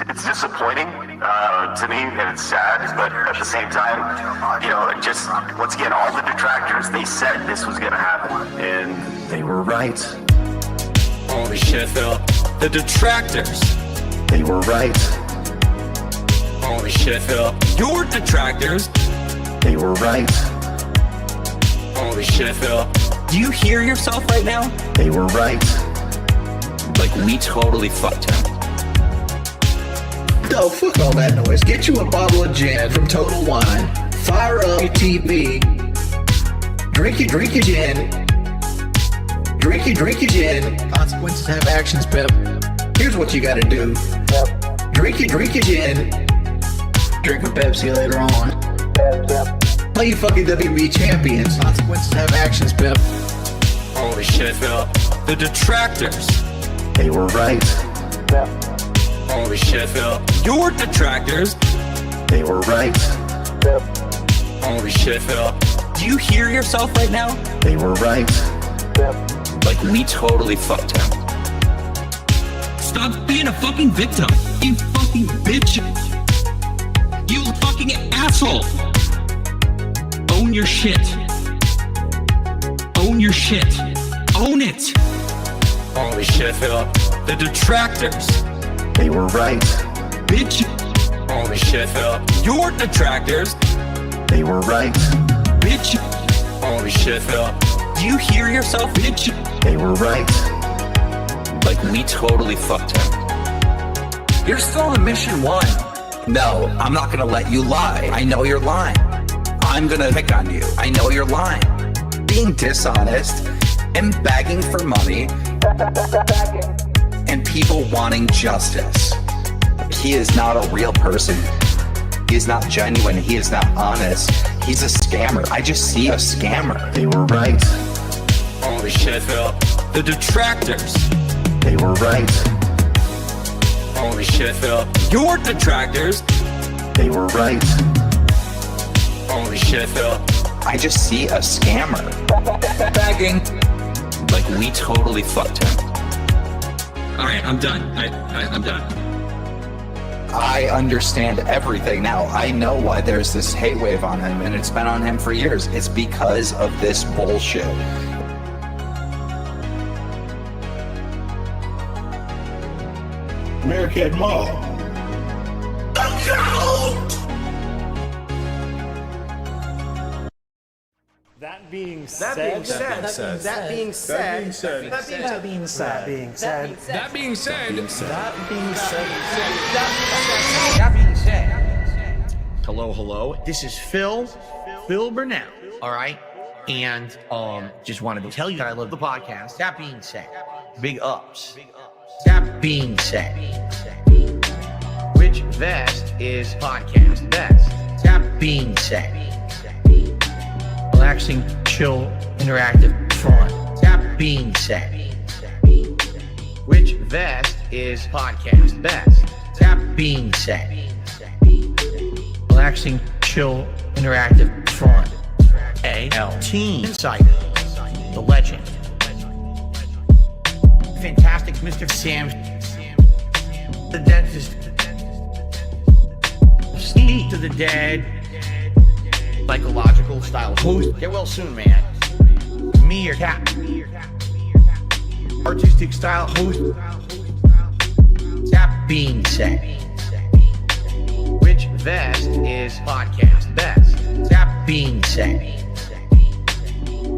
it's disappointing to me, and it's sad, but at the same time, you know, just once again, all the detractors, they said this was gonna happen, and they were right. Holy shit, Phil. The detractors. They were right. Holy shit, Phil. Your detractors. They were right. Holy shit, Phil. Do you hear yourself right now? They were right. Like, we totally fucked him. Oh, fuck all that noise. Get you a bottle of gin from Total Wine. Fire up your TV. Drink your gin. Drink your gin. Consequences have actions, Pep. Here's what you gotta do. Drink your gin. Drink a Pepsi later on. Play you fucking WB champions. Consequences have actions, Pep. Holy shit, Phil. The detractors. They were right. Holy shit, Phil. Your detractors. They were right. Holy shit, Phil. Do you hear yourself right now? They were right. Like, we totally fucked him. Stop being a fucking victim. You fucking bitch. You fucking asshole. Own your shit. Own your shit. Own it. Holy shit, Phil. The detractors. They were right. Bitch. Holy shit, Phil. Your detractors. They were right. Bitch. Holy shit, Phil. Do you hear yourself, bitch? They were right. Like, we totally fucked him. You're still on mission 1. No, I'm not gonna let you lie. I know you're lying. I'm gonna pick on you. I know you're lying. Being dishonest and begging for money and people wanting justice. He is not a real person. He is not genuine. He is not honest. He's a scammer. I just see a scammer. They were right. Holy shit, Phil. The detractors. They were right. Holy shit, Phil. Your detractors. They were right. Holy shit, Phil. I just see a scammer. Begging. Like, we totally fucked him. Alright, I'm done. I'm done. I understand everything now. I know why there's this hate wave on him, and it's been on him for years. It's because of this bullshit. American Mall. That being said, hello. This is Phil Burnell. All right, and just wanted to tell you that I love the podcast. That being said, big ups. That being said, which vest is podcast best? That being said, relaxing, chill, interactive, fun. That being said, which vest is podcast best? That being said, relaxing, chill, interactive, fun. A.L. Team Insider, the legend, fantastic Mr. Sam, the dentist, Speak to the Dead, psychological style host. Get well soon, man. Me, your cat. Artistic style host. That being said, which vest is podcast best? That being said,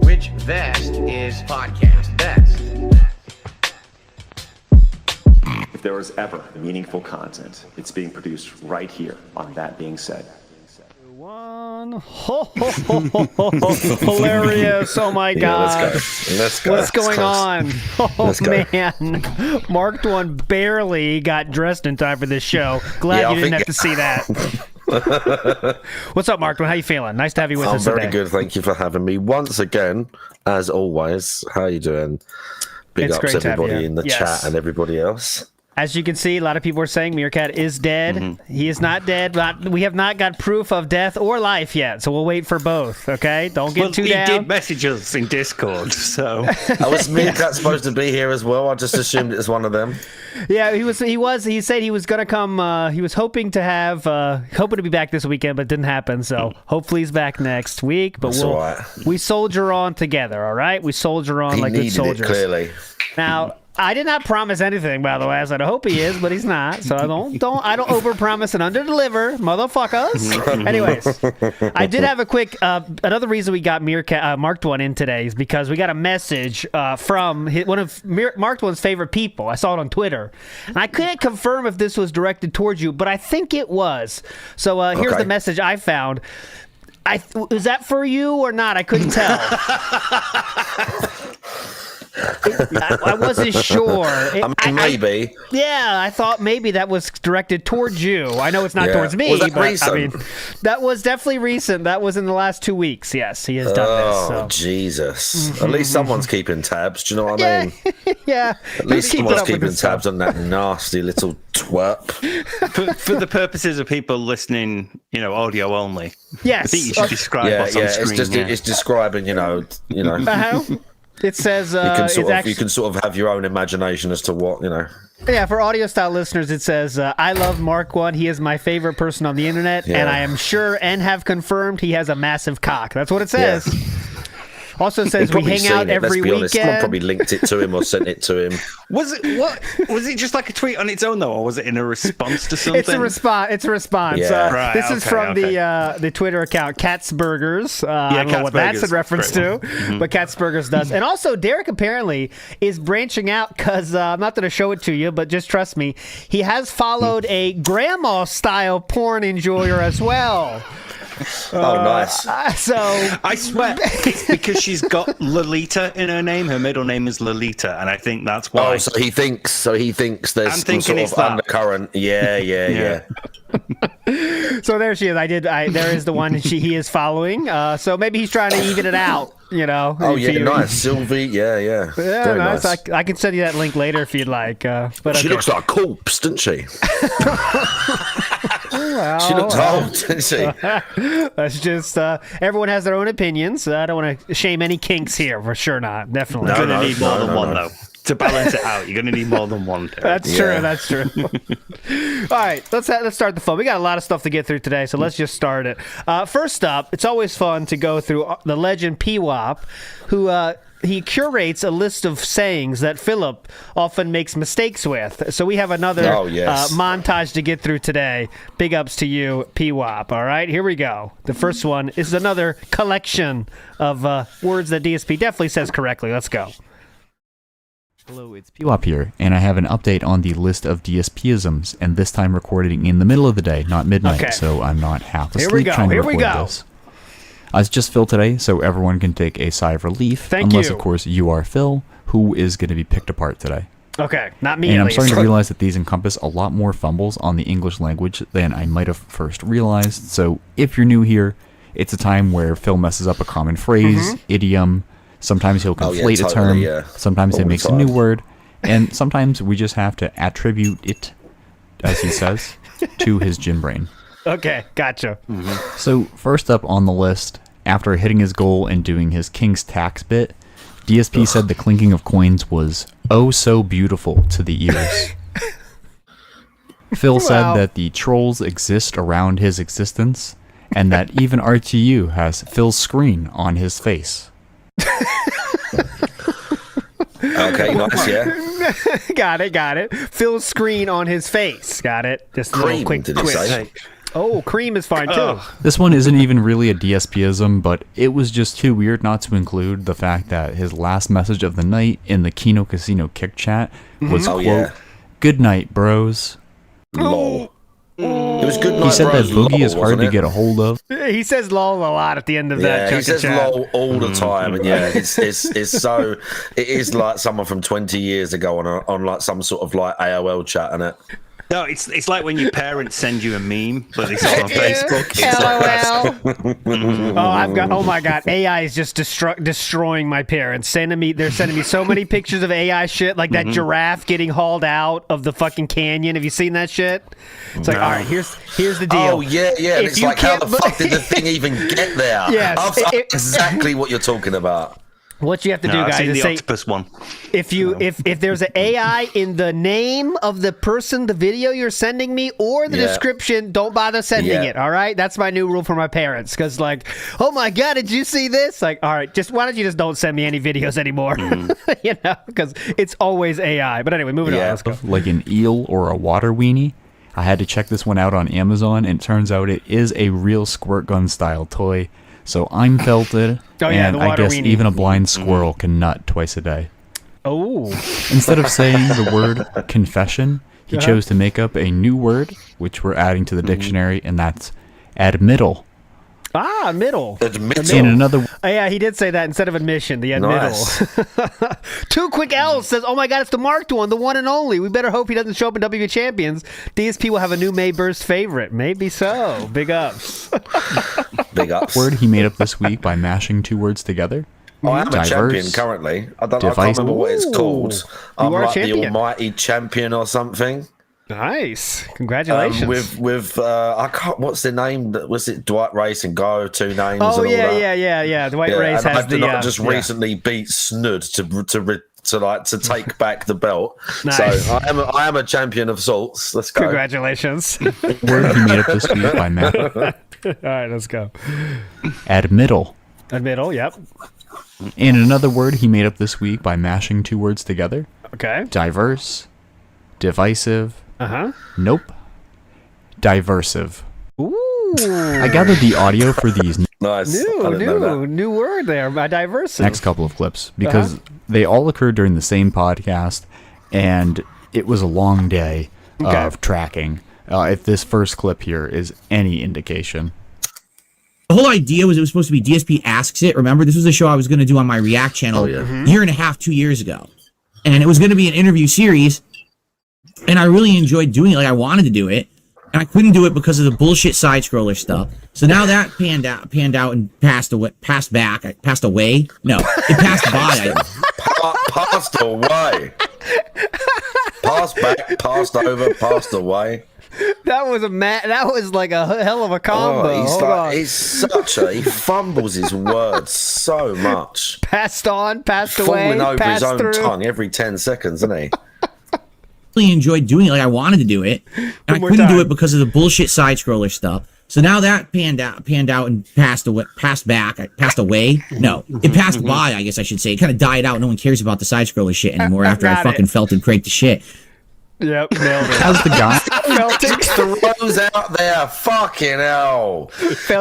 which vest is podcast best? If there was ever meaningful content, it's being produced right here on That Being Said. Hilarious. Oh my god. Let's go. What's going on? Oh man. Marked one barely got dressed in time for this show. Glad you didn't have to see that. What's up, Marked one? How you feeling? Nice to have you with us today. I'm very good. Thank you for having me once again, as always. How are you doing? Big It's ups great to have everybody you. in the chat and everybody else. As you can see, a lot of people are saying Meerkat is dead. He is not dead. We have not got proof of death or life yet, so we'll wait for both. Okay, don't get too down. He did message us in Discord, so Was Meerkat supposed to be here as well? I just assumed it was one of them. Yeah, he was. He said he was gonna come. He was hoping to be back this weekend, but it didn't happen. So hopefully he's back next week. But That's all right. we soldier on together. All right, we soldier on He like good needed soldiers. it, clearly. Now, I did not promise anything, by the way. I said I hope he is, but he's not. So I don't overpromise and underdeliver, motherfuckers. Anyways, I did have a quick. Another reason we got Marked One in today is because we got a message from one of Marked One's favorite people. I saw it on Twitter, and I couldn't confirm if this was directed towards you, but I think it was. So here's the message I found. Was that for you or not? I couldn't tell. I wasn't sure. Maybe. I thought maybe that was directed towards you. I know it's not towards me, Was that but recent? I mean, that was definitely recent. That was in the last 2 weeks. Yes, he has done this. Oh, So. Jesus. At least someone's keeping tabs. Do you know what I mean? Yeah. At least Keep it someone's up with keeping this tabs stuff. on that nasty little twerp. for the purposes of people listening, audio only. Yes. I think you should describe Yeah, what's on screen. it's describing, Uh-huh. It says you can sort of have your own imagination as to what, Yeah, for audio style listeners, it says, I love Mark One. He is my favorite person on the internet, and I am sure and have confirmed he has a massive cock. That's what it says. Also says we hang out every weekend. Someone probably linked it to him or sent it to him. Was it just like a tweet on its own though, or was it in a response to something? It's a response. Yeah. Right, This is from the Twitter account Katzburgers. I don't know what that's in reference to, but Katzburgers does. And also, Derek apparently is branching out because I'm not going to show it to you, but just trust me, he has followed a grandma-style porn enjoyer as well. Oh, nice. So I swear it's because she's got Lolita in her name. Her middle name is Lolita, and I think that's why. Oh, so he thinks there's I'm some thinking sort it's of that. undercurrent. Yeah. So there she is. There is the one he is following. So maybe he's trying to even it out. Oh yeah, nice. Sylvie, yeah. Yeah, Very nice. nice. I can send you that link later if you'd like. But She okay. looks like a corpse, doesn't she? Well, She looks old, doesn't she? That's just everyone has their own opinions. I don't want to shame any kinks here. For sure not. Definitely. You're going to no, need more no, than no, one, no. though. To balance it out, you're going to need more than one. That's Yeah. true. That's true. All right, let's start the fun. We got a lot of stuff to get through today, so let's just start it. First up, it's always fun to go through the legend P-Wop, who he curates a list of sayings that Philip often makes mistakes with. So we have another montage to get through today. Big ups to you, P-Wop. All right, here we go. The first one is another collection of words that DSP definitely says correctly. Let's go. Hello, it's P-Wop here, and I have an update on the list of DSP-isms, and this time recording in the middle of the day, not midnight, Okay. so I'm not half asleep Here we go, trying to here we record go. this. It's just Phil today, so everyone can take a sigh of relief, Thank unless, you. of course, you are Phil, who is going to be picked apart today. Okay, not me And at I'm least. starting to realize that these encompass a lot more fumbles on the English language than I might have first realized, so if you're new here, it's a time where Phil messes up a common phrase, idiom, sometimes he'll conflate a term, sometimes he All the makes a new time. word, and sometimes we just have to attribute it, as he says, to his gym brain. Okay, gotcha. So first up on the list, after hitting his goal and doing his King's Tax bit, DSP said the clinking of coins was oh so beautiful to the ears. Phil said that the trolls exist around his existence, and that even RTU has Phil's screen on his face. Okay, nice, yeah. Got it. Phil's screen on his face. Got it. Just a little Cream, quick did he twist. say? Oh, cream is fine too. This one isn't even really a DSP-ism, but it was just too weird not to include the fact that his last message of the night in the Kino Casino kick chat was, Oh, quote, yeah. "Good night, bros." Lol. It was good night, He said that bros, Boogie lol, is hard wasn't to it? get a hold of. He says lol a lot at the end of that. Yeah, he says chat. lol all the time, and yeah, it's so it is like someone from 20 years ago on like some sort of like AOL chat, and it. No, it's like when your parents send you a meme, but it's on Facebook. It's Oh my god, AI is just destroying my parents. They're sending me so many pictures of AI shit, like that giraffe getting hauled out of the fucking canyon. Have you seen that shit? It's like, all right, here's the deal. Oh yeah. And it's like, how the fuck did the thing even get there? Yes, exactly what you're talking about. What you have to do, guys, is say octopus one. If there's an AI in the name of the person, the video you're sending me, or the description, don't bother sending it. All right, that's my new rule for my parents. Because like, oh my god, did you see this? Like, all right, why don't you just don't send me any videos anymore? You know, because it's always AI. But anyway, moving on. Let's go. Like an eel or a water weenie. I had to check this one out on Amazon, and it turns out it is a real squirt gun style toy. So I'm felted, and I guess weenie. Even a blind squirrel can nut twice a day. Oh. Instead of saying the word confession, he chose to make up a new word, which we're adding to the dictionary, and that's admittal. Ah, middle. In another. Oh, yeah, he did say that instead of admission. The admittal. Two Quick L's says, "Oh my God, it's the marked one, the one and only. We better hope he doesn't show up in WB Champions. DSP will have a new May burst favorite. Maybe so. Big ups." Big ups. Word he made up this week by mashing two words together. Oh, I'm a champion currently. I can't remember what it's called. I'm like the almighty champion or something. Nice, congratulations. With I can't. What's the name? Was it Dwight Race and Go? Two names. Oh and all that. yeah. Dwight Race has the. I just recently beat Snood to take back the belt. Nice. So I am a champion of salts. Let's go. Congratulations. Word he made up this week by Matt. All right, let's go. Admittal. Admittal. Yep. And another word he made up this week by mashing two words together. Okay. Diverse. Divisive. Nope. Diversive. Ooh. I gathered the audio for these nice. New word there. Diversive. Next couple of clips because they all occurred during the same podcast, and it was a long day of tracking. If this first clip here is any indication. The whole idea was it was supposed to be DSP Asks It. Remember, this was a show I was going to do on my React channel a year and a half, 2 years ago. And it was going to be an interview series. And I really enjoyed doing it. Like, I wanted to do it. And I couldn't do it because of the bullshit side-scroller stuff. So now that panned out and passed away. No, it passed by. Passed away. Passed back, passed over, passed away. That was like a hell of a combo. He fumbles his words so much. Passed on, passed away, falling over passed his own through. tongue every 10 seconds, isn't he? Really enjoyed doing it. Like, I wanted to do it. And I couldn't do it because of the bullshit side-scroller stuff. So now that panned out and passed away. No, it passed by, I guess I should say. It kind of died out. No one cares about the side-scroller shit anymore after I fucking felt and cranked the shit. Yep, nailed it. How's the guy? Just throws out there. Fucking hell.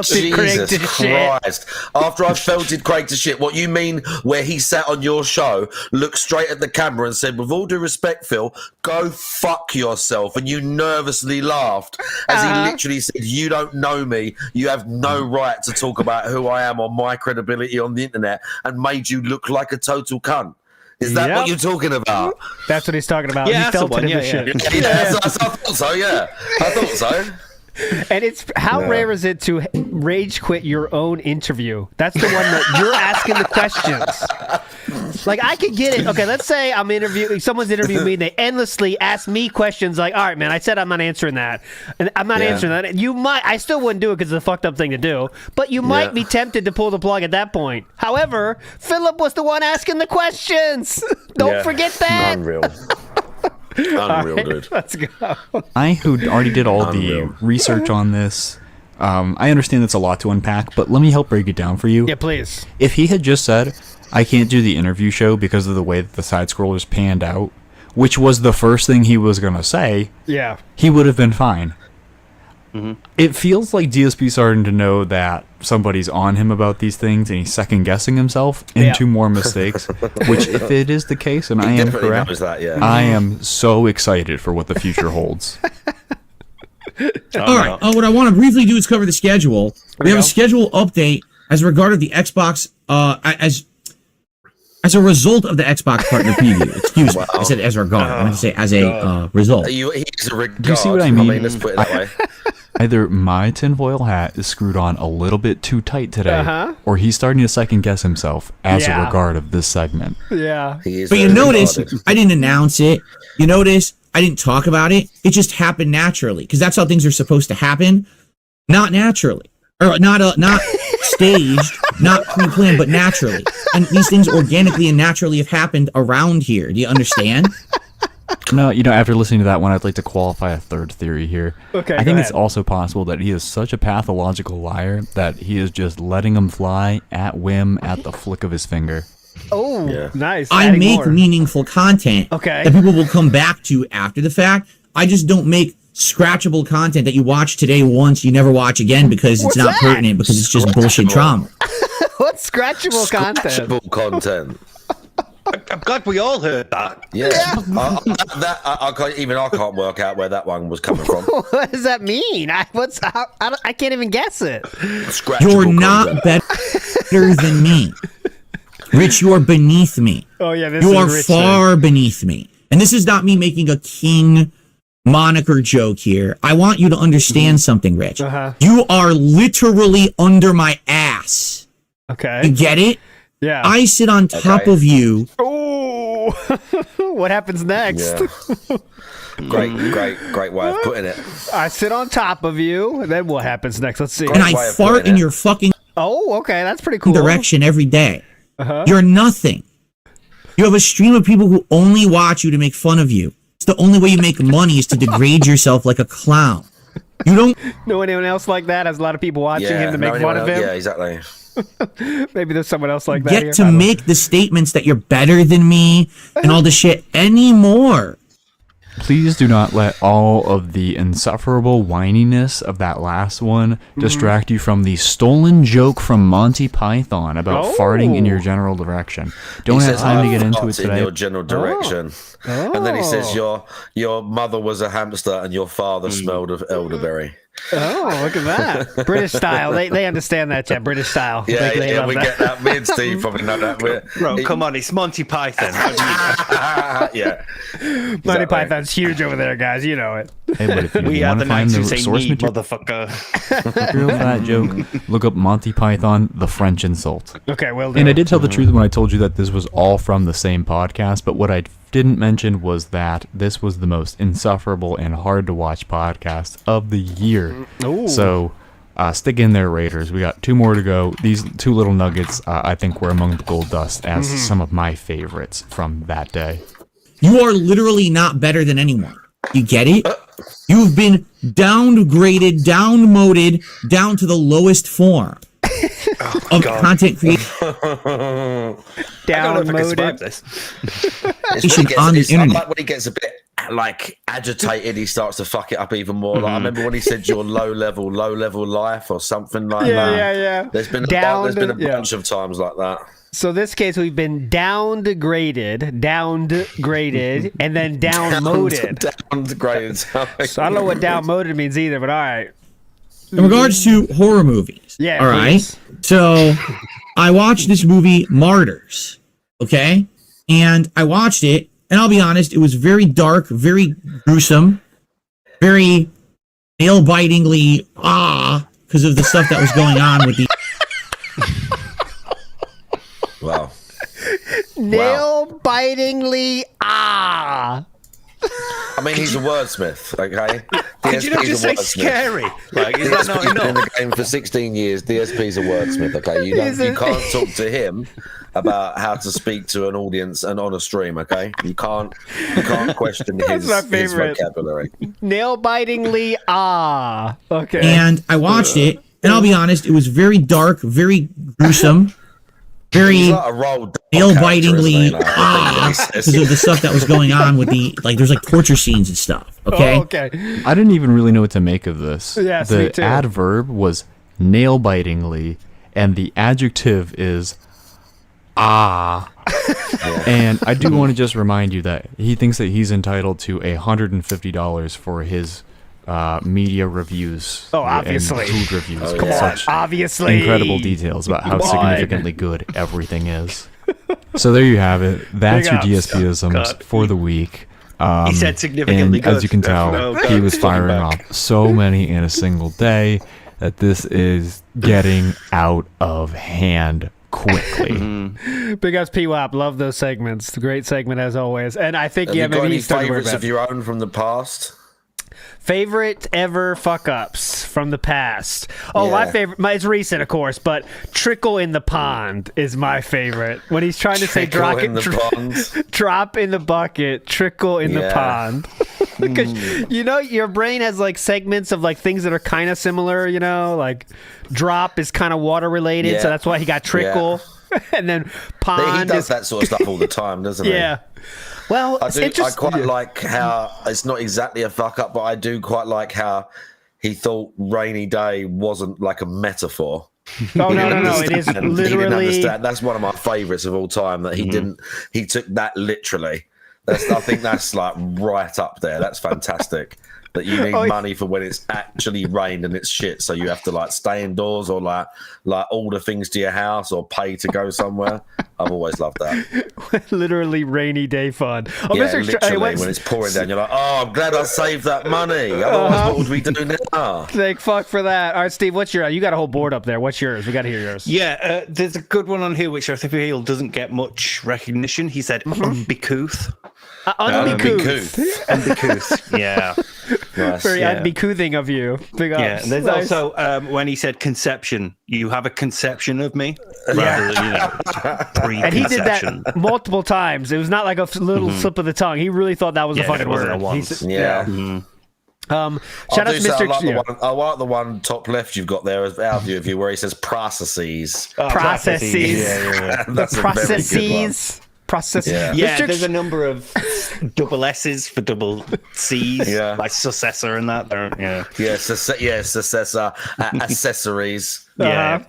Jesus Christ. After I felted Craig to shit, what you mean where he sat on your show, looked straight at the camera and said, with all due respect, Phil, go fuck yourself. And you nervously laughed as he literally said, you don't know me. You have no right to talk about who I am or my credibility on the internet, and made you look like a total cunt. Is that what you're talking about? That's what he's talking about. Yeah, he felt it in the shit. I thought so, yeah. I thought so. And it's how rare is it to rage quit your own interview? That's the one that you're asking the questions. Like, I could get it. Okay, let's say someone's interviewing me and they endlessly ask me questions like, all right, man, I said I'm not answering that. And I'm not answering that. I still wouldn't do it because it's a fucked up thing to do, but you might be tempted to pull the plug at that point. However, Philip was the one asking the questions. Don't forget that. Unreal. Unreal, dude. Let's go. I, who already did all the research on this, I understand that's a lot to unpack, but let me help break it down for you. Yeah, please. If he had just said, I can't do the interview show because of the way that the side scrollers panned out, which was the first thing he was going to say, he would have been fine. It feels like DSP starting to know that somebody's on him about these things and he's second guessing himself into more mistakes, which if it is the case, and I am correct, I am so excited for what the future holds. All right. What I want to briefly do is cover the schedule. We have a schedule update as regarded the Xbox. As As a result of the Xbox partner preview. Excuse me. I said as a regard. I meant to say as a result. He's a regard. Do you see what I mean? Let's put it that way. Either my tinfoil hat is screwed on a little bit too tight today, or he's starting to second guess himself as a regard of this segment. Yeah. But you notice, I didn't announce it. You notice, I didn't talk about it. It just happened naturally, because that's how things are supposed to happen. Not naturally. Or not staged, not pre-planned, but naturally. And these things organically and naturally have happened around here. Do you understand? No, after listening to that one, I'd like to qualify a third theory here. Okay, I think it's also possible that he is such a pathological liar that he is just letting them fly at whim at the flick of his finger. Oh, nice. I Adding make more. meaningful content Okay. that people will come back to after the fact. I just don't make scratchable content that you watch today once, you never watch again because it's not pertinent, because it's just bullshit drama. What's scratchable content? Scratchable content. I'm glad we all heard that. Yeah. I can't work out where that one was coming from. What does that mean? I can't even guess it. Scratchable You're not content. better than me. Rich, you are beneath me. Oh, yeah, this You is are Rich far beneath me. And this is not me making a king moniker joke here. I want you to understand something, Rich. You are literally under my ass. Okay. You get it? Yeah. I sit on top of you. Oh, what happens next? Yeah. Great way of putting it. I sit on top of you. And then what happens next? Let's see. And I fart in your fucking Oh, okay. That's pretty cool. direction every day. You're nothing. You have a stream of people who only watch you to make fun of you. It's the only way you make money is to degrade yourself like a clown. You don't know anyone else like that? Has a lot of people watching him to make fun of him? Yeah, exactly. Maybe there's someone else like that. get here. to make the statements that you're better than me and all the shit anymore. Please do not let all of the insufferable whininess of that last one distract you from the stolen joke from Monty Python about farting in your general direction. Don't have time to get into it today. In your general direction. And then he says your mother was a hamster and your father smelled of elderberry. Oh, look at that. British style. They understand that, Chad. British style. They love we that. get that. Me and Steve probably know that. Bro, come on, it's Monty Python. Yeah. Monty Python's huge over there, guys. You know it. Hey, but if you We are want the to find knights the who say source need, material motherfucker. for that joke, look up Monty Python, the French insult. Okay, well done. And I did tell the truth when I told you that this was all from the same podcast, but what I didn't mention was that this was the most insufferable and hard to watch podcast of the year. Ooh. So stick in there, Raiders. We got 2 more to go. These 2 little nuggets I think were among the gold dust as some of my favorites from that day. You are literally not better than anyone. You get it? You've been downgraded, downmoded, down to the lowest form of content creation. Downloaded. On the internet. Like when he gets a bit like agitated, he starts to fuck it up even more. Like I remember when he said your low level life or something like that. Yeah. There's been a bunch of times like that. So this case, we've been downgraded, and then downmoded. Downgraded. So I don't know what downmoded means either, but all right. In regards to horror movies. Yeah, all right. please. So I watched this movie, Martyrs. Okay. And I watched it, and I'll be honest, it was very dark, very gruesome, very nail-bitingly because of the stuff that was going on with the. Wow. Nail-bitingly I mean, he's a wordsmith, okay? Could you not just say scary? Like, is that not DSP's been in enough? the game for 16 years. DSP's a wordsmith, okay? You can't talk to him about how to speak to an audience and on a stream, okay? You can't question his vocabulary. Nail-bitingly Okay. And I watched it, and I'll be honest, it was very dark, very gruesome, very nail-bitingly because of the stuff that was going on with the there's torture scenes and stuff. Okay. Okay. I didn't even really know what to make of this. Yes, me the too. adverb was nail-bitingly, and the adjective is And I do want to just remind you that he thinks that he's entitled to $150 for his media reviews obviously. and food reviews. Come on, Such obviously. incredible details about how significantly good everything is. So there you have it. That's Big your ups. DSP-isms God. for the week. He said significantly and good. as you can tell, Oh, God, he was it's coming firing back. off so many in a single day that this is getting out of hand quickly. Big ups, P-Wop. Love those segments. Great segment as always. And I think, Have yeah, you got maybe any he's starting to worry favourites about of your own from the past? Favorite ever fuck ups from the past. Oh, my Yeah. favorite. It's recent, of course, but trickle in the pond is my favorite. When he's trying to say Trickle in the pond. drop in the bucket, trickle in the Yeah. pond. Because you know your brain has like segments of like things that are kind of similar. You know, like drop is kind of water related, Yeah. so that's why he got trickle. And then pond. He does is, that sort of stuff all the time, doesn't he? yeah. Well, I just quite like how it's not exactly a fuck up, but I do quite like how he thought rainy day wasn't like a metaphor. Oh no! It is He didn't literally. understand. That's one of my favourites of all time. That he didn't. He took that literally. I think that's like right up there. That's fantastic. That you need money for when it's actually rained and it's shit, so you have to like stay indoors or like order things to your house or pay to go somewhere. I've always loved that. Literally rainy day fun. Oh, Yeah, Mr. literally, what's- when it's pouring down, you're like, oh, I'm glad I saved that money. Otherwise, what would we do now? Thank fuck for that. All right, Steve, what's your? You got a whole board up there. What's yours? We got to hear yours. Yeah, there's a good one on here which I feel doesn't get much recognition. He said uncouth. Uncouth. Uncouth. Yeah. Nice. Very Yeah. uncouthing of you. Big ups. Yeah. There's Nice. also when he said conception, you have a conception of me. Rather than, preconception. And he did that multiple times. It was not like a little slip of the tongue. He really thought that was a Yeah, fucking it wasn't word. a once. Yeah. Shout out to Mr. I like the one top left you've got there as our view of you where he says processes. Processes. Yeah. That's a very good one. Processes. Process. Yeah. Yeah, Mr. there's a number of double S's for double C's, Yeah. like successor and that. Yeah. Successor, accessories. Yeah.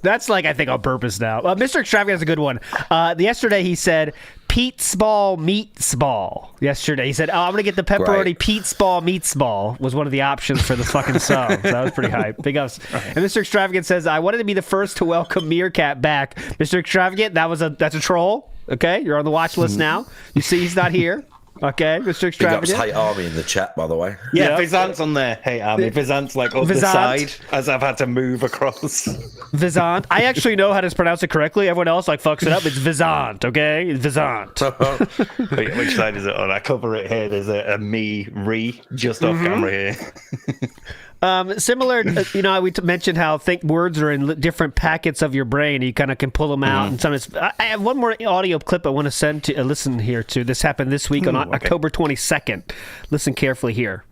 That's like, I think, on purpose now. Mr. Extravagant is a good one. Yesterday he said, Pete's Ball Meats Ball. Yesterday he said, I'm going to get the pepperoni Great. Pete's Ball Meats Ball was one of the options for the fucking sub. That was pretty hype. Big ups. And Mr. Extravagant says, I wanted to be the first to welcome Meerkat back. Mr. Extravagant, that's a troll. Okay, you're on the watch list now. You see he's not here. Okay, Mr. Big ups Extravagant. Hate Army in the chat, by the way. Yeah, Yeah. Vizant's on there. Hey, Vizant's like on the Vizant. side as I've had to move across. Vizant. I actually know how to pronounce it correctly. Everyone else like fucks it up. It's Vizant, okay? It's Vizant. Wait, which side is it on? I cover it here. There's a me re just off camera here. Similar, we mentioned how words are in different packets of your brain. You kind of can pull them out, and sometimes I have one more audio clip I want to send to listen here to. This happened this week on October 22nd. Listen carefully here.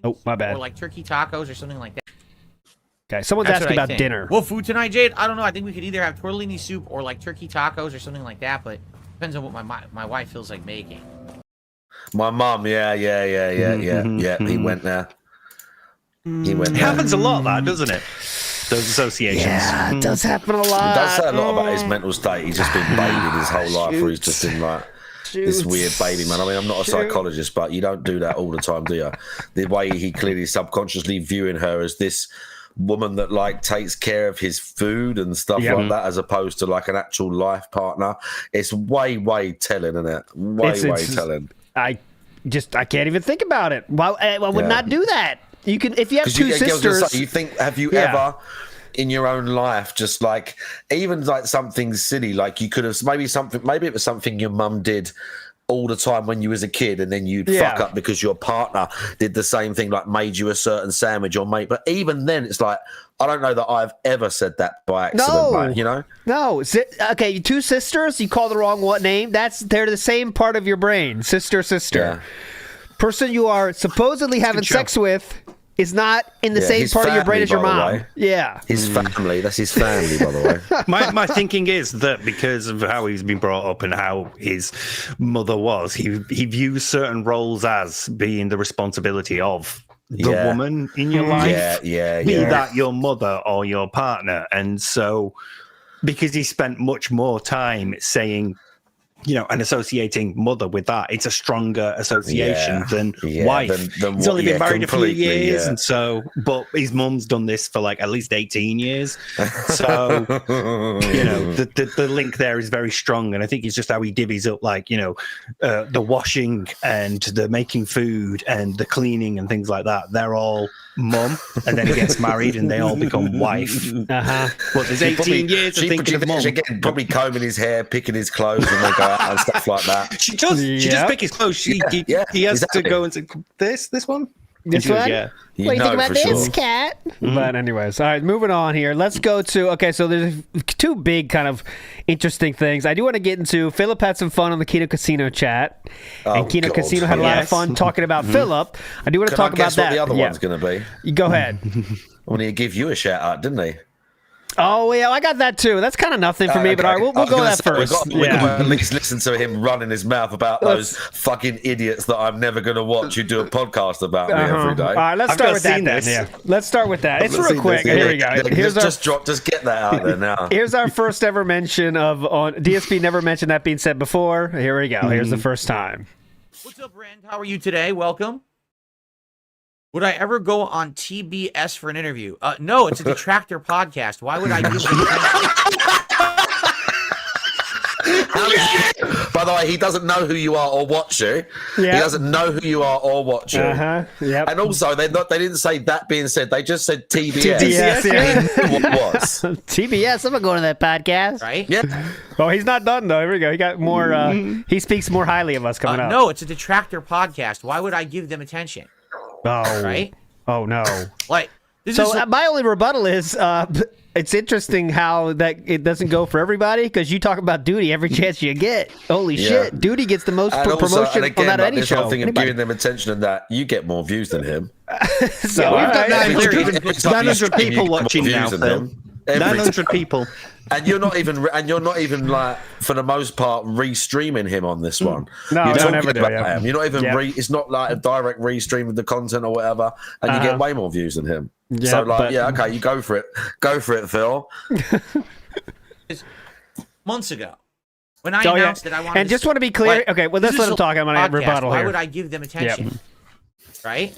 Oh, my bad. Or like turkey tacos or something like that. Okay, someone's That's asking what I about think. dinner. Well, food tonight, Jade? I don't know. I think we could either have tortellini soup or like turkey tacos or something like that, but depends on what my wife feels like making. My mum, yeah. He went there. It happens a lot, that, doesn't it? Those associations. Yeah, it does happen a lot. It does say a lot about his mental state. He's just been babied his whole life, where he's just been like this weird baby man. I mean, I'm not a psychologist, but you don't do that all the time, do you? The way he clearly subconsciously viewing her as this woman that like takes care of his food and stuff like that, as opposed to like an actual life partner. It's way telling, isn't it? Way telling. I can't even think about it. Well, I would not do that. You can, if you have two sisters. You think, have you ever in your own life, just like, even like something silly, like you could have maybe it was something your mum did all the time when you was a kid, and then you'd fuck up because your partner did the same thing, like made you a certain sandwich or mate. But even then, it's like, I don't know that I've ever said that by accident, mate, you know? No. Okay, two sisters, you call the wrong name. They're the same part of your brain. Sister. Yeah. Person you are supposedly having sex with is not in the same his part of your brain family, as your by the mom. way. Yeah. His family, that's his family, by the way. My thinking is that because of how he's been brought up and how his mother was, he views certain roles as being the responsibility of the woman in your life. Be that your mother or your partner. And so, because he spent much more time saying and associating mother with that, it's a stronger association than wife. He's only been married a few years, and so, but his mum's done this for like at least 18 years. So, the link there is very strong, and I think it's just how he divvies up, like, the washing and the making food and the cleaning and things like that. They're all mum, and then he gets married, and they all become wife. But there's 18 years of thinking of mum. Again, probably combing his hair, picking his clothes, and they go out and stuff like that. She does. She just pick his clothes. He has to go and say, this one? This one? Yeah. What do you think about this, cat? But anyways, all right, moving on here. Let's go to, so there's two big kind of interesting things. I do want to get into, Philip had some fun on the Kino Casino chat. And Kino Casino had a lot of fun talking about Philip. I do want to talk about that. What the other one's going to be? Go ahead. Well, he gave you a shout out, didn't he? Oh, yeah, I got that too. That's kind of nothing for me, but all right, we'll go that first. We've got to at least listen to him running his mouth about those fucking idiots that I'm never going to watch who do a podcast about me every day. All right, let's start with that then. Yeah. Let's start with that. It's real quick. Here we go. Just get that out there now. Here's our first ever mention on DSP. Never mentioned that being said before. Here we go. Here's the first time. What's up, Rand? How are you today? Welcome. Would I ever go on TBS for an interview? No, it's a detractor podcast. Why would I do that? By the way, he doesn't know who you are or watch you. He doesn't know who you are or watch you. Yep. And also, they didn't say that being said. They just said TBS. TBS, yeah. What was? TBS, I'm going to go to that podcast. Right? Yeah. Oh, he's not done, though. Here we go. He got more, he speaks more highly of us coming up. No, it's a detractor podcast. Why would I give them attention? Oh, right? Oh, no. Like, my only rebuttal is it's interesting how that it doesn't go for everybody, because you talk about Duty every chance you get. Holy shit. Duty gets the most promotion on that any show. Whole thing of giving them attention and that, you get more views than him. So we've got 900 people watching now, Phil. 900 people. And you're not even like, for the most part, re-streaming him on this one. No, you're don't ever do it. Him. You're not even it's not like a direct re-stream of the content or whatever, and you get way more views than him. Yeah, so okay, you go for it. Go for it, Phil. Months ago, when I announced that I wanted and just want to be clear, let's let him talk. I'm going to rebuttal here. Why would I give them attention? Right?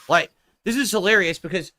Like, this is hilarious because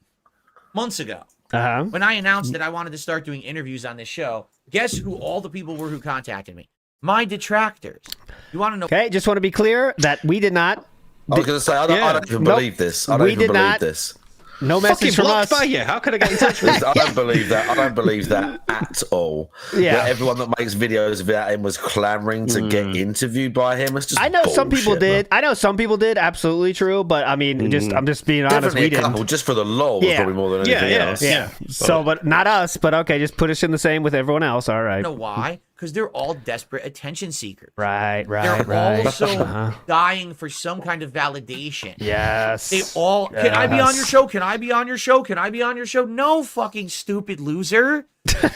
months ago, when I announced that I wanted to start doing interviews on this show, guess who all the people were who contacted me? My detractors. You want to know? Okay, just want to be clear that we did not. I was going to say, I don't even believe this. I don't even believe this. No message from us. By you. How could I get in touch with you? I don't believe that. I don't believe that at all. Yeah. That everyone that makes videos about him was clamoring to get interviewed by him. It's just I know bullshit, some people did. Man. I know some people did. Absolutely true. But I mean, I'm just being honest. Definitely We a didn't. couple, just for the lol, was probably more than anything else. Yeah. So, but not us. But okay, just put us in the same with everyone else. All right. You know why? Because they're all desperate attention seekers. Right. They're also dying for some kind of validation. Yes. They all, can I be on your show? Can I be on your show? Can I be on your show? No, fucking stupid loser.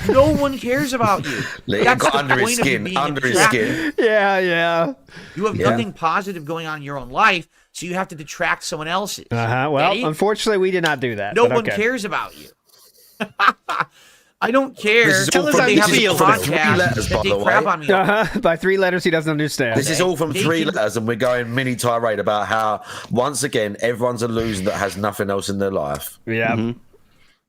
No one cares about you. That's got under his skin. Under his skin. Yeah. You have nothing positive going on in your own life, so you have to detract someone else's. Well, unfortunately, we did not do that. No one cares about you. I don't care. Tell us how they you have feel. a podcast that they crap on me. By 3 letters, he doesn't understand. This is all from 3 letters, and we're going mini tirade about how, once again, everyone's a loser that has nothing else in their life. Yeah.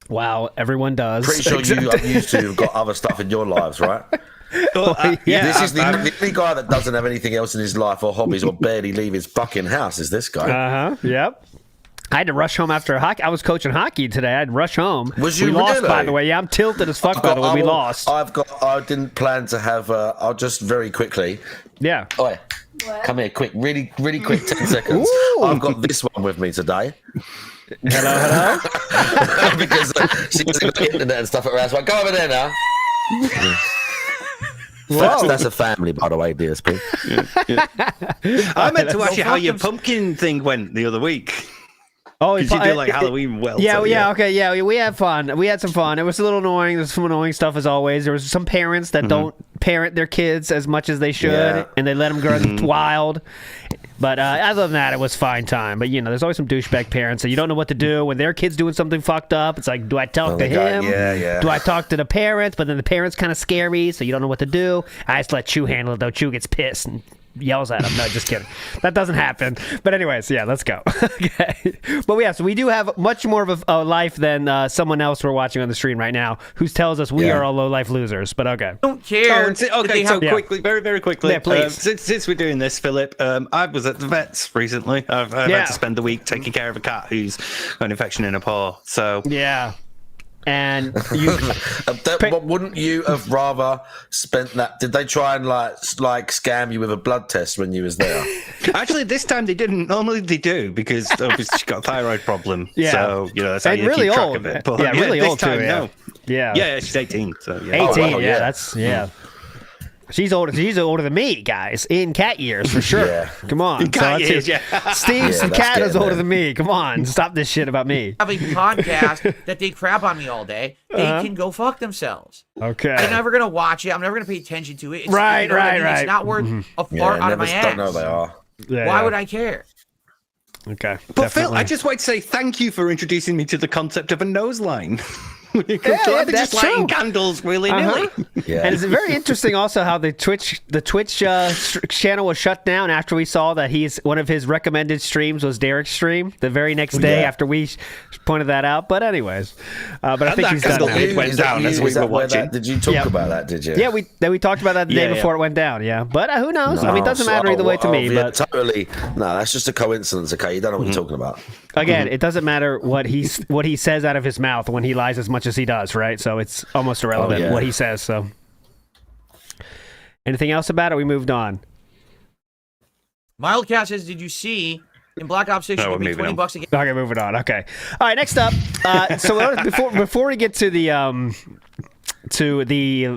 Wow, everyone does. Pretty sure you used to have got other stuff in your lives, right? This is the only guy that doesn't have anything else in his life or hobbies or barely leave his fucking house is this guy. Yep. I had to rush home after hockey. I was coaching hockey today. I had to rush home. Was you we lost, really? by the way. Yeah, I'm tilted as fuck, by the way. We lost. I didn't plan to have, I'll just very quickly. Yeah. Oi, come here, quick. Really, really quick, 10 seconds. Ooh. I've got this one with me today. Hello? Because she hasn't got the internet and stuff at her house. Like, go over there now. That's a family, by the way, DSP. I meant to ask you how your pumpkin thing went the other week. Oh, did you do like Halloween well? Okay, we had fun. We had some fun. It was a little annoying. There's some annoying stuff as always. There was some parents that don't parent their kids as much as they should, and they let them grow wild. But other than that, it was fine time. But, there's always some douchebag parents that you don't know what to do. When their kid's doing something fucked up, it's like, do I talk to him? Yeah. Do I talk to the parents? But then the parents kind of scare me, so you don't know what to do. I just let Chew handle it, though. Chew gets pissed and yells at him. No, just kidding. That doesn't happen. But anyways, yeah, let's go. Okay. But so we do have much more of a life than someone else we're watching on the stream right now who tells us we are all low-life losers. But okay. Don't care. Quickly, very, very quickly. Yeah, please. Since we're doing this, Philip, I was at the vets recently. I've had to spend the week taking care of a cat who's got an infection in her paw. So yeah. And you wouldn't you have rather spent that? Did they try and like scam you with a blood test when you was there? Actually, this time they didn't. Normally they do, because obviously she's got a thyroid problem. Yeah. So that's how and you really keep track old. of it. But, really this old time, too. no. Yeah, she's 18. So yeah. 18. wow, yeah, that's She's older. She's older than me, guys, in cat years for sure. Yeah. Come on, In cat years, Steve's that's cat is getting older there. than me. Come on, stop this shit about me. Have a podcast that they crap on me all day. They can go fuck themselves. Okay. I'm never gonna watch it. I'm never gonna pay attention to it. It's, Right. It's not worth a fart out of my ass. Don't know they are. Why would I care? Okay. But Phil, I just want to say thank you for introducing me to the concept of a nose line. that's just lighting true. candles willy-nilly. Yeah. And it's very interesting also how the Twitch channel was shut down after we saw that one of his recommended streams was Derek's stream the very next day after we pointed that out. But anyways, but I think he's done now. It went down as we were watching. Did you talk about that? Did you? Yeah, we talked about that the day before it went down. Yeah, but who knows? I mean, it doesn't matter either way to me. But totally, no, that's just a coincidence. Okay, you don't know what you're talking about. Again, it doesn't matter what he says out of his mouth when he lies as much as he does, right? So it's almost irrelevant what he says. So, anything else about it? We moved on. Mildcat says, "Did you see in Black Ops 6 you give me $20 again?" Okay, moving on. Okay, all right. Next up, so before we get to the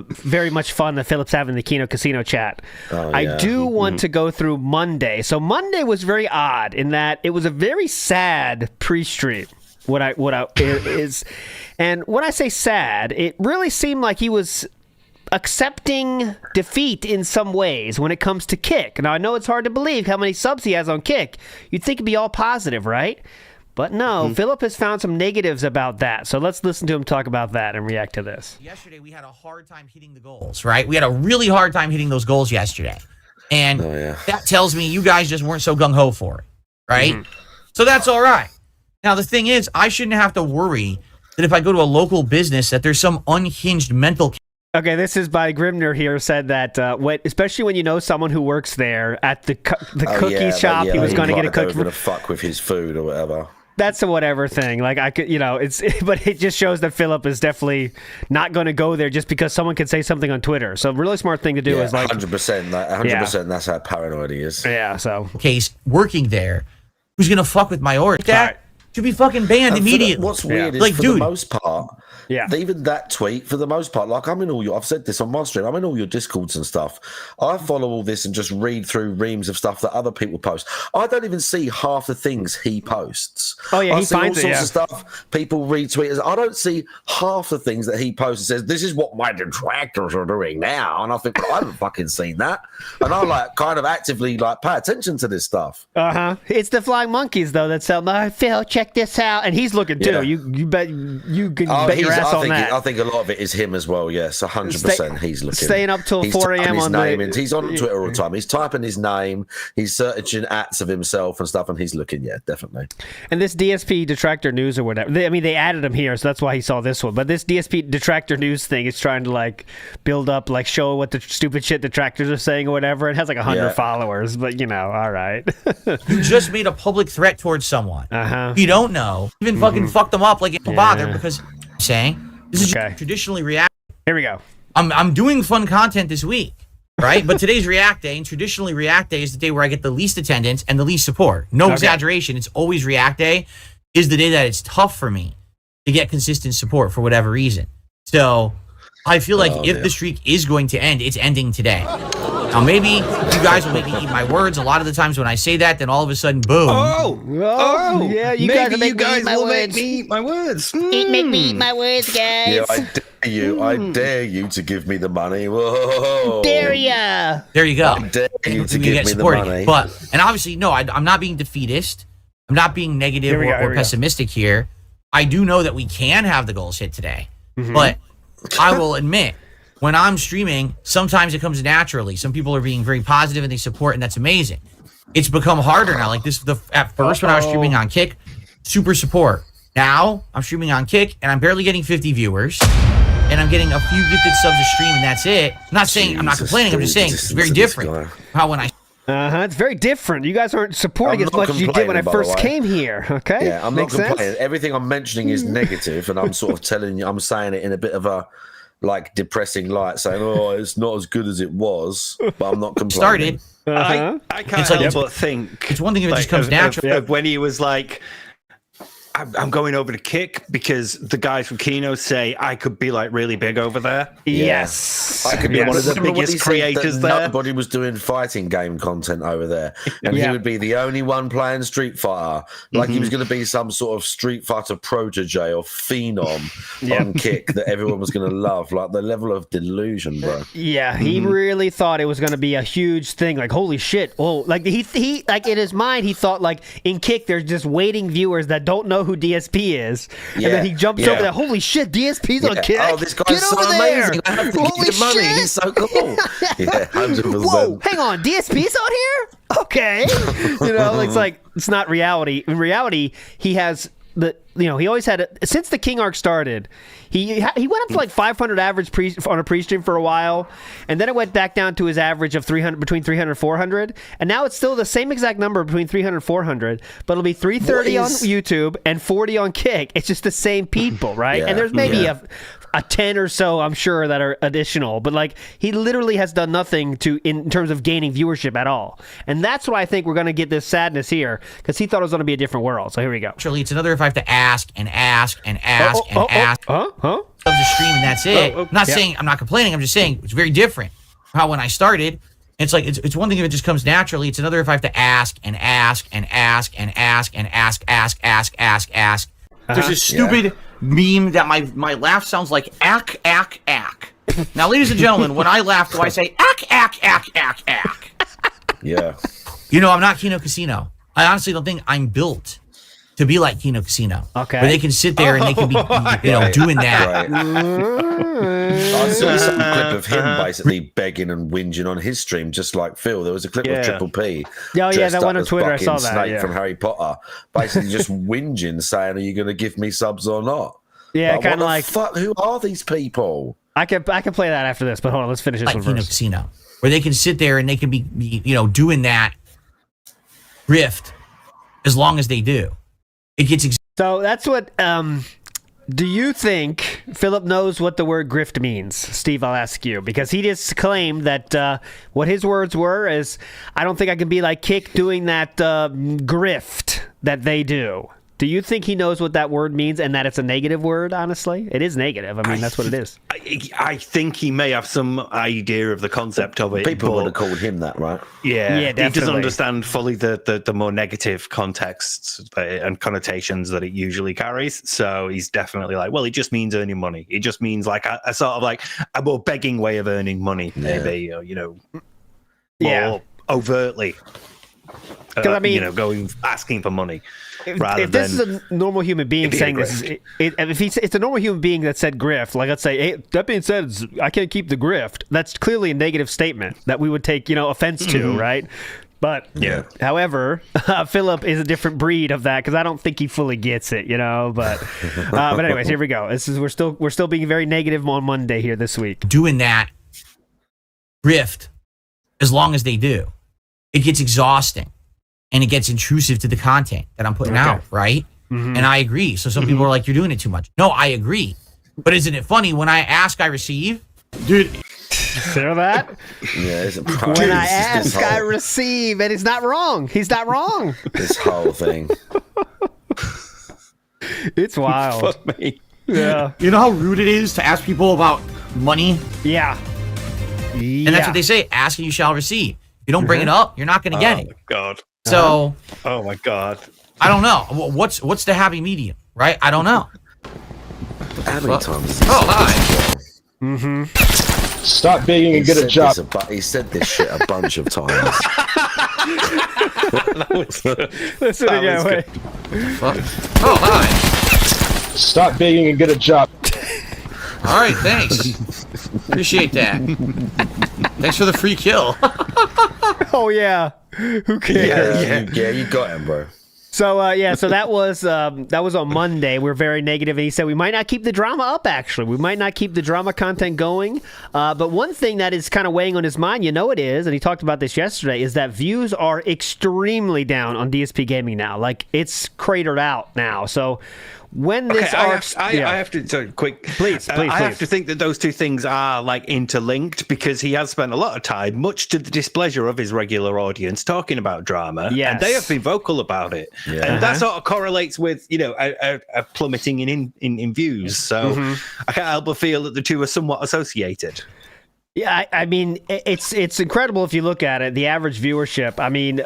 very much fun that Philip's having in the Kino Casino chat, I do want to go through Monday. So Monday was very odd in that it was a very sad pre-stream. And when I say sad, it really seemed like he was accepting defeat in some ways when it comes to Kick. Now, I know it's hard to believe how many subs he has on Kick. You'd think it'd be all positive, right? But no, Philip has found some negatives about that. So let's listen to him talk about that and react to this. Yesterday, we had a hard time hitting the goals, right? We had a really hard time hitting those goals yesterday. And that tells me you guys just weren't so gung-ho for it, right? So that's all right. Now, the thing is, I shouldn't have to worry that if I go to a local business that there's some unhinged mental... Okay, this is by Grimner here, said that especially when you know someone who works there at the cookie shop, he was going to get a cookie. Going to fuck with his food or whatever. That's a whatever thing. Like I could, but it just shows that Philip is definitely not going to go there just because someone can say something on Twitter. So a really smart thing to do is like 100%, 100%. That's how paranoid he is. Yeah. So case working there, who's going to fuck with my order? That should be fucking banned immediately. What's weird is, for the most part, Yeah. Even that tweet, for the most part, like I'm in all your, I've said this on my stream, I'm in all your Discords and stuff. I follow all this and just read through reams of stuff that other people post. I don't even see half the things he posts. Oh yeah, I he see finds all sorts of stuff people retweet. I don't see half the things that he posts and says, this is what my detractors are doing now. And I think, well, I haven't fucking seen that. And I like kind of actively like pay attention to this stuff. It's the flying monkeys though that sell. Phil, check this out, and he's looking too. Yeah. You bet you can bet your ass on that. I think a lot of it is him as well. Yes, 100%. He's looking, staying up till 4 a.m. on the. He's on Twitter all the time. He's typing his name. He's searching ats of himself and stuff, and he's looking. Yeah, definitely. And this DSP detractor news or whatever. They added him here, so that's why he saw this one. But this DSP detractor news thing is trying to like build up, like show what the stupid shit detractors are saying or whatever. It has like 100 followers, but all right. You just made a public threat towards someone. You don't know. Even fucking fuck them up like it don't bother because I'm saying this is traditionally React. Here we go. I'm doing fun content this week, right? But today's React Day, and traditionally React Day is the day where I get the least attendance and the least support. No exaggeration. It's always React Day is the day that it's tough for me to get consistent support for whatever reason. So I feel like if the streak is going to end, it's ending today. Now, maybe you guys will make me eat my words. A lot of the times when I say that, then all of a sudden, boom. Yeah, you maybe guys will make me eat my words. Make me eat my words, guys. Yeah, I dare you to give me the money. Whoa. Dare ya. There you go. I dare you to give me the money. And obviously, no, I'm not being defeatist. I'm not being negative or pessimistic here. I do know that we can have the goals hit today. But I will admit, when I'm streaming, sometimes it comes naturally. Some people are being very positive and they support, and that's amazing. It's become harder now. Like this, at first when I was streaming on Kick, super support. Now I'm streaming on Kick, and I'm barely getting 50 viewers, and I'm getting a few gifted subs a stream, and that's it. I'm not saying I'm not complaining. I'm just saying it's very different. How when I it's very different. You guys aren't supporting as much as you did when I first came here. Okay. Yeah, I'm not complaining. Everything I'm mentioning is negative, and I'm sort of telling you, I'm saying it in a bit of a like depressing light, saying, "Oh, it's not as good as it was," but I'm not complaining. I can't help but think it's one thing if it just comes naturally. When he was like, I'm going over to Kick because the guys from Kino say I could be like really big over there. Yes. I could be one of the biggest creators there. Nobody was doing fighting game content over there. And he would be the only one playing Street Fighter. Like he was going to be some sort of Street Fighter protege or phenom on Kick that everyone was going to love. Like the level of delusion, bro. Yeah, he really thought it was going to be a huge thing. Like, holy shit. Oh, like he like in his mind, he thought like in Kick, there's just waiting viewers that don't know who DSP is, and then he jumps over there. Holy shit, DSP's on Kick. Oh, this guy's so amazing! I have to Holy give money. shit. He's so cool. 100%. Whoa, hang on, DSP's on here? Okay, it's not reality. In reality, he has he always had since the King arc started. He went up to like 500 average on a pre-stream for a while, and then it went back down to his average of 300, between 300 and 400, and now it's still the same exact number between 300 and 400, but it'll be 330 on YouTube and 40 on Kick. It's just the same people, right? And there's maybe a 10 or so, I'm sure, that are additional, but like he literally has done nothing in terms of gaining viewership at all, and that's why I think we're going to get this sadness here, because he thought it was going to be a different world. So here we go. Actually, it's another if I have to ask and ask and ask and ask of the stream, and that's it. I'm not saying I'm not complaining. I'm just saying it's very different. How when I started, it's like it's one thing if it just comes naturally. It's another if I have to ask and ask and ask and ask and ask. There's a stupid meme that my laugh sounds like ack. Now, ladies and gentlemen, when I laugh, do I say ack? Yeah. I'm not Kino Casino. I honestly don't think I'm built to be like Kino Casino. Okay. Where they can sit there and they can be, doing that. I saw some clip of him basically begging and whinging on his stream, just like Phil. There was a clip of Triple P. Oh, yeah, that one on Twitter. I saw that. Snake from Harry Potter, basically just whinging, saying, "Are you going to give me subs or not?" Yeah, kind of like, fuck. Who are these people? I can play that after this, but hold on, let's finish this one Kino first. Casino, where they can sit there and they can be doing that grift as long as they do. It gets so that's what. Do you think Philip knows what the word grift means? Steve, I'll ask you, because he just claimed that what his words were is, "I don't think I can be like Kick doing that grift that they do." Do you think he knows what that word means and that it's a negative word, honestly? It is negative. I mean, that's what it is. I think he may have some idea of the concept of it. People would have called him that, right? Yeah, definitely. He doesn't understand fully the more negative contexts and connotations that it usually carries. So he's definitely like, well, it just means earning money. It just means like a sort of like a more begging way of earning money, maybe, more overtly. I mean, going asking for money. If this is a normal human being saying this, if it's a normal human being that said grift, like let's say, hey, that being said, I can't keep the grift. That's clearly a negative statement that we would take, offense to, right? But however, Philip is a different breed of that, because I don't think he fully gets it, But anyways, here we go. We're still being very negative on Monday here this week. Doing that grift as long as they do, it gets exhausting. And it gets intrusive to the content that I'm putting out, right? And I agree. So some people are like, you're doing it too much. No, I agree. But isn't it funny? When I ask, I receive. Dude. Hear that? Yeah, when I ask, I receive. And he's not wrong. He's not wrong. This whole thing. It's wild. Fuck me. Yeah. You know how rude it is to ask people about money. Yeah. And that's what they say, ask and you shall receive. You don't bring it up, you're not going to get it. Oh, my God. So. Oh, my God. I don't know. What's the happy medium, right? I don't know. How many times? Oh, hi. Mm-hmm. Stop begging and get a job. He said this shit a bunch of times. Listen again, wait. Oh, hi. Stop begging and get a job. All right, thanks. Appreciate that. Thanks for the free kill. Oh, yeah. Who cares? Yeah, you got him, bro. So so that was on Monday. We were very negative, and he said we might not keep the drama up. Actually, we might not keep the drama content going. But one thing that is kind of weighing on his mind, it is, and he talked about this yesterday, is that views are extremely down on DSP Gaming now. Like it's cratered out now. So when this I have to so quick. Please. I have to think that those two things are like interlinked because he has spent a lot of time, much to the displeasure of his regular audience, talking about drama. Yes. And they have been vocal about it. Yeah. And that sort of correlates with, a plummeting in views. So I can't help but feel that the two are somewhat associated. Yeah, I mean, it's incredible if you look at it. The average viewership. I mean,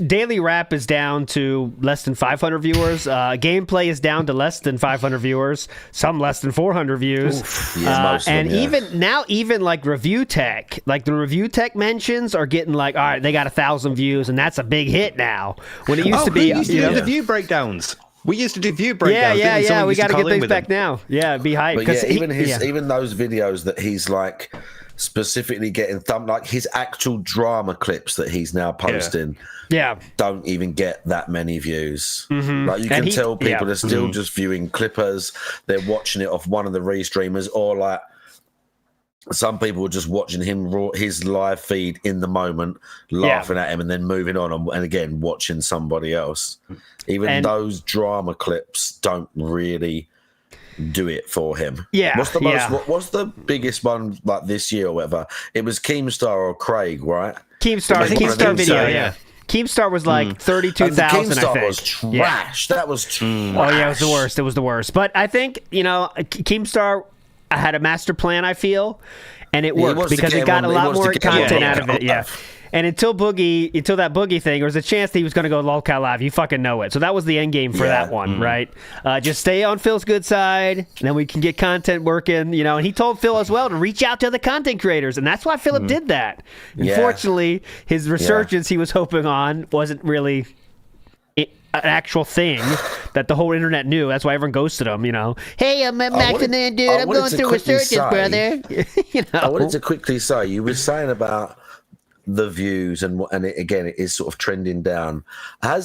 Daily Rap is down to less than 500 viewers. Gameplay is down to less than 500 viewers. Some less than 400 views. Most of and them, even like Review Tech, like the Review Tech mentions are getting like, all right, they got 1,000 views, and that's a big hit now. When it used to be, the view breakdowns. We used to do view breakdowns. Yeah. We got to get things back now. Yeah, be hyped. But even those videos that he's like specifically getting thumbed, like his actual drama clips that he's now posting, don't even get that many views. Like you can tell people are still just viewing clippers. They're watching it off one of the restreamers, or like some people are just watching his live feed in the moment, laughing at him, and then moving on and again watching somebody else. Even those drama clips don't really do it for him. What's the biggest one like this year or whatever? It was Keemstar or Craig, right? Keemstar video. Keemstar was like 32,000. I think Keemstar was trash. That was trash. Oh yeah, it was the worst. But I think Keemstar had a master plan, I feel, and it worked because it got a lot more content out of it. Yeah. And until that Boogie thing, there was a chance that he was going to go lolcow live. You fucking know it. So that was the end game for that one, right? Just stay on Phil's good side, and then we can get content working, And he told Phil as well to reach out to other content creators, and that's why Philip did that. Unfortunately, his resurgence he was hoping on wasn't really an actual thing that the whole internet knew. That's why everyone ghosted him, Hey, I'm Max and dude. I'm going through resurgence, brother. I wanted to quickly say, you were saying about the views and it is sort of trending down. Have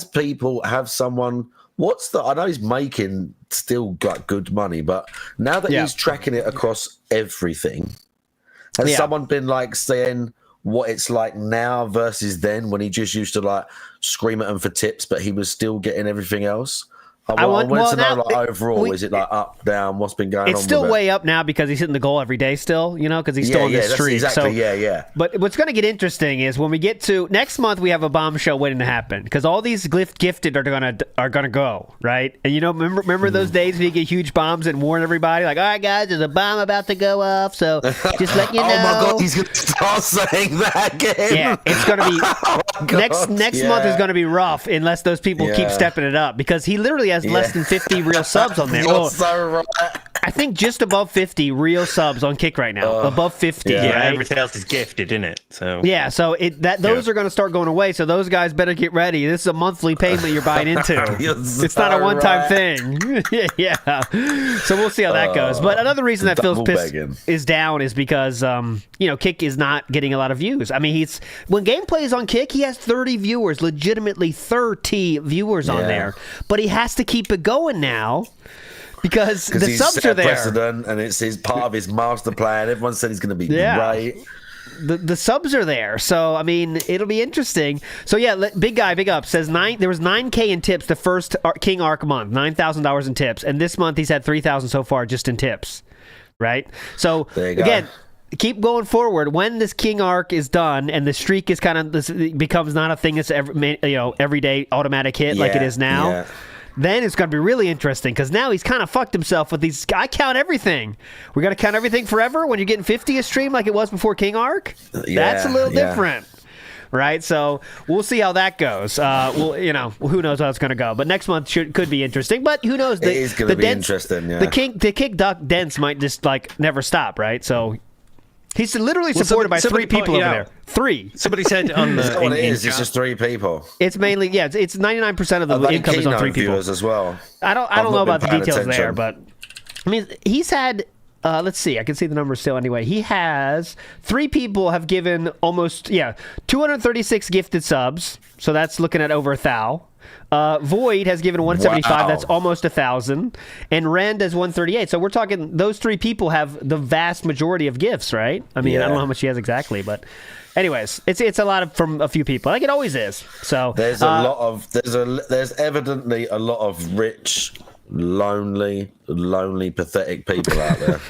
someone, I know he's making still got good money, but now that he's tracking it across everything, has someone been like saying what it's like now versus then when he just used to like scream at him for tips, but he was still getting everything else? I wanted to know, like, overall, is it like up, down? What's been going on? It's still way up now because he's hitting the goal every day still, because he's still on this streak. Exactly, But what's going to get interesting is when we get to next month, we have a bombshell waiting to happen because all these gifted are gonna go, right? And remember those days when you get huge bombs and warn everybody, like, all right, guys, there's a bomb about to go off, so just let you know. Oh my God, he's going to start saying that again. Yeah, it's going to be next month is going to be rough unless those people keep stepping it up because he literally has less than 50 real subs on there. You're so right. I think just above 50 real subs on Kick right now. Above 50. Yeah, right? everything else is gifted, isn't it? So so those are going to start going away. So those guys better get ready. This is a monthly payment you're buying into. It's not a one-time thing. Yeah. So we'll see how that goes. But another reason that Phil's piss is down is because Kick is not getting a lot of views. I mean, when gameplay is on Kick, he has 30 viewers, legitimately 30 viewers on there. But he has to keep it going now because the subs are there. Precedent, and it's part of his master plan. Everyone said he's going to be great. The subs are there, so I mean it'll be interesting. So big guy, big up says there was $9,000 in tips the first King Arc month, $9,000 in tips, and this month he's had $3,000 so far just in tips, right? So again. Keep going forward. When this King Arc is done and the streak is becomes not a thing that's every day automatic hit like it is now. then it's going to be really interesting because now he's kind of fucked himself with these. I count everything. We got to count everything forever when you're getting 50 a stream like it was before King Arc. That's a little different. Right, so we'll see how that goes. Who knows how it's going to go? But next month could be interesting. But who knows? It is going to be interesting. Yeah. The kick duck dents might just like never stop. Right, so he's literally supported by 3 people over there. 3. Somebody said on the. It's just 3 people. It's mainly it's 99% of the income is on 3 people as well. I don't know about the details there, but I mean he's had. Let's see. I can see the numbers still anyway. He has 3 people have given almost 236 gifted subs. So that's looking at over 1,000. Void has given 175. Wow. That's almost 1,000. And Rend has 138. So we're talking those 3 people have the vast majority of gifts, right? I mean, I don't know how much he has exactly, but anyways, it's a lot from a few people, like it always is. So there's there's evidently a lot of rich, lonely, pathetic people out there.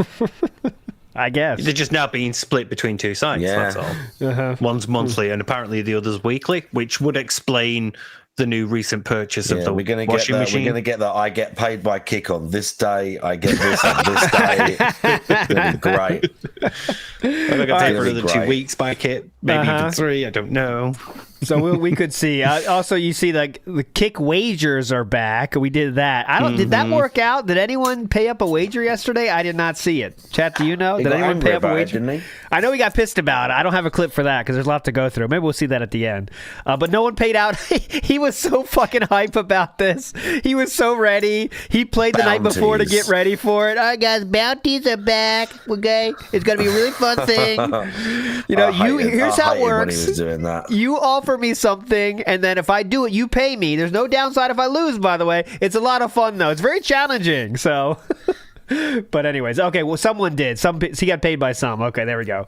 I guess they're just now being split between 2 sites. That's all. One's monthly, and apparently the other's weekly, which would explain the new recent purchase of the washing machine. We're going to get that. I get paid by Kick on this day. I get this on this day. It's going to be great. I'm going to pay for another 2 weeks by Kit, maybe even 3. I don't know. So we could see. Also, you see the Kick wagers are back. We did that. Did that work out? Did anyone pay up a wager yesterday? I did not see it. Chat, do you know? Did anyone pay up a wager? Didn't he? I know he got pissed about it. I don't have a clip for that because there's a lot to go through. Maybe we'll see that at the end. But no one paid out. He was so fucking hype about this. He was so ready. He played the night before to get ready for it. All right, guys, bounties are back. Okay, it's gonna be a really fun thing. Here's how it works. When he was doing that. You offer me something, and then if I do it, you pay me. There's no downside if I lose, by the way. It's a lot of fun, though. It's very challenging, so... But anyways, okay, well, someone did. He got paid by some. Okay, there we go.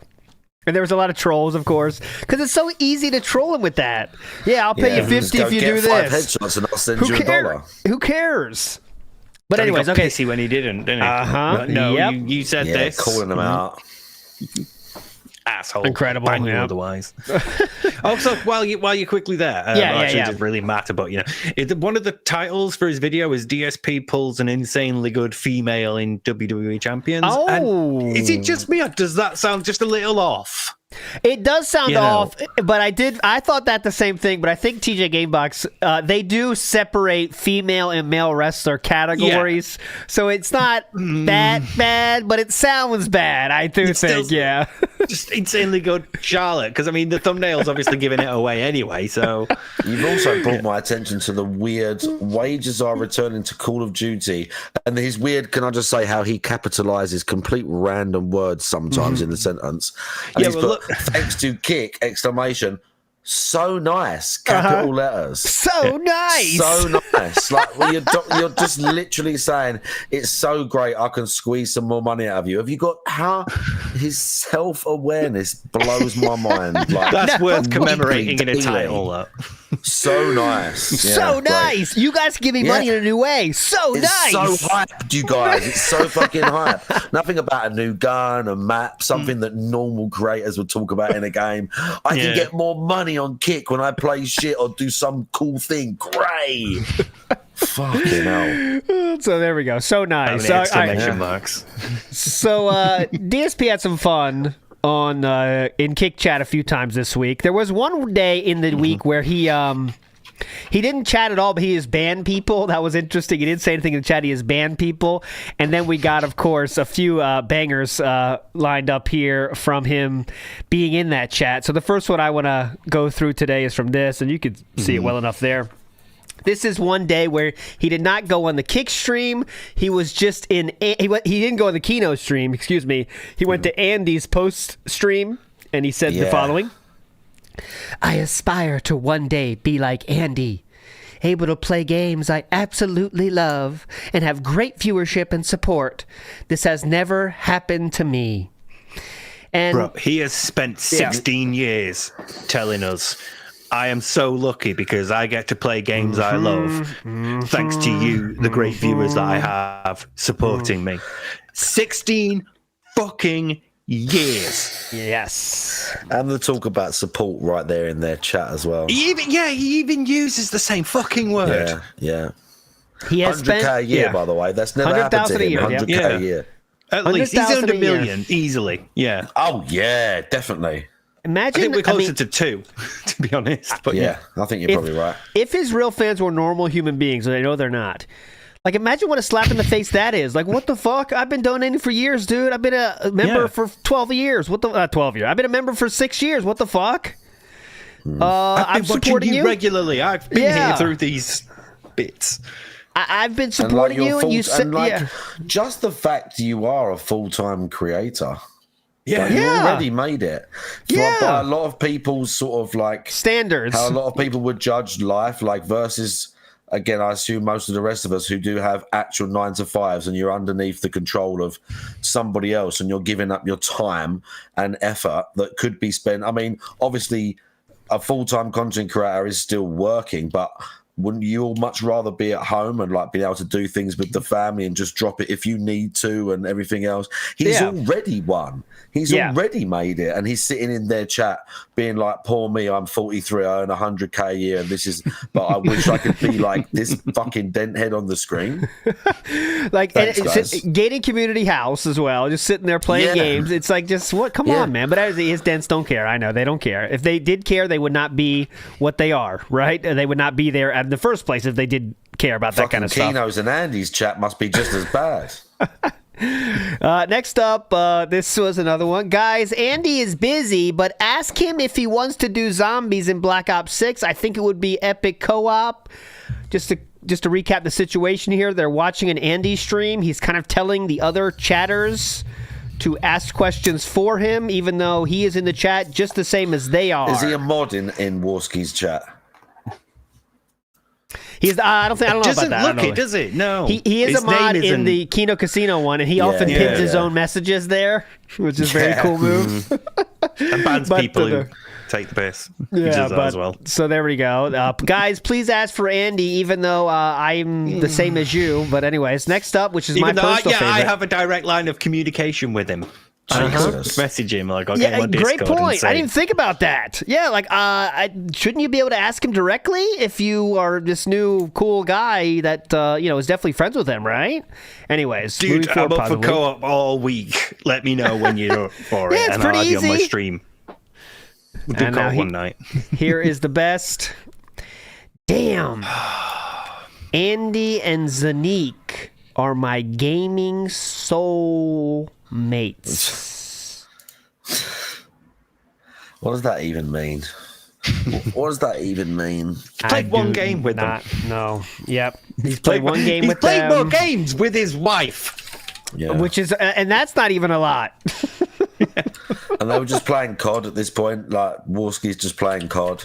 And there was a lot of trolls, of course, because it's so easy to troll him with that. Yeah, I'll pay you 50 if you do this. 5 headshots and I'll send you $1. Who cares? But anyways, okay. Pissy when he didn't he? No, you said this. Calling him out. Asshole. Incredible. Otherwise. Also, while you're quickly there, it doesn't really matter, but one of the titles for his video is DSP pulls an insanely good female in WWE Champions. Oh, and is it just me, or does that sound just a little off? It does sound off, but I thought that the same thing, but I think TJ Gamebox, they do separate female and male wrestler categories, so it's not that bad, but it sounds bad, I do think, Just insanely good Charlotte, because, I mean, the thumbnail's obviously giving it away anyway, so... You've also brought my attention to the weird wages are returning to Call of Duty, and his weird, can I just say how he capitalizes complete random words sometimes in the sentence. And thanks to Kick, exclamation, so nice, capital letters. So nice. So nice. Like, you're just literally saying, it's so great, I can squeeze some more money out of you. Have you got his self-awareness blows my mind. Like, that's worth commemorating in a title. So nice. So nice. Great. You guys give me money in a new way. It's nice. So hyped, you guys. It's so fucking hyped. Nothing about a new gun, a map, something that normal creators would talk about in a game. I can get more money on Kick when I play shit or do some cool thing. Great. Fucking hell. So there we go. So nice. Exclamation marks. So DSP had some fun on in Kick Chat a few times this week. There was one day in the week where he didn't chat at all, but he has banned people. That was interesting. He didn't say anything in the chat. He has banned people. And then we got, of course, a few bangers lined up here from him being in that chat. So the first one I want to go through today is from this, and you could see it well enough there. This is one day where he did not go on the Kick stream. He was just in... He didn't go on the Kino stream, excuse me. He went to Andy's post stream, and he said the following. I aspire to one day be like Andy, able to play games I absolutely love and have great viewership and support. This has never happened to me. And bro, he has spent 16 years telling us, I am so lucky because I get to play games I love, thanks to you, the great viewers that I have supporting me. 16 fucking years. Yes. And the talk about support right there in their chat as well. He even uses the same fucking word. Yeah. He has 100K a year, by the way. That's never happened to him. 100K a year. At least he's earned $1 million easily. Yeah. Oh yeah, definitely. Imagine. I think we're closer to 2, to be honest. But yeah, I think you're probably right. If his real fans were normal human beings, and I know they're not. Like, imagine what a slap in the face that is. Like, what the fuck? I've been donating for years, dude. I've been a member for 12 years. What the 12 years? I've been a member for 6 years. What the fuck? I'm supporting you regularly. I've been here through these bits. I've been supporting you, and you said, just the fact you are a full-time creator. Yeah, you already made it. By a lot of people's sort of like standards. How a lot of people would judge life, like versus, again, I assume most of the rest of us who do have actual 9-to-5s, and you're underneath the control of somebody else, and you're giving up your time and effort that could be spent. I mean, obviously, a full-time content creator is still working, but wouldn't you all much rather be at home and like be able to do things with the family and just drop it if you need to and everything else? He's already won. He's already made it, and he's sitting in their chat being like, "Poor me, I'm 43, I earn 100K a year, and this is, but I wish I could be like this fucking dent head on the screen." Like, gated community house as well, just sitting there playing games. It's like, just what? Come on, man! But his dents don't care. I know they don't care. If they did care, they would not be what they are, right? They would not be there in the first place if they did care about that kind of stuff. Kino's and Andy's chat must be just as bad. Next up, this was another one. Guys, Andy is busy, but ask him if he wants to do zombies in Black Ops 6. I think it would be epic co-op. Just to recap the situation here, they're watching an Andy stream. He's kind of telling the other chatters to ask questions for him, even though he is in the chat just the same as they are. Is he a mod in Warski's chat? He's. I don't know about that. Does it? No. He is a mod in the Kino Casino one, and he often pins his own messages there, which is a very cool move. And bans people who take the piss. As well. So there we go. Guys, please ask for Andy, even though I'm the same as you. But anyways, next up, which is my personal favorite. I have a direct line of communication with him. Message him like, I'll get him on Discord. Great point. I didn't think about that. Yeah, like, shouldn't you be able to ask him directly if you are this new cool guy that is definitely friends with him, right? Anyways, dude, I'm up for co-op all week. Let me know when you're up for it, and I'll be on my stream. We'll do co-op one night. Here is the best. Damn, Andy and Zanique are my gaming soul mates. What does that even mean? What does that even mean? Played one game with them. No. Yep. He's played one game with them. He's played more games with his wife. Yeah. Which is, and that's not even a lot. And they were just playing COD at this point. Like, Warski's just playing COD.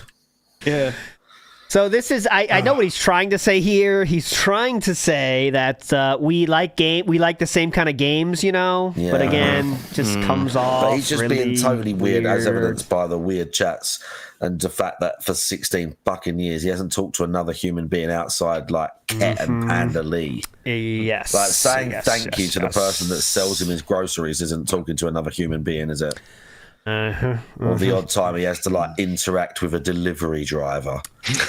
Yeah. So this is, I know what he's trying to say here. He's trying to say that we like the same kind of games, Yeah. But again, just comes off. But he's just really being totally weird, as evidenced by the weird chats and the fact that for 16 fucking years he hasn't talked to another human being outside like Ket and Panda Lee. Yes. Like saying thank you to the person that sells him his groceries isn't talking to another human being, is it? Or the odd time he has to like interact with a delivery driver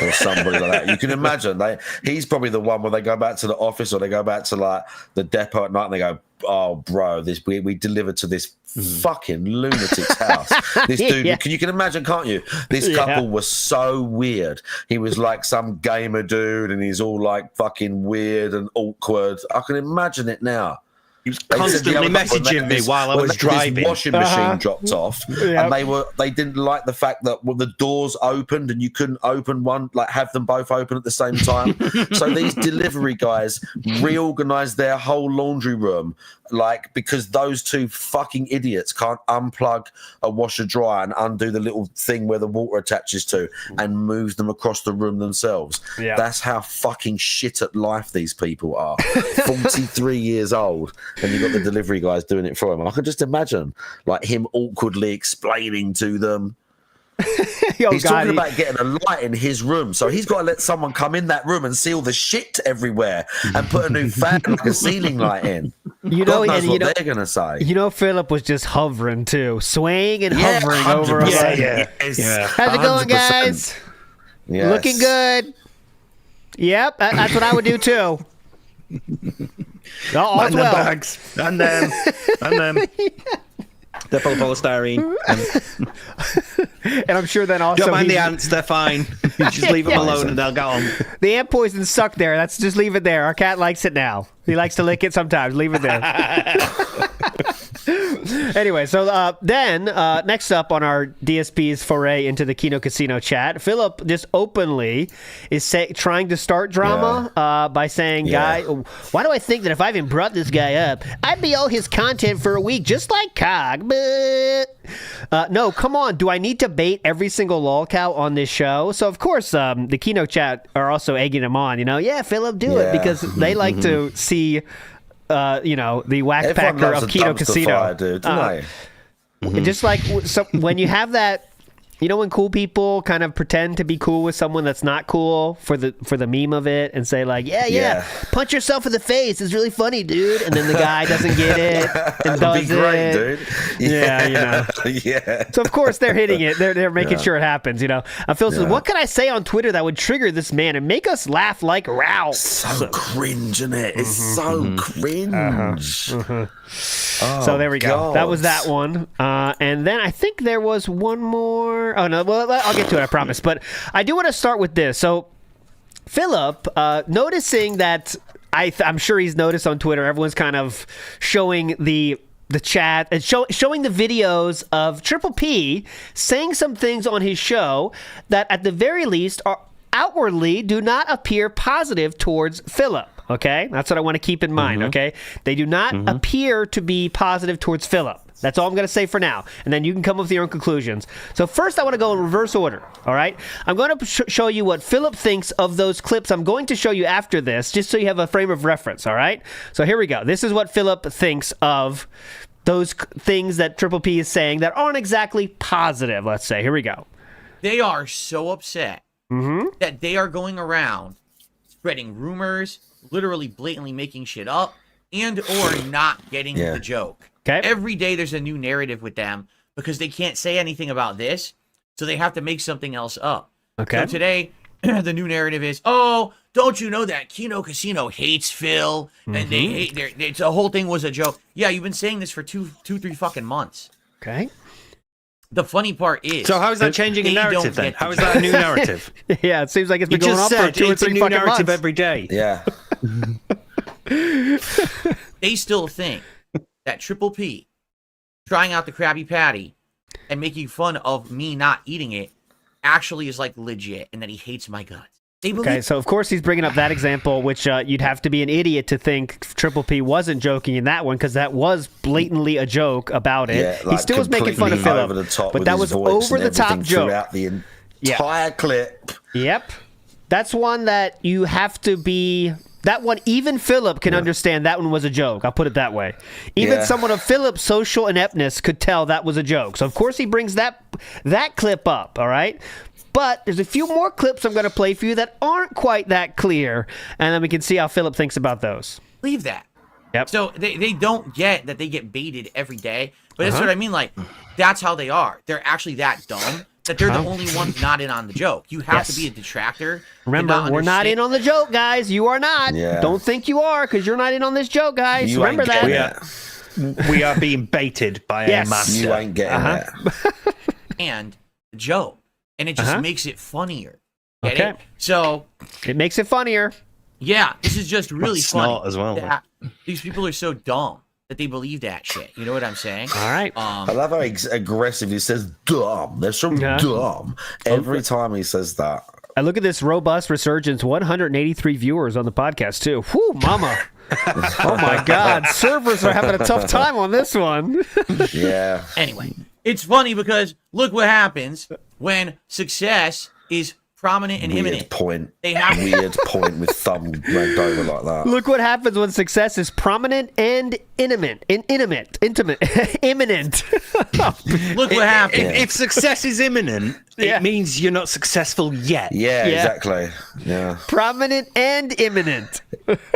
or somebody like that. You can imagine he's probably the one where they go back to the office or they go back to like the depot at night and they go, "Oh, bro, we delivered to this fucking lunatic's house." This dude, you can imagine, can't you? This couple was so weird. He was like some gamer dude, and he's all like fucking weird and awkward. I can imagine it now. He was constantly messaging me while I was driving. His washing machine dropped off, and they didn't like the fact that the doors opened and you couldn't open one, like have them both open at the same time. So these delivery guys reorganized their whole laundry room, like because those two fucking idiots can't unplug a washer dryer and undo the little thing where the water attaches to and move them across the room themselves. Yeah. That's how fucking shit at life these people are. 43 years old. And you've got the delivery guys doing it for him. I can just imagine, like, him awkwardly explaining to them. He's talking about getting a light in his room, so he's got to let someone come in that room and see all the shit everywhere and put a new fan, like a ceiling light in. God knows what they're going to say. Philip was just hovering, too. Swaying and hovering over us. Yeah. How's it going, guys? Yes. Looking good. Yep, that's what I would do too. And the bags. And them. They're full of polystyrene. And I'm sure then also... Don't mind the ants, they're fine. Just leave them alone and they'll go on. The ant poison sucked there. Let's just leave it there. Our cat likes it now. He likes to lick it sometimes. Leave it there. Anyway, so then next up on our DSP's foray into the Kino Casino chat, Philip just openly is trying to start drama by saying, "Guy, why do I think that if I even brought this guy up, I'd be all his content for a week, just like Cog? But no, come on. Do I need to bait every single lolcow on this show?" So of course, the Kino chat are also egging him on. Yeah, Philip, do it, because they like to see. The whack packer of Kino Casino. Fire, dude, Just like when you have that, when cool people kind of pretend to be cool with someone that's not cool for the meme of it and say like, yeah, punch yourself in the face. It's really funny, dude. And then the guy doesn't get it and does great, dude. Yeah. So of course they're hitting it. They're making sure it happens. Phil says, what can I say on Twitter that would trigger this man and make us laugh like Ralph? So cringe, isn't it? It's so cringe. So there we go. God. That was that one. And then I think there was one more. Oh, no. Well, I'll get to it, I promise. But I do want to start with this. So Philip, noticing that I'm sure he's noticed on Twitter, everyone's kind of showing the chat and showing the videos of Triple P saying some things on his show that at the very least are outwardly do not appear positive towards Philip. Okay, that's what I want to keep in mind. Okay, they do not appear to be positive towards Philip. That's all I'm going to say for now, and then you can come up with your own conclusions. So first, I want to go in reverse order. All right, I'm going to show you what Philip thinks of those clips. I'm going to show you after this, just so you have a frame of reference. All right, so here we go. This is what Philip thinks of those things that Triple P is saying that aren't exactly positive. Let's say, here we go. They are so upset that they are going around spreading rumors, literally blatantly making shit up, and or not getting the joke. Okay. Every day there's a new narrative with them because they can't say anything about this, so they have to make something else up. Okay. So today, the new narrative is, oh, don't you know that Kino Casino hates Phil, and they hate the whole thing was a joke. Yeah, you've been saying this for two, 3 fucking months. Okay. The funny part is... So how is that changing a narrative then? How is that a new narrative? Yeah, it seems like it's been going on for 2 or 3 fucking months. It's a new narrative every day. Yeah. They still think that Triple P trying out the Krabby Patty and making fun of me not eating it actually is like legit and that he hates my guts. Okay, so of course he's bringing up that example, which you'd have to be an idiot to think Triple P wasn't joking in that one, because that was blatantly a joke about it. Yeah, like he still was making fun of Philip, but that was over the top joke throughout the entire clip. Yep, that's one that you have to be. That one, even Philip can understand that one was a joke. I'll put it that way. Even someone of Philip's social ineptness could tell that was a joke. So of course he brings that clip up. All right. But there's a few more clips I'm going to play for you that aren't quite that clear, and then we can see how Philip thinks about those. Leave that. Yep. So they don't get that they get baited every day, but that's what I mean. Like, that's how they are. They're actually that dumb that they're the only ones not in on the joke. You have to be a detractor. Remember, we're not in on the joke, guys. You are not. Yeah. Don't think you are, because you're not in on this joke, guys. Remember that. We are being baited by a master. You ain't getting that. And the joke. And it just makes it funnier. Get Okay. it? So it makes it funnier. Yeah, this is just really funny. As well. These people are so dumb that they believe that shit. You know what I'm saying? All right. I love how aggressive he says dumb. They're so dumb. Every time he says that. I look at this robust resurgence, 183 viewers on the podcast, too. Whew, mama. Oh, my God. Servers are having a tough time on this one. Yeah. Anyway, it's funny because look what happens when success is prominent and imminent. They have weird point with thumb dragged over like that. Look what happens when success is prominent and intimate. Imminent. Look what happens. If success is imminent, it means you're not successful yet. Yeah, exactly. Yeah. Prominent and imminent.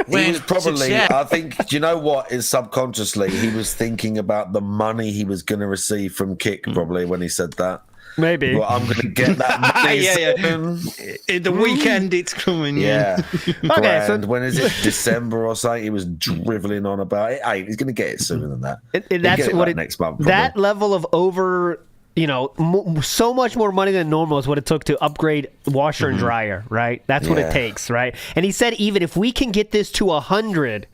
He was probably, I think, do you know what is subconsciously, he was thinking about the money he was going to receive from Kick probably when he said that. Maybe. Well, I'm going to get that money. In the weekend, it's coming. Yeah. Okay, so when is it? December or something? He was driveling on about it. Hey, he's going to get it sooner than that. That's what next month. Probably. That level of over. So much more money than normal is what it took to upgrade washer and dryer, right? That's what it takes, right? And he said, even if we can get this to 100,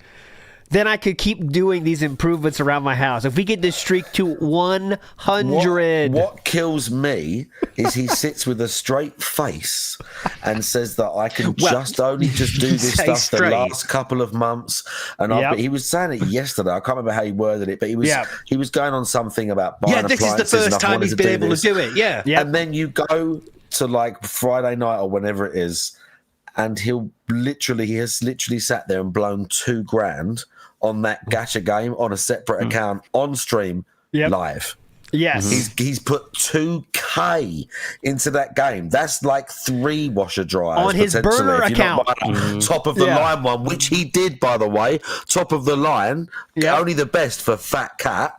then I could keep doing these improvements around my house. If we get this streak to 100. What kills me is he sits with a straight face and says that I can only do this stuff the last couple of months. And he was saying it yesterday. I can't remember how he worded it, but he was going on something about buying this appliances. Is the first time he's been able to do it. Yeah. And then you go to like Friday night or whenever it is, and he has literally sat there and blown $2,000 on that gacha game on a separate account on stream live. Yes. He's put $2,000 into that game. That's like 3 washer dryers on his burner account. Top of the line one, which he did, by the way. Top of the line, only the best for Fat Cat.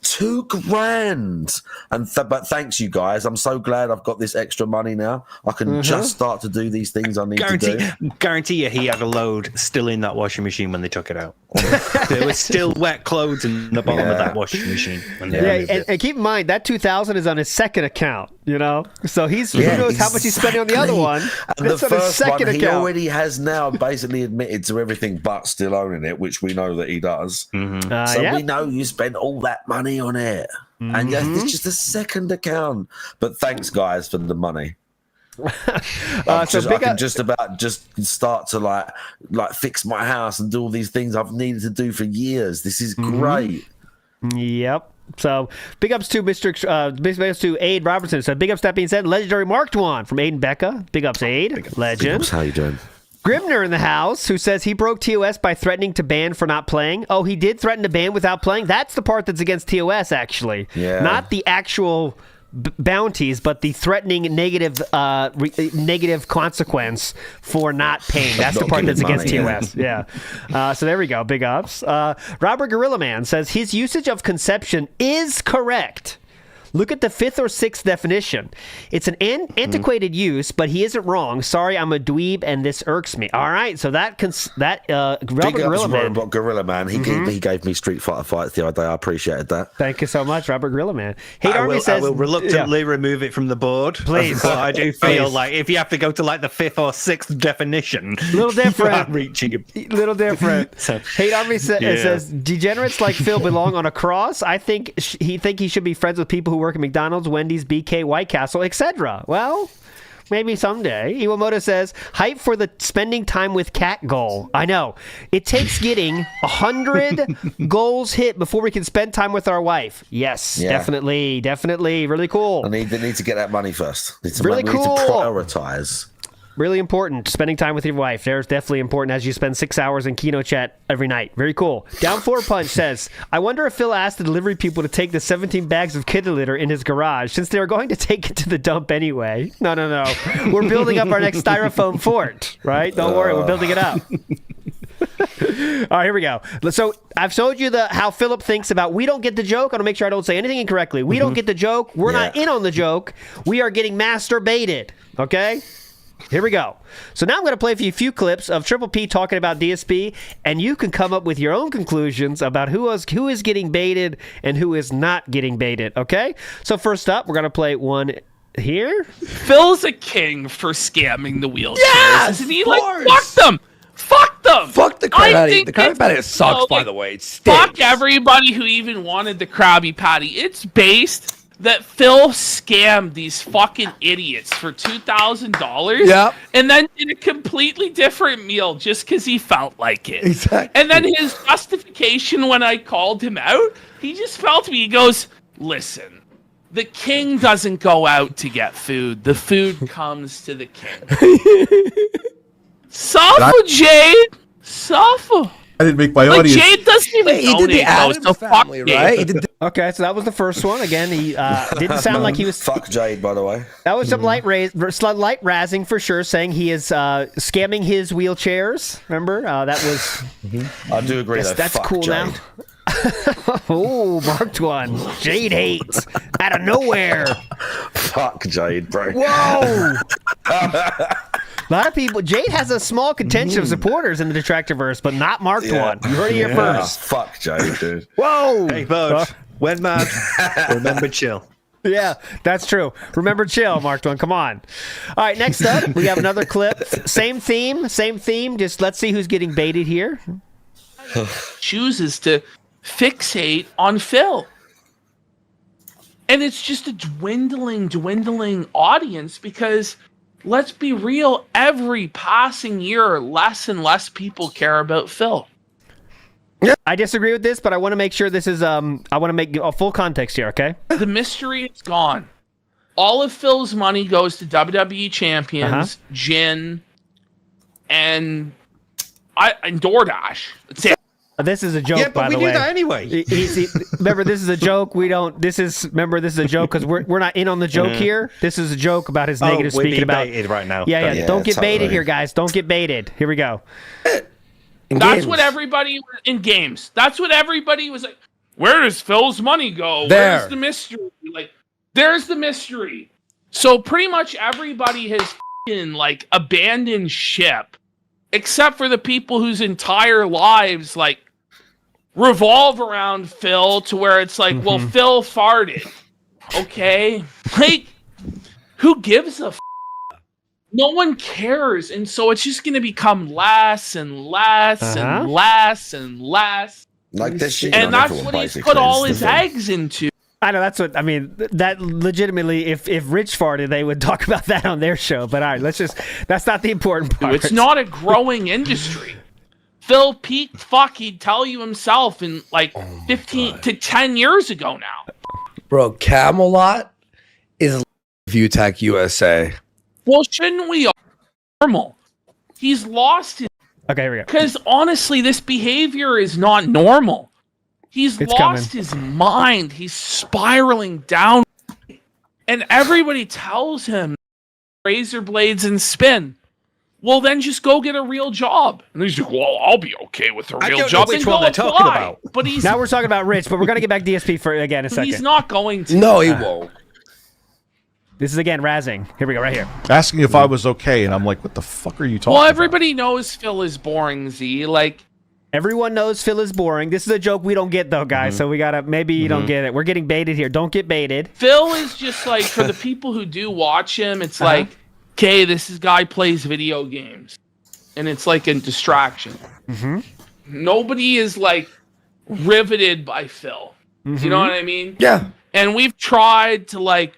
$2,000, but thanks you guys. I'm so glad I've got this extra money now. I can just start to do these things I need to do. Guarantee you, he had a load still in that washing machine when they took it out. There was still wet clothes in the bottom of that washing machine. When they and keep in mind that $2,000 is on his second account. So who knows how much he's spending on the other one. And it's the on his first second one, he account. already has now basically admitted to everything but still owning it, which we know that he does. So we know you spent all that money on it. And it's just a second account. But thanks, guys, for the money. I can just start to like fix my house and do all these things I've needed to do for years. This is great. Yep. So big ups to big ups to Aid Robertson. So big ups, that being said, legendary Marked One from Aid and Becca. Big ups, Aid. Legend. Big ups, how you doing? Grimner in the house, who says he broke TOS by threatening to ban for not playing. Oh, he did threaten to ban without playing? That's the part that's against TOS, actually. Yeah. Not the actual bounties, but the threatening negative consequence for not paying. That's the part that's against TOS. Yeah. So there we go. Big ups. Robert Gorilla Man says his usage of conception is correct. Look at the 5th or 6th definition. It's an antiquated use, but he isn't wrong. Sorry, I'm a dweeb, and this irks me. All right, so Robert Gorilla Man. He gave me Street Fighter fights the other day. I appreciated that. Thank you so much, Robert Gorilla Man. I will reluctantly remove it from remove it, please. But I do feel like if you have to go to like the 5th or 6th definition, a little different. Reaching a little different. So, Hate Army says degenerates like Phil belong on a cross. I think he should be friends with people who work at McDonald's, Wendy's, BK, White Castle, etc. Well, maybe someday. Iwamoto says, hype for the spending time with cat goal. I know. It takes getting 100 goals hit before we can spend time with our wife. Yes, definitely. Really cool. They need to get that money first. We need to prioritize. Really important. Spending time with your wife. There's definitely important as you spend 6 hours in Kino chat every night. Very cool. Down 4 Punch says, I wonder if Phil asked the delivery people to take the 17 bags of kitty litter in his garage since they were going to take it to the dump anyway. No. We're building up our next styrofoam fort, right? Don't worry. We're building it up. All right, here we go. So I've showed you how Philip thinks about we don't get the joke. I want to make sure I don't say anything incorrectly. We don't get the joke. We're not in on the joke. We are getting masturbated. Okay? Here we go. So now I'm going to play for you a few clips of Triple P talking about DSP, and you can come up with your own conclusions about who is getting baited and who is not getting baited, okay? So first up, we're going to play one here. Phil's a king for scamming the wheelchairs. Yes, isn't he? Fuck them! Fuck them! Fuck the Krabby Patty. The Krabby Patty sucks, by the way. It stinks. Fuck everybody who even wanted the Krabby Patty. It's based that Phil scammed these fucking idiots for $2,000. Yep. And then did a completely different meal just because he felt like it. Exactly. And then his justification when I called him out, he just felt me. He goes, listen, the king doesn't go out to get food. The food comes to the king. Suffer, Jade. Suffer. I didn't make my audience. Jade doesn't even did the Addams family, right? Okay, so that was the first one. Again, he didn't sound like he was... Fuck Jade, by the way. That was some light razzing for sure, saying he is scamming his wheelchairs. Remember? That was... I do agree, though. That's Fuck cool Jade. now. Oh, marked one. Jade hates out of nowhere. Fuck Jade, bro. Whoa. A lot of people. Jade has a small contingent of supporters in the Detractorverse, but not marked one. You heard it here first. Fuck Jade, dude. Whoa. Hey, bud. When mad, remember chill. Yeah, that's true. Remember chill, marked one. Come on. All right, next up, we have another clip. Same theme. Just let's see who's getting baited here. Chooses to fixate on Phil. And it's just a dwindling audience because, let's be real, every passing year, less and less people care about Phil. I disagree with this, but I want to make sure this is, I want to make a full context here, okay? The mystery is gone. All of Phil's money goes to WWE champions, Jin, and DoorDash. That's it. This is a joke, by the way. Yeah, but we do that anyway. Remember, this is a joke. This is a joke because we're not in on the joke here. This is a joke about his negative speaking about. Baited right now. Yeah. Don't get baited here, guys. Don't get baited. Here we go. That's what everybody in games. That's what everybody was like. Where does Phil's money go? There. Where's the mystery? Like, there's the mystery. So pretty much everybody has abandoned ship, except for the people whose entire lives revolve around Phil, to where it's like, well, Phil farted. Okay, who gives a? No one cares, and so it's just going to become less and less and less and less. Like this shit, and that's what he's put all his eggs into. I know, that's what I mean. That legitimately, if Rich farted, they would talk about that on their show. But all right, that's not the important part. It's not a growing industry. Phil peaked, he'd tell you himself in 15 to 10 years ago now. Bro, Camelot is ViewTech USA. Well, shouldn't we all normal? He's lost his... Okay, here we go. Because honestly, this behavior is not normal. He's lost his mind. He's spiraling down. And everybody tells him razor blades and spin. Well, then just go get a real job. And he's like, well, I'll be okay with a real job. Which one they're talking about? But he's... Now we're talking about Rich, but we're going to get back DSP for again in a second. He's not going to. No, he won't. This is again razzing. Here we go, right here. Asking if I was okay, and I'm like, what the fuck are you talking about? Well, everybody knows Phil is boring, Z. Everyone knows Phil is boring. This is a joke we don't get, though, guys, so we gotta, maybe you don't get it. We're getting baited here. Don't get baited. Phil is just for the people who do watch him, it's okay, this guy plays video games. And it's a distraction. Nobody is, riveted by Phil. You know what I mean? Yeah. And we've tried to,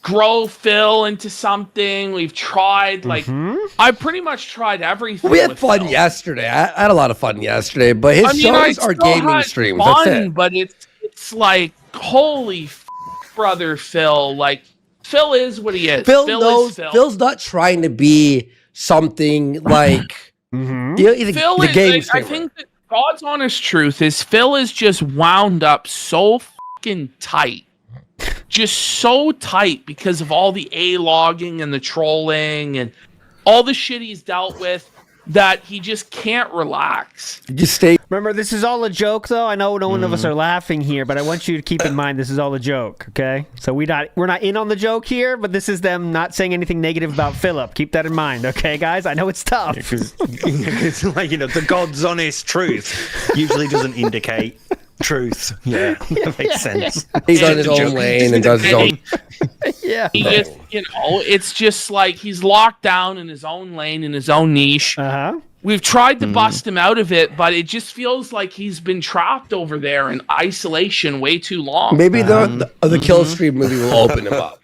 grow Phil into something. We've tried I pretty much tried everything. We had fun yesterday. I had a lot of fun yesterday, but his shows are gaming streams. That's it. But it's holy brother Phil. Phil is what he is. Phil knows. Phil's not trying to be something he's a game streamer. I think that God's honest truth is Phil is just wound up so fucking tight. Just so tight because of all the A-logging and the trolling and all the shit he's dealt with that he just can't relax. Just stay. Remember, this is all a joke, though. I know no one of us are laughing here, but I want you to keep in mind this is all a joke, okay? So we're not in on the joke here, but this is them not saying anything negative about Philip. Keep that in mind, okay, guys? I know it's tough. Because it's the God's honest truth usually doesn't indicate truth. Yeah, that makes sense. He's on his own lane and does his own. Yeah. He just, it's just he's locked down in his own lane, in his own niche. We've tried to bust him out of it, but it just feels like he's been trapped over there in isolation way too long. Maybe the Kill Stream movie will open him up.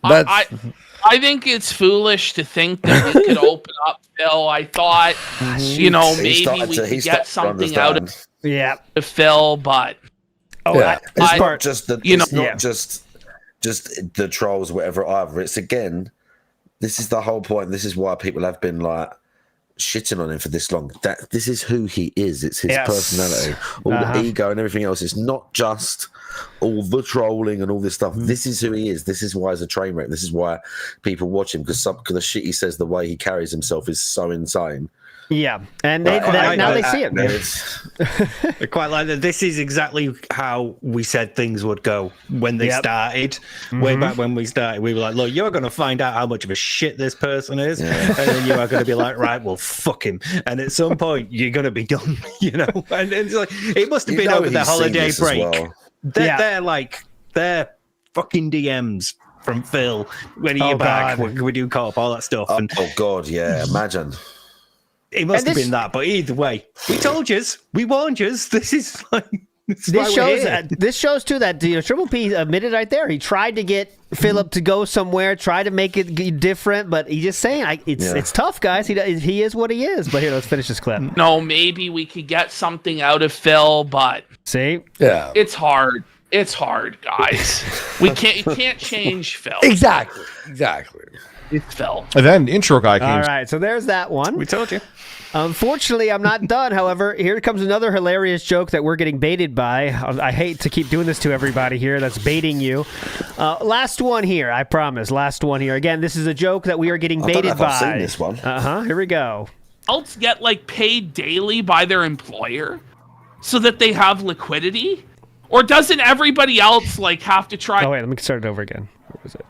I think it's foolish to think that we could open up Phil. I thought, maybe we could get something out of Phil, but it's not just just the trolls, whatever. Either it's again, this is the whole point. This is why people have been shitting on him for this long. That this is who he is. It's his personality, all the ego and everything else. It's not just all the trolling and all this stuff. This is who he is. This is why he's a train wreck. This is why people watch him because the shit he says, the way he carries himself is so insane. Yeah, and now they see it. I quite like that. This is exactly how we said things would go when they started. Way back when we started, we were like, "Look, you're going to find out how much of a shit this person is, and then you are going to be like, right, well, fuck him." And at some point, you're going to be done, you know. And it's like it must have been over the holiday break. Well. They're fucking DMs from Phil when you're back. We do co-op, all that stuff. Oh God, yeah, imagine. It must have been that, but either way, we told you, we warned you. This is like this shows too that Triple P admitted right there. He tried to get Philip to go somewhere, try to make it different, but he's just saying it's tough, guys. He is what he is. But here, let's finish this clip. No, maybe we could get something out of Phil, but it's hard. It's hard, guys. You can't change Phil. Exactly. It's Phil. And then intro guy came. All right, so there's that one. We told you. Unfortunately, I'm not done. However, here comes another hilarious joke that we're getting baited by. I hate to keep doing this to everybody here that's baiting you. Last one here, I promise. Last one here. Again, this is a joke that we are getting baited by. I've seen this one. Here we go. Adults get paid daily by their employer so that they have liquidity? Or doesn't everybody else have to try? Oh wait, let me start it over again. What was it?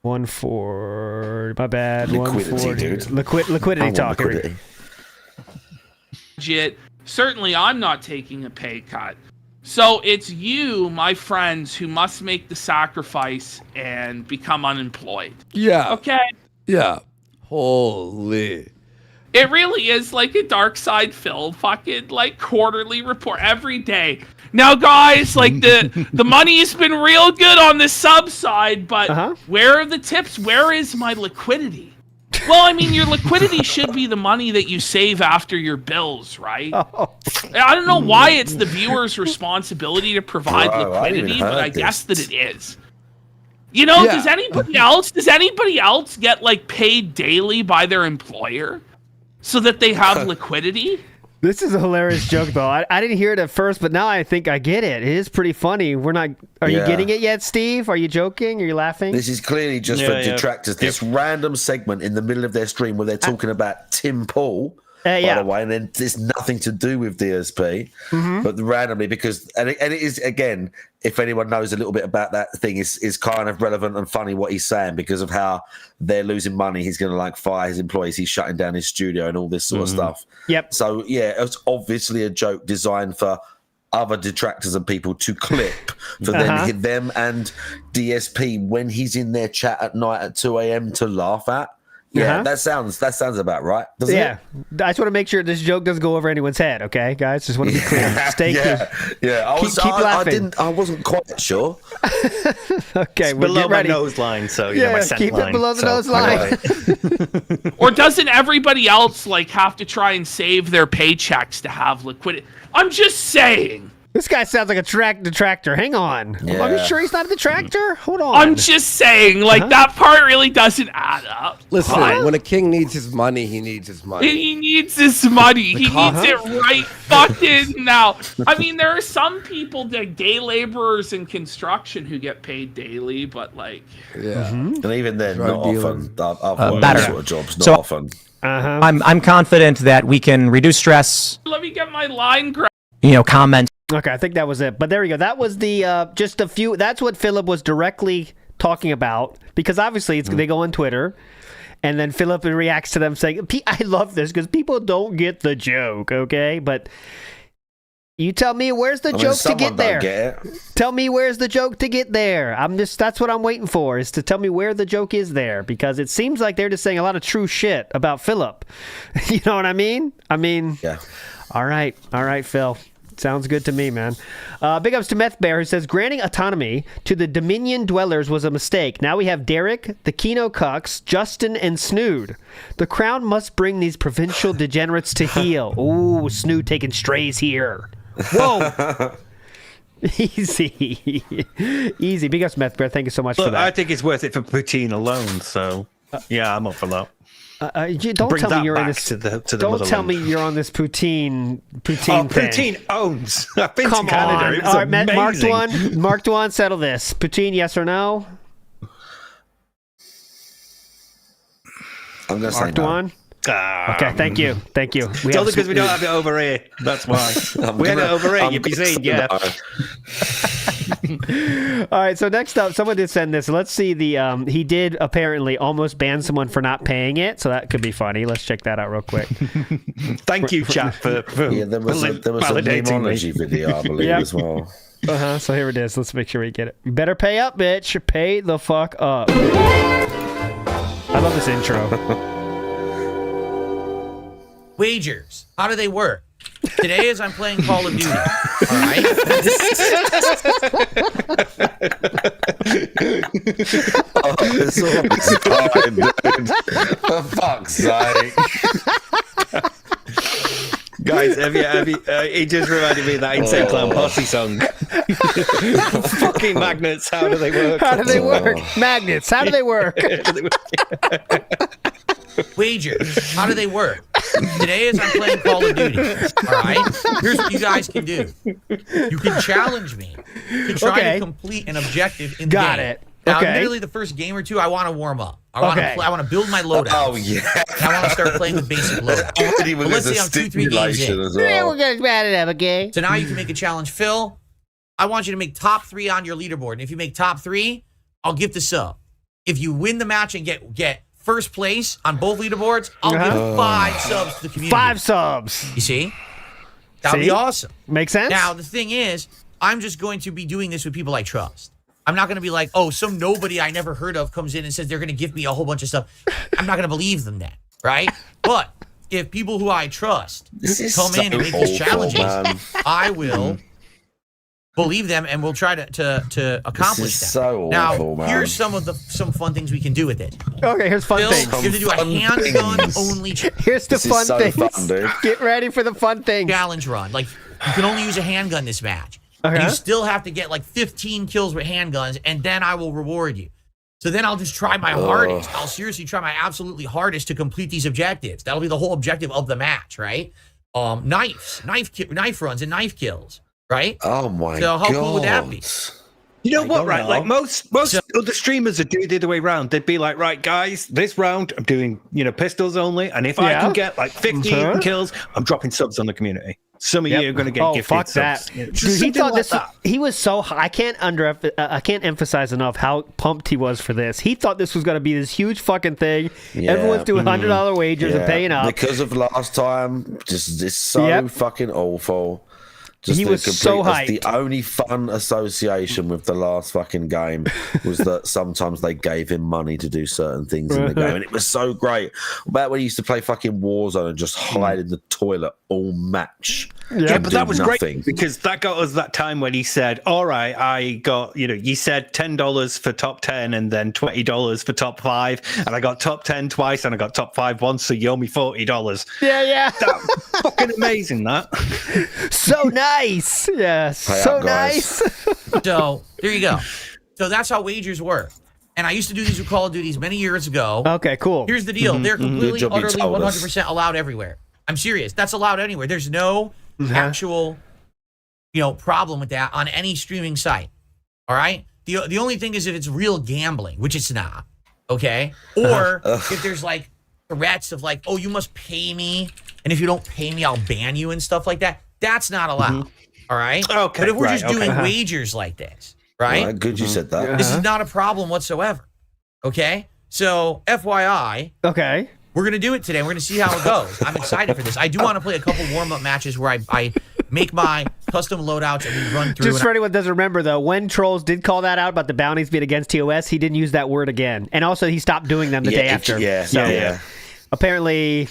1-4. My bad. Liquidity, dude. Liquidity talk. Liquidity. Certainly, I'm not taking a pay cut. So it's you, my friends, who must make the sacrifice and become unemployed. Yeah. Okay. Yeah. Holy. It really is like a Dark Side Phil fucking quarterly report every day. Now, guys, the money's been real good on the sub side, but where are the tips? Where is my liquidity? Well, I mean, your liquidity should be the money that you save after your bills, right? I don't know why it's the viewer's responsibility to provide liquidity, but I guess that it is. You know, does anybody else get paid daily by their employer so that they have liquidity? This is a hilarious joke, though. I didn't hear it at first, but now I think I get it. It is pretty funny. Are you getting it yet, Steve? Are you joking? Are you laughing? This is clearly just for detractors. This random segment in the middle of their stream where they're talking about Tim Paul, by the way, and then there's nothing to do with DSP, but randomly because and it is again. If anyone knows a little bit about that thing, is kind of relevant and funny what he's saying because of how they're losing money. He's going to fire his employees. He's shutting down his studio and all this sort of stuff. Yep. So it's obviously a joke designed for other detractors and people to clip for them and DSP when he's in their chat at night at 2 a.m. to laugh at. Yeah, that sounds about right. Doesn't it? I just want to make sure this joke doesn't go over anyone's head. Okay, guys, just want to be clear. Stay keep laughing. I wasn't quite sure. Okay, we'll below my nose line, so my scent keep line. It below the nose line. Or doesn't everybody else have to try and save their paychecks to have liquidity? I'm just saying. This guy sounds like a detractor. Hang on. Yeah. Are you sure he's not a detractor? Hold on. I'm just saying, that part really doesn't add up. Listen, when a king needs his money, he needs his money. He needs his money. He needs it right fucking now. I mean, there are some people, day laborers in construction, who get paid daily, but and even then, not often. I've worked better. sort of jobs, not often. I'm confident that we can reduce stress. Let me get my line correct. Comment. Okay, I think that was it. But there we go. That was the just a few. That's what Philip was directly talking about because obviously they go on Twitter, and then Philip reacts to them saying, "I love this because people don't get the joke." Okay, but you tell me where's the joke to get there. Tell me where's the joke to get there. That's what I'm waiting for is to tell me where the joke is there because it seems like they're just saying a lot of true shit about Philip. You know what I mean? Yeah. All right, Phil. Sounds good to me, man. Big ups to Meth Bear, who says, granting autonomy to the Dominion dwellers was a mistake. Now we have Derek, the Kino Cucks, Justin, and Snood. The crown must bring these provincial degenerates to heel. Ooh, Snood taking strays here. Whoa. Easy. Big ups, Meth Bear. Thank you so much for that. I think it's worth it for poutine alone, so yeah, I'm up for that. Don't tell me you're on this. Don't tell me you're on this poutine thing. Poutine owns. I've been to Canada. It was all right, amazing. Mark Dwan, settle this. Poutine, yes or no? I'm gonna say Mark Dwan. Okay, thank you. It's only because we don't have it over here. That's why. We had it over here. You'd be saying, yeah. All right, so next up, someone did send this. Let's see the. He did apparently almost ban someone for not paying it, so that could be funny. Let's check that out real quick. Thank you, chat, for there was a Montage video, I believe, as well. So here it is. Let's make sure we get it. You better pay up, bitch. Pay the fuck up. I love this intro. Wagers. How do they work? Today, as I'm playing Call of Duty, all right? It's all time, dude. For fuck's sake. Guys, have you, it just reminded me of that Insane Clown Posse song. Fucking magnets, how do they work? How do they work? Magnets, how do they work? Wagers. How do they work? Today, as I'm playing Call of Duty, all right? Here's what you guys can do. You can challenge me to try to complete an objective in the game. Got it. Now, literally the first game or two, I want to warm up. I want to build my loadout. Oh, yeah. And I want to start playing with basic loadout. But let's say I'm 2-3 games in. Yeah, we're going to bat it up, okay? So now you can make a challenge. Phil, I want you to make top 3 on your leaderboard. And if you make top 3, I'll gift a sub. If you win the match and get first place on both leaderboards, I'll give 5 subs to the community. 5 subs. You see? That would be awesome. Makes sense? Now, the thing is, I'm just going to be doing this with people I trust. I'm not going to be like, oh, some nobody I never heard of comes in and says they're going to give me a whole bunch of stuff. I'm not going to believe them then, right? But if people who I trust come in and make these challenges, I will believe them and we'll try to accomplish that. So now, awful, man. here's some fun things we can do with it. Okay, here's fun things. You have to do a handgun only. Here's the fun things. Get ready for the fun things. Challenge run. Like, you can only use a handgun this match. And you still have to get like 15 kills with handguns, and then I will reward you. So then I'll just try my hardest. I'll seriously try my absolutely hardest to complete these objectives. That'll be the whole objective of the match, right? Knife runs and knife kills, right? Oh my god! So how cool would that be? You know what, right? Like most other streamers would do it the other way around. They'd be like, right, guys, this round I'm doing, pistols only, and if I can get like 15 kills, I'm dropping subs on the community. Some of you are going to get gifted fuck subs. That. Dude, he thought this. He was so high. I can't emphasize enough how pumped he was for this. He thought this was going to be this huge fucking thing. Yeah. Everyone's doing $100 wagers and paying up because of last time. Just it's so fucking awful. He was so hyped. The only fun association with the last fucking game was that sometimes they gave him money to do certain things in the game, and it was so great. Back when he used to play fucking Warzone and just hide in the toilet all match. Yeah, but that was great because that got us that time when he said, all right, I got, you said $10 for top 10 and then $20 for top 5, and I got top 10 twice and I got top 5 once, so you owe me $40. Yeah. That's fucking amazing, that. So nice. Yeah, so nice. So there you go. So that's how wagers work. And I used to do these with Call of Duties many years ago. Okay, cool. Here's the deal. They're completely, utterly, 100% allowed everywhere. I'm serious. That's allowed anywhere. There's no actual, problem with that on any streaming site. All right? The only thing is if it's real gambling, which it's not. Okay? Or if there's like threats of like, oh, you must pay me, and if you don't pay me, I'll ban you and stuff like that. That's not allowed. All right? Okay. But if we're just doing wagers like this, right? Good you said that. This is not a problem whatsoever. Okay? So, FYI. Okay. We're going to do it today. We're going to see how it goes. I'm excited for this. I do want to play a couple warm-up matches where I make my custom loadouts and we run through. Just for anyone that doesn't remember, though, when Trolls did call that out about the bounties being against TOS, he didn't use that word again. And also, he stopped doing them the day after. Yeah. Apparently,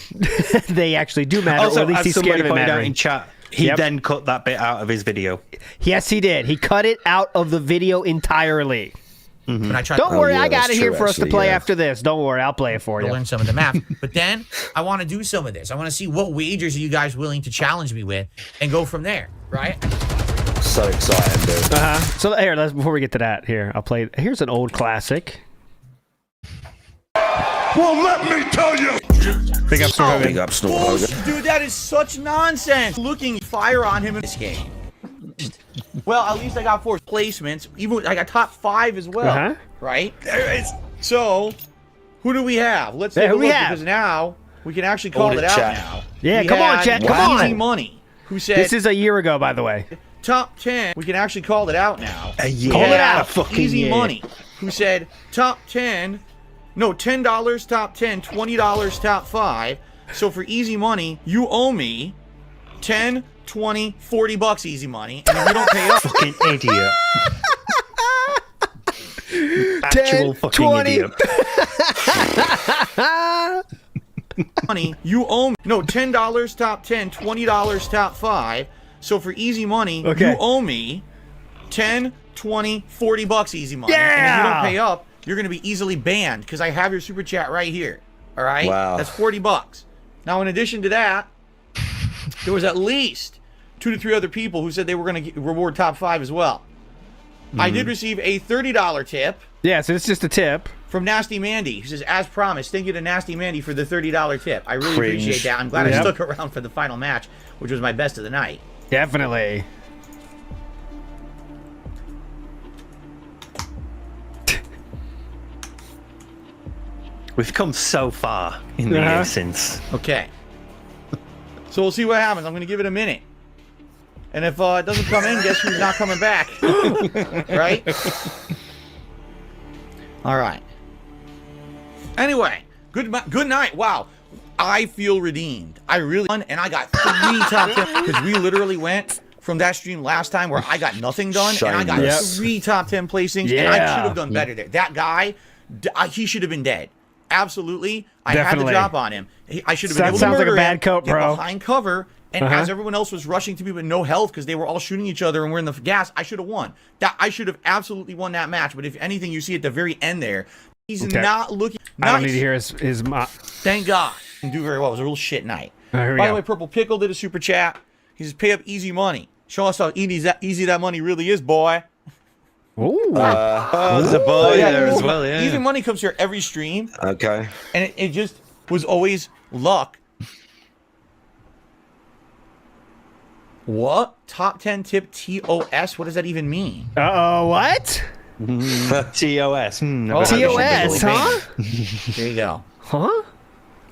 they actually do matter, also, or at least he's scared of it mattering. In chat, he then cut that bit out of his video. Yes, he did. He cut it out of the video entirely. Don't worry, I got it here for us to play after this. Don't worry, I'll play it for you. Learn some of the maps. But then I want to do some of this. I want to see what wagers are you guys willing to challenge me with and go from there, right? So exciting, dude. So here, before we get to that, I'll play. Here's an old classic. Well, let me tell you. Big up, Snoop. Big up, Snoop. Dude, that is such nonsense. Looking fire on him in this game. Well, at least I got 4 placements. Even I got top 5 as well. Right? There it is. So, who do we have? Let's see who we have. Because now We can actually call it out now. Yeah, We come on, had chat. Come Easy on. Money, who said This is a year ago, by the way. top 10. We can actually call it out now. Call it out. Easy Money, who said top 10. No, $10 top 10, $20 top 5. So for Easy Money, you owe me 10, 20, $40 Easy Money, and if you don't pay up, fucking idiot. Actual 10, fucking 20. idiot. money, you owe me. No, $10 top 10, $20 top 5. So for Easy Money, you owe me 10, 20, $40 Easy Money. And if you don't pay up, you're going to be easily banned because I have your super chat right here. All right? Wow. That's $40. Now, in addition to that, there was at least 2 to 3 other people who said they were going to reward top 5 as well. I did receive a $30 tip. Yeah, so it's just a tip. From Nasty Mandy, who says, as promised, thank you to Nasty Mandy for the $30 tip. I really Cringe. appreciate that. I'm glad I stuck around for the final match, which was my best of the night. Definitely. We've come so far in the year since. Okay. So we'll see what happens. I'm going to give it a minute. And if it doesn't come in, guess who's not coming back? Right? All right. Anyway, good night. Wow. I feel redeemed. I really won, and I got 3 top 10 because we literally went from that stream last time where I got nothing done, and I got 3 top 10 placings, and I should have done better there. That guy, he should have been dead. Absolutely. I had the drop on him. I should have been able to murder him, get behind cover, and as everyone else was rushing to me with no health because they were all shooting each other and we're in the gas, I should have won. I should have absolutely won that match. But if anything, you see at the very end there, he's not looking nice. I don't need to hear his Thank God. Didn't do very well. It was a real shit night. By the way, Purple Pickle did a super chat. He says, pay up Easy Money. Show us how easy that money really is, boy. Ooh. There's a boy there as well, yeah. Easy Money comes here every stream. Okay. And it just was always luck. What? Top 10 tip TOS? What does that even mean? Uh-oh, what? TOS. TOS, huh? There you go. Huh?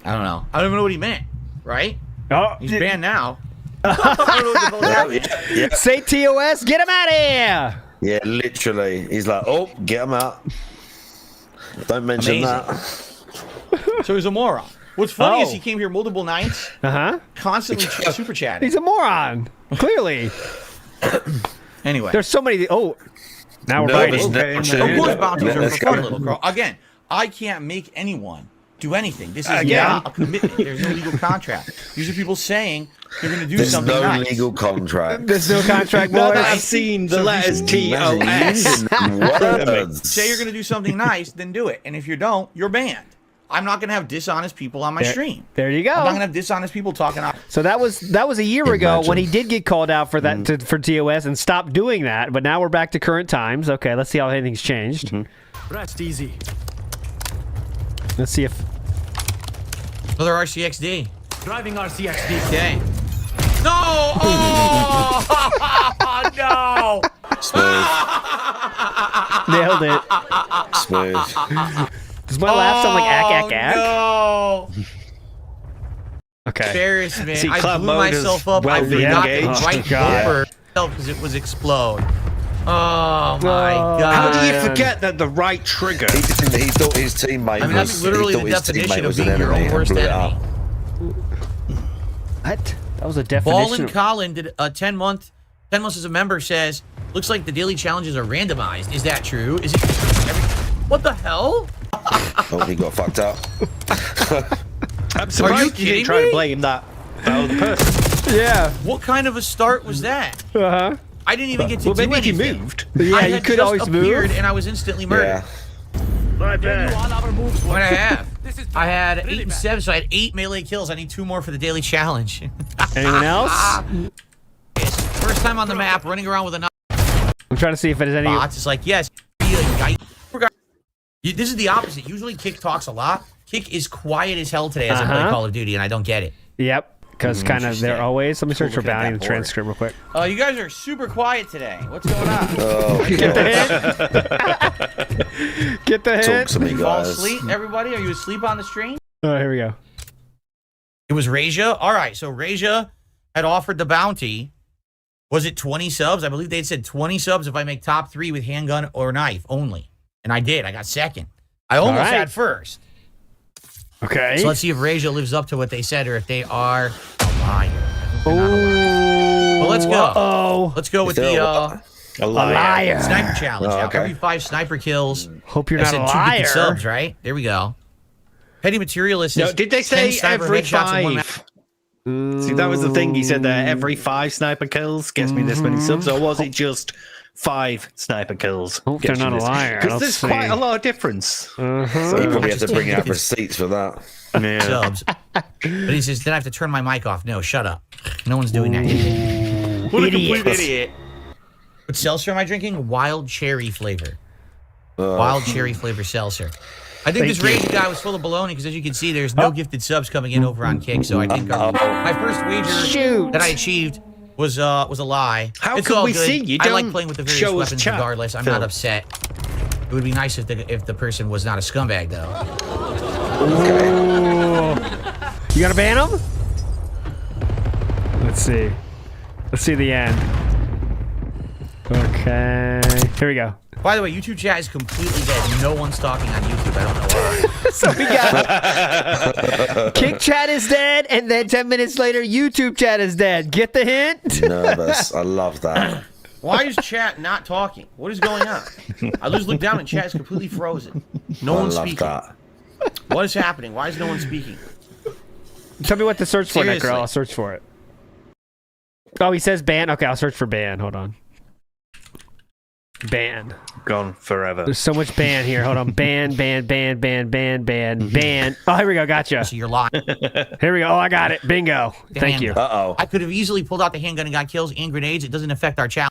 I don't know. I don't even know what he meant, right? Oh, he's banned now. I don't know what the fuck Say TOS, get him out of here! Yeah, literally. He's like, oh, get him out. Don't mention that. So he's a moron. What's funny is he came here multiple nights, constantly super chatting. He's a moron, clearly. Anyway. There's so many... Oh, now we're fighting. Of course bounties are for fun, little girl. Again, I can't make anyone do anything. This is not a commitment. There's no legal contract. These are people saying they're going to do something nice. There's no legal contract. There's no contract, boys. I've seen the letters TOS. Say you're going to do something nice, then do it. And if you don't, you're banned. I'm not going to have dishonest people on my stream. There you go. I'm not going to have dishonest people talking out. So that was a year ago when he did get called out for that for TOS and stopped doing that. But now we're back to current times. Okay, let's see how anything's changed. Rest easy. Let's see if another RCXD. Driving RCXD. Okay. No! Oh no! Smooth. Nailed it. Smooth. Does my laugh sound like ack, ack, ack? No! Okay. Embarrassment. See, I Club blew myself up. I forgot to right bumper because it was explode. Oh my God! How do you forget that the right trigger? He thought his teammate I mean, that's literally the definition of being your own worst enemy. What? That was a definition. Ballin' Colin did a 10 months as a member says, looks like the daily challenges are randomized. Is that true? Is it? What the hell? Oh, he got fucked up. I'm surprised you didn't try to blame that other person. Yeah. What kind of a start was that? Uh-huh. I didn't even get to do maybe anything. he moved. Yeah, I you had could just always appeared move. and I was instantly murdered. My bad. What I have? I had 8 and 7, so I had 8 melee kills. I need 2 more for the daily challenge. Anyone else? First time on the map, running around with a knife. I'm trying to see if there's any bots. It's like, yes, this is the opposite. Usually Kick talks a lot. Kick is quiet as hell today as I play Call of Duty, and I don't get it. Yep. Because kind of they're always. Let me search for bounty in the transcript real quick. You guys are super quiet today. What's going on? Get the hit. Get the hit. Talk to me, guys. Fall asleep, everybody? Are you asleep on the stream? Oh, here we go. It was Raja? All right, so Raja had offered the bounty. Was it 20 subs? I believe they had said 20 subs if I make top 3 with handgun or knife only. And I did. I got second. I almost had first. Okay. So let's see if Raja lives up to what they said or if they are a liar. Well, let's go. Oh, let's go with the a liar. Sniper challenge. Now, every 5 sniper kills. Hope you're not a liar. 2 gifted subs, right? There we go. Petty materialist. No, did they say every 5? See, that was the thing. He said that every 5 sniper kills gets me this many subs, or was it just 5 sniper kills? Hope they're not a liar. Because there's quite a lot of difference. So you probably have to bring out receipts for that. Yeah. Subs. But he says, then I have to turn my mic off. No, shut up. No one's doing that. What a complete idiot. What seltzer am I drinking? Wild cherry flavor. Wild cherry flavor seltzer. I think this Rage guy was full of baloney because, as you can see, there's no gifted subs coming in over on Kick. So I think my first wager that I achieved was a lie. How it's could all we good. see? You I like don't playing with the various show us weapons chat, regardless. I'm Phil. not upset. It would be nice if the person was not a scumbag, though. You gonna ban him? Let's see. Let's see the end. Okay. Here we go. By the way, YouTube chat is completely dead. No one's talking on YouTube. I don't know why. So we got Kick chat is dead, and then 10 minutes later, YouTube chat is dead. Get the hint? Nervous. I love that. Why is chat not talking? What is going on? I just look down and chat is completely frozen. No one's speaking. That. What is happening? Why is no one speaking? Tell me what to search for, Nick, Seriously. girl. I'll search for it. Oh, he says ban. Okay, I'll search for ban. Hold on. Ban. Gone forever. There's so much ban here. Hold on. Ban. Oh, here we go. Gotcha. So you're lying. Here we go. Oh, I got it. Bingo. Thank you. I could have easily pulled out the handgun and got kills and grenades. It doesn't affect our challenge.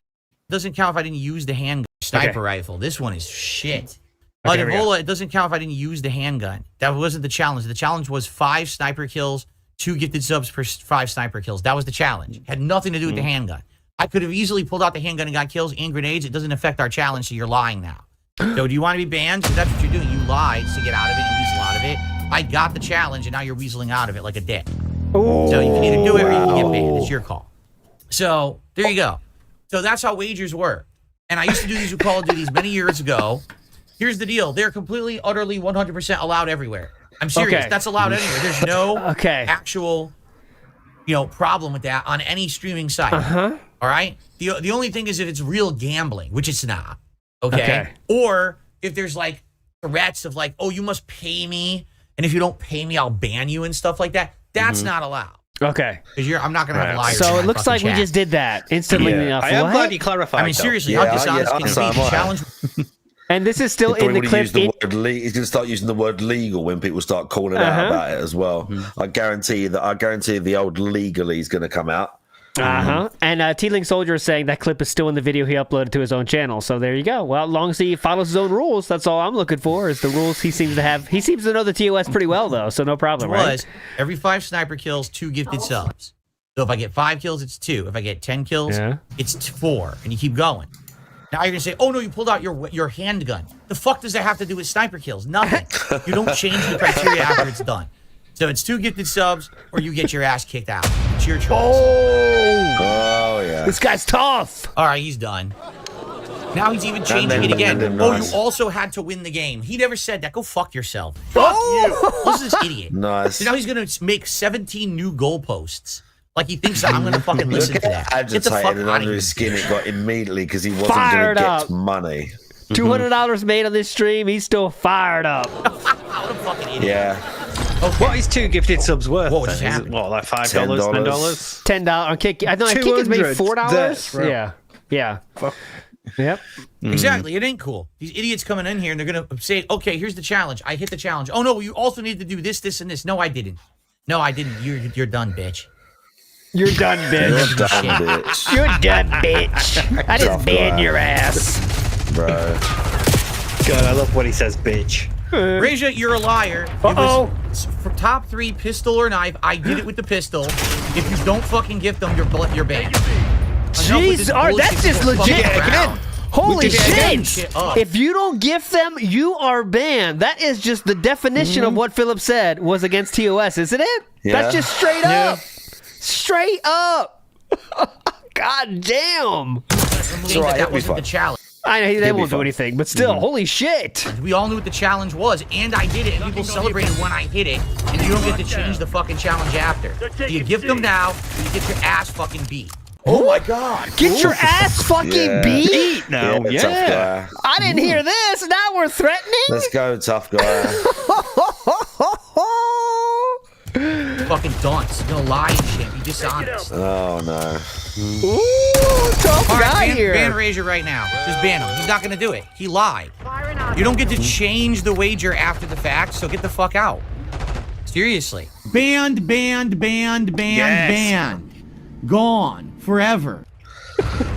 It doesn't count if I didn't use the handgun. Sniper rifle. This one is shit. Like Ebola, it doesn't count if I didn't use the handgun. That wasn't the challenge. The challenge was 5 sniper kills, 2 gifted subs per 5 sniper kills. That was the challenge. It had nothing to do with the handgun. I could have easily pulled out the handgun and got kills and grenades. It doesn't affect our challenge, so you're lying now. So do you want to be banned? Because that's what you're doing. You lied to get out of it and weasel out of it. I got the challenge, and now you're weaseling out of it like a dick. So you can either do it or you can get banned. It's your call. So there you go. So that's how wagers work. And I used to do these with Call of Duty many years ago. Here's the deal. They're completely, utterly, 100% allowed everywhere. I'm serious. Okay. That's allowed anywhere. There's no actual, problem with that on any streaming site. All right? The only thing is if it's real gambling, which it's not. Okay? Or if there's like threats of like, oh, you must pay me, and if you don't pay me, I'll ban you and stuff like that. That's not allowed. Okay. Because I'm not going to have liars. So it looks like we just did that instantly enough. I am glad you clarified. I mean, seriously, how dishonest can you be? The challenge. And this is still in the clip. He's going to start using the word legal when people start calling out about it as well. I guarantee the old legally is going to come out. And T-Link Soldier is saying that clip is still in the video he uploaded to his own channel. So there you go. Well, as long as he follows his own rules, that's all I'm looking for is the rules he seems to have. He seems to know the TOS pretty well, though, so no problem, right? Every 5 sniper kills, 2 gifted subs. So if I get 5 kills, it's 2. If I get 10 kills, it's 4. And you keep going. Now you're going to say, oh, no, you pulled out your handgun. The fuck does that have to do with sniper kills? Nothing. You don't change the criteria after it's done. So it's 2 gifted subs or you get your ass kicked out. It's your choice. Oh, yeah. This guy's tough. All right, he's done. Now he's even changing it again. Oh, you also had to win the game. He never said that. Go fuck yourself. Fuck you. Listen to this idiot. Nice. So now he's going to make 17 new goalposts. Like he thinks that I'm going to fucking listen to that. Get the fuck Agitated out under of his here. skin it got immediately because he wasn't going to get money. $200 made on this stream. He's still fired up. What a fucking idiot. Yeah. Okay. What is 2 gifted subs worth? What just happened? What, like $5, $10? $10 on Kick. I know Kick is maybe $4. Yeah. Yep. Exactly. It ain't cool. These idiots coming in here and they're going to say, okay, here's the challenge. I hit the challenge. Oh, no, you also need to do this, this, and this. No, I didn't. No, I didn't. You're done, bitch. You're done, bitch. You're done, bitch. You're done, bitch. I just banned your ass. Bro. God, I love when he says bitch. Raja, you're a liar. It was for top 3 pistol or knife. I did it with the pistol. If you don't fucking gift them, you're banned. Jeez, that's just legit. Holy shit! If you don't gift them, you are banned. That is just the definition of what Philip said was against TOS, isn't it? Yeah. That's just straight up. Straight up. God damn. That wasn't the challenge. I know they won't do anything, but still, holy shit. We all knew what the challenge was, and I did it, and people celebrated when I hit it, and you don't get to change the fucking challenge after. Do you gift them now, or you get your ass fucking beat? Oh my god. Get your ass fucking beat? No, Tough guy. I didn't hear this. Now we're threatening? Let's go, tough guy. Fucking dunce. He's gonna lie and shit. Be dishonest. Oh no. Ooh, tough guy ban, here. Ban Razor right now. Just ban him. He's not gonna do it. He lied. You don't get to change the wager after the fact, so get the fuck out. Seriously. Banned. Gone. Forever.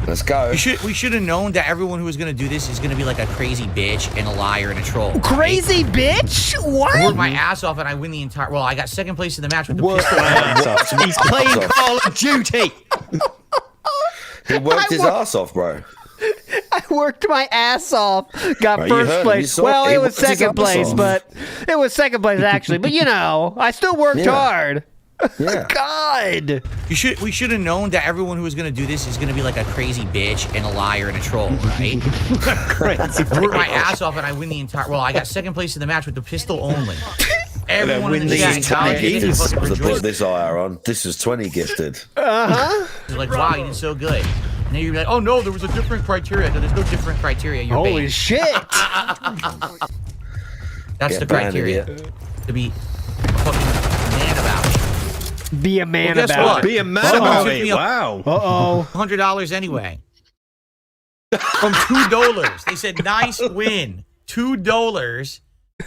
Let's go. We should have known that everyone who was gonna do this is gonna be like a crazy bitch and a liar and a troll. Right? Crazy bitch? What? I worked my ass off and I win the entire. Well, I got second place in the match with the pistol. He's playing Call of Duty. He worked his ass off, bro. I worked my ass off. Got Right, first place. Well, it was second place, but it was second place actually. But you know, I still worked hard. Yeah. God. We should have known that everyone who was gonna do this is gonna be like a crazy bitch and a liar and a troll, right? I worked my ass off and I win the entire. Well, I got second place in the match with the pistol only. Everyone in the chat. This IR on. This was 20 gifted. You're like, wow, you did so good. And then you're like, oh no, there was a different criteria. No, there's no different criteria. You're Holy banned. shit. That's the criteria. To be a fucking man about it. Be a man Well, guess about what? it. Be a man about it. Wow. Uh-oh. $100 anyway. From $2. They said, nice win. $2.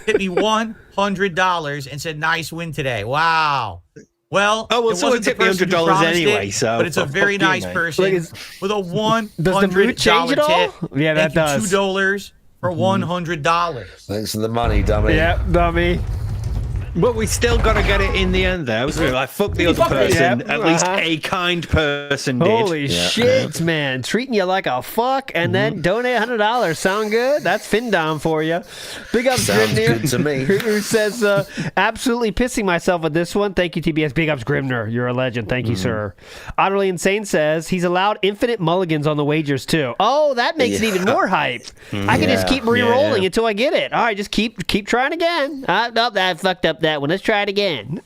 Hit me $100 and said, nice win today. Wow. Well, someone tipped me $100 anyway, so but it's a very nice person with a $100 Does the mood change at all? tip. Yeah, that Thank you, does. $2 for $100. Thanks for the money, dummy. Yeah, dummy. But we still got to get it in the end, though. So like, fuck the other person. At least a kind person did. Holy shit, man. Treating you like a fuck and then donate $100. Sound good? That's Findom for you. Big ups, Sounds Grimnir, good to me. who says, absolutely pissing myself with this one. Thank you, TBS. Big ups, Grimnir. You're a legend. Thank you, sir. Utterly Insane says, he's allowed infinite mulligans on the wagers, too. Oh, that makes it even more hype. I can just keep re-rolling until I get it. All right, just keep trying again. Nope, that fucked up that one. Let's try it again.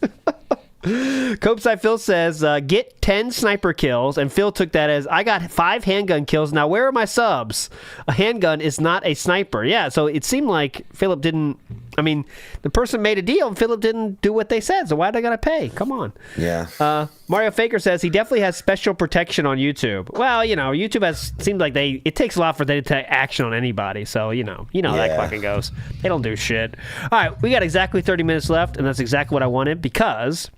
Copeside Phil says, get 10 sniper kills, and Phil took that as, I got 5 handgun kills. Now, where are my subs? A handgun is not a sniper. Yeah, so it seemed like Philip didn't, I mean, the person made a deal, and Philip didn't do what they said, so why'd I gotta pay? Come on. Yeah. Mario Faker says he definitely has special protection on YouTube. Well, you know, YouTube seems like it takes a lot for them to take action on anybody, so, you know how that fucking goes. They don't do shit. All right, we got exactly 30 minutes left, and that's exactly what I wanted, because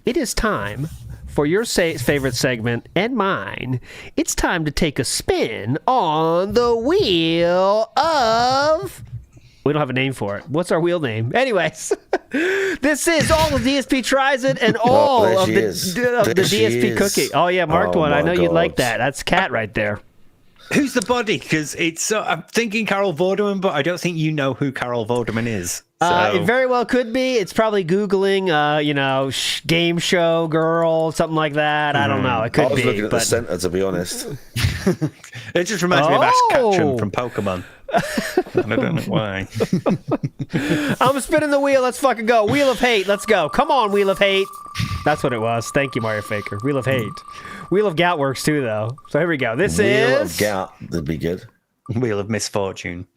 it is time for your favorite segment and mine. It's time to take a spin on the wheel of... We don't have a name for it. What's our wheel name? Anyways, this is all of DSP Tries It and all of the DSP Cookie. Oh, yeah, marked one. I know you'd like that. That's Cat right there. Who's the body? Because it's I'm thinking Carol Vorderman, but I don't think you know who Carol Vorderman is. So. It very well could be. It's probably Googling, game show girl, something like that. I don't know. It could be. I was looking at the center, to be honest. It just reminds me of Ash Ketchum from Pokemon. And I don't know why. I'm spinning the wheel. Let's fucking go. Wheel of Hate. Let's go. Come on, Wheel of Hate. That's what it was. Thank you, Mario Faker. Wheel of Hate. Wheel of Gout works too, though. So here we go. This Wheel is... of Gout. That'd be good. Wheel of Misfortune.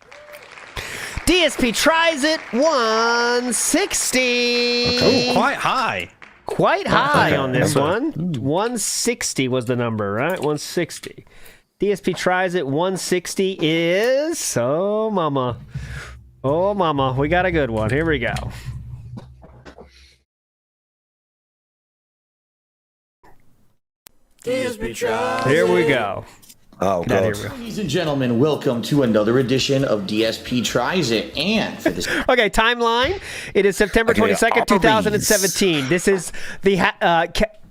DSP Tries It 160. Oh, quite high. Quite high on this one. 160 was the number, right? 160. DSP Tries It 160 is... Oh, mama. Oh, mama. We got a good one. Here we go. DSP Tries Here we go. Oh, God. Ladies and gentlemen, welcome to another edition of DSP Tries It. And for this... Okay, timeline. It is September 22nd, 2017. This is the...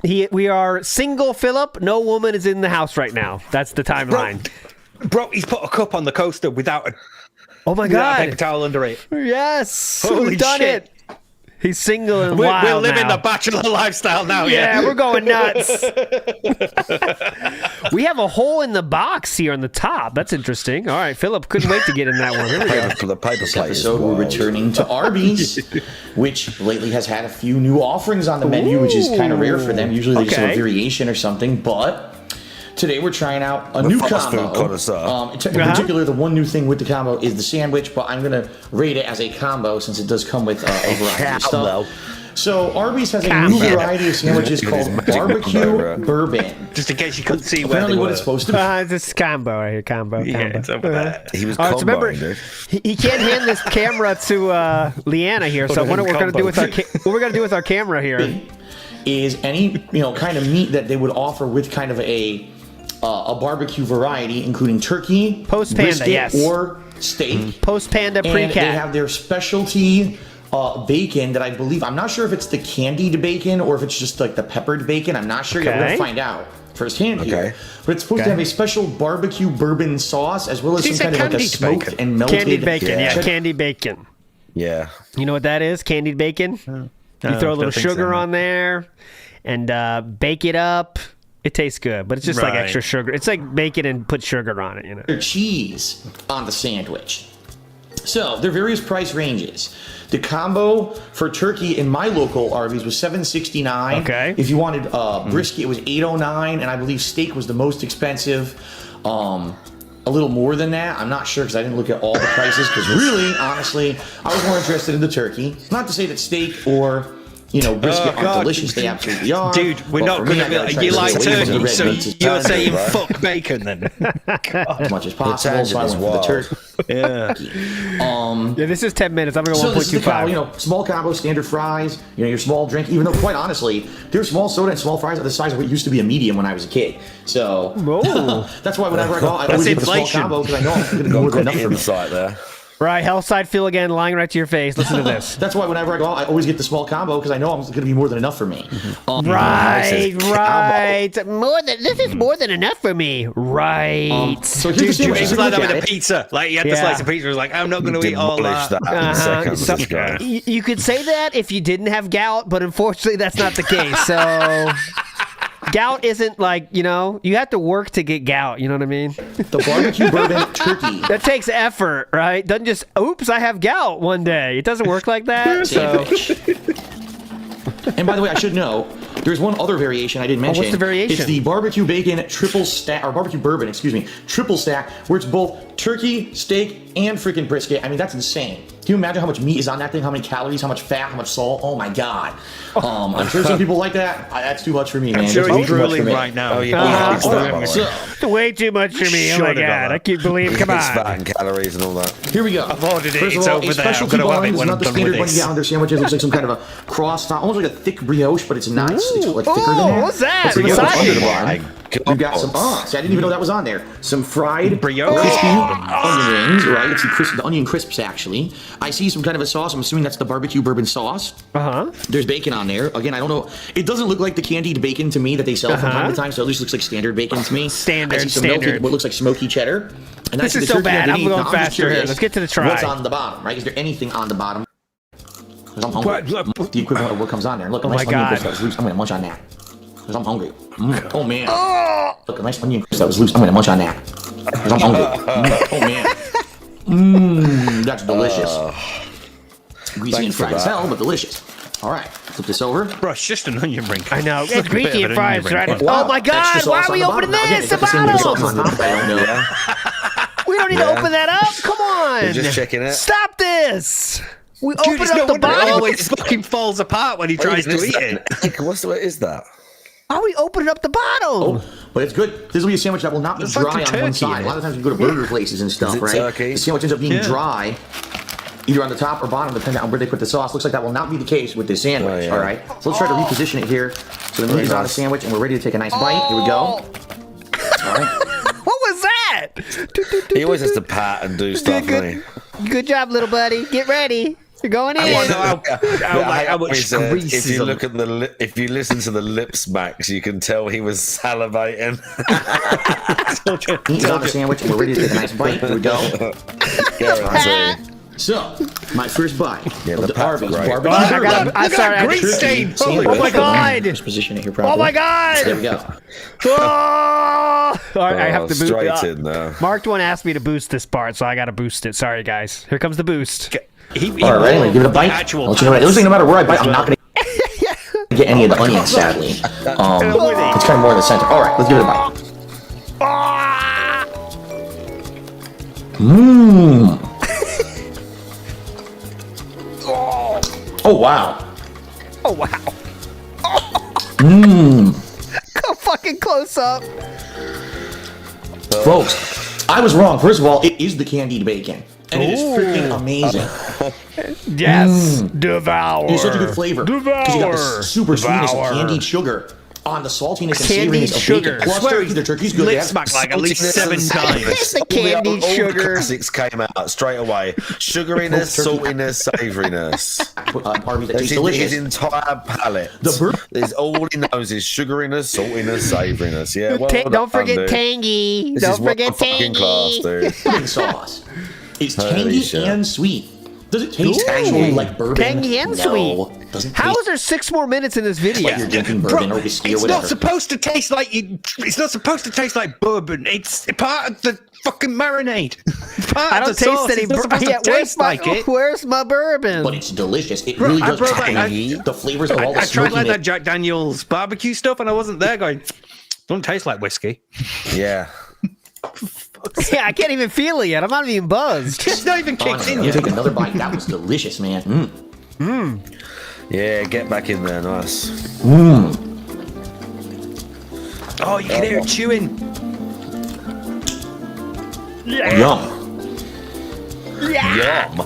we are single Philip. No woman is in the house right now. That's the timeline. Bro, he's put a cup on the coaster without a God, paper towel under it. Yes, Holy we've done shit. it. He's single and We're wild living now. the bachelor lifestyle now. Yeah, we're going nuts. We have a hole in the box here on the top. That's interesting. All right, Philip couldn't wait to get in that one. Here we go. For the paper This episode, we're returning to Arby's, which lately has had a few new offerings on the menu, which is kind of rare for them. Usually they just have a variation or something, but today we're trying out a new combo. In particular, the one new thing with the combo is the sandwich, but I'm going to rate it as a combo since it does come with a variety of stuff. So Arby's has a new variety of sandwiches called barbecue bourbon. Just in case you couldn't see apparently what it's supposed to be. This is combo right here, combo. It's over there. He was so remember, he can't hand this camera to Leanna here. So I wonder what we're going to do with our camera here. Is any kind of meat that they would offer with kind of a barbecue variety, including turkey, brisket, or steak. Post Panda and pre-cat. They have their specialty bacon that I believe, I'm not sure if it's the candied bacon or if it's just like the peppered bacon. I'm not sure yet. We're going to find out firsthand here. But it's supposed to have a special barbecue bourbon sauce as well as some kind of like a smoked and melted candied bacon. Yeah, candied bacon. Yeah. You know what that is? Candied bacon? You throw a little sugar on there and bake it up. It tastes good, but it's just like extra sugar. It's like bacon and put sugar on it, There's cheese on the sandwich. So there are various price ranges. The combo for turkey in my local Arby's was $7.69. Okay. If you wanted brisket, it was $8.09, and I believe steak was the most expensive. A little more than that. I'm not sure because I didn't look at all the prices. Because really, honestly, I was more interested in the turkey. Not to say that steak or brisket aren't delicious. They absolutely are. Dude, we're not going to be like, you like turkey, so you're saying fuck bacon then. As much as possible, so I went for the turkey. Yeah. This is 10 minutes. I'm going to go 1.25. This is the combo, small combo, standard fries, your small drink, even though quite honestly, their small soda and small fries are the size of what used to be a medium when I was a kid. So that's why whenever I go, I always get the small combo because I know I'm going to go more than enough for me. There. Right, Hellside Phil again, lying right to your face. Listen to this. That's why whenever I go out, I always get the small combo because I know I'm going to be more than enough for me. Right. This is more than enough for me. Right. So here's the It's like that with a pizza. Like, you had the slice of pizza. It was like, I'm not going to eat all that. You could say that if you didn't have gout, but unfortunately, that's not the case. So... Gout isn't like, you have to work to get gout. You know what I mean? The barbecue bourbon turkey. That takes effort, right? Doesn't just, oops, I have gout one day. It doesn't work like that. And by the way, I should know, there's one other variation I didn't mention. What's the variation? It's the barbecue bacon triple stack, or barbecue bourbon, triple stack, where it's both turkey, steak, and freaking brisket. I mean, that's insane. Can you imagine how much meat is on that thing? How many calories? How much fat? How much salt? Oh my god! I'm sure some people like that. That's too much for me, man. I'm sure he's drooling right now. It's way too much for me. Oh my god! I can't believe. Come on. Fat and calories and all that. Here we go. I've ordered it. First It's of all, over a there. I'm specialty going to have bun it is when not I'm the done standard with one you this. get on their sandwiches. It looks like some kind of a cross, almost like a thick brioche, but it's not. It's like thicker than that. What's that? It's like Beside under it. the bun. We've got some. See, I didn't even know that was on there. Some fried brioche. crispy onion rings, right? It's the onion crisps, actually. I see some kind of a sauce. I'm assuming that's the barbecue bourbon sauce. There's bacon on there. Again, I don't know. It doesn't look like the candied bacon to me that they sell from time to time, so it just looks like standard bacon to me. I see some melted, what looks like smoky cheddar. And This is so bad. I'm going faster here. Let's get to the try. What's on the bottom, right? Is there anything on the bottom? Because I'm hungry. The equivalent of what comes on there. Look, a nice onion crisp that was loose. I'm going to munch on that. Because I'm hungry. Oh, man. Look, a nice onion crisp that was loose. I'm going to munch on that. Because I'm hungry. Oh, man. That's delicious. Greasy and fried as hell, but delicious. All right, flip this over. Bro, it's just an onion ring. I know. It's greasy and fried. Right? Oh my god, why are we opening this? The bottle! I don't know. We don't need to open that up. Come on. You're just checking it. Stop this. We Dude, open up the It bottle. always fucking falls apart when he tries to eat it. What is that? How are we opening up the bottle? But it's good. This will be a sandwich that will not be dry on one side. A lot of times you go to burger places and stuff, right? Turkey? The sandwich ends up being dry, either on the top or bottom, depending on where they put the sauce. Looks like that will not be the case with this sandwich, all right? So let's try to reposition it here. So the meat is on the sandwich, and we're ready to take a nice bite. Here we go. All right. What was that? He always has to pat and do stuff, doesn't he? Good job, little buddy. Get ready. You're going in. How much grease if you look at if you listen to the lip smacks, you can tell he was salivating. He's on the sandwich, and we're ready to take a nice bite. Here we go. Guarantee. So, my first bite of the Arby's right. barbecue. I'm sorry. Grease stain. Oh my god! Just position it here properly. Oh my god! There we go. Oh! All right, I have to boost. Straight in there. Marked one asked me to boost this part, so I got to boost it. Sorry, guys. Here comes the boost. All right, ready? I'm gonna give it a bite. I'll let you know what it looks like. No matter where I bite, I'm not gonna get any of the onions, sadly. It's kind of more in the center. All right, let's give it a bite. Mmm. Oh wow. Oh wow. Mmm. Go fucking close up. Folks, I was wrong. First of all, it is the candied bacon. And it is freaking amazing. Yes. Devour. It's such a good flavor. Because you got the super sweetness of candied sugar on the saltiness and savoriness of bacon. Plus, the turkey's good. Lip smack like at least 7 times. The candied all sugar. The classics came out straight away. Sugariness, saltiness, savouriness. Arby's that That's tastes delicious. his entire palate. All he knows is sugariness, saltiness, savouriness. Yeah, well Don't forget done, dude. tangy. This Don't is forget fucking class, tangy. dude. Pudding sauce. It's Holy tangy shit. and sweet. Does it taste actually like bourbon? Tangy and No. Doesn't How taste is there 6 more minutes in this video? like you're drinking bourbon or whiskey or It's whatever. not supposed to taste like it's not supposed to taste like bourbon. It's part of the fucking marinade. Part I of don't the taste sauce. any It's not supposed bourbon. to taste like it. Where's my bourbon? But it's delicious. It really does tangy. The flavors of all the I tried like smokiness. that Jack Daniels barbecue stuff, and I wasn't there going. Don't taste like whiskey. Yeah. Yeah, I can't even feel it yet. I'm not even buzzed. It's not even kicked Honestly, in you yet. take another bite. That was delicious, man. Yeah, get back in there, nice. Oh, you can hear it chewing. Yum. Yum.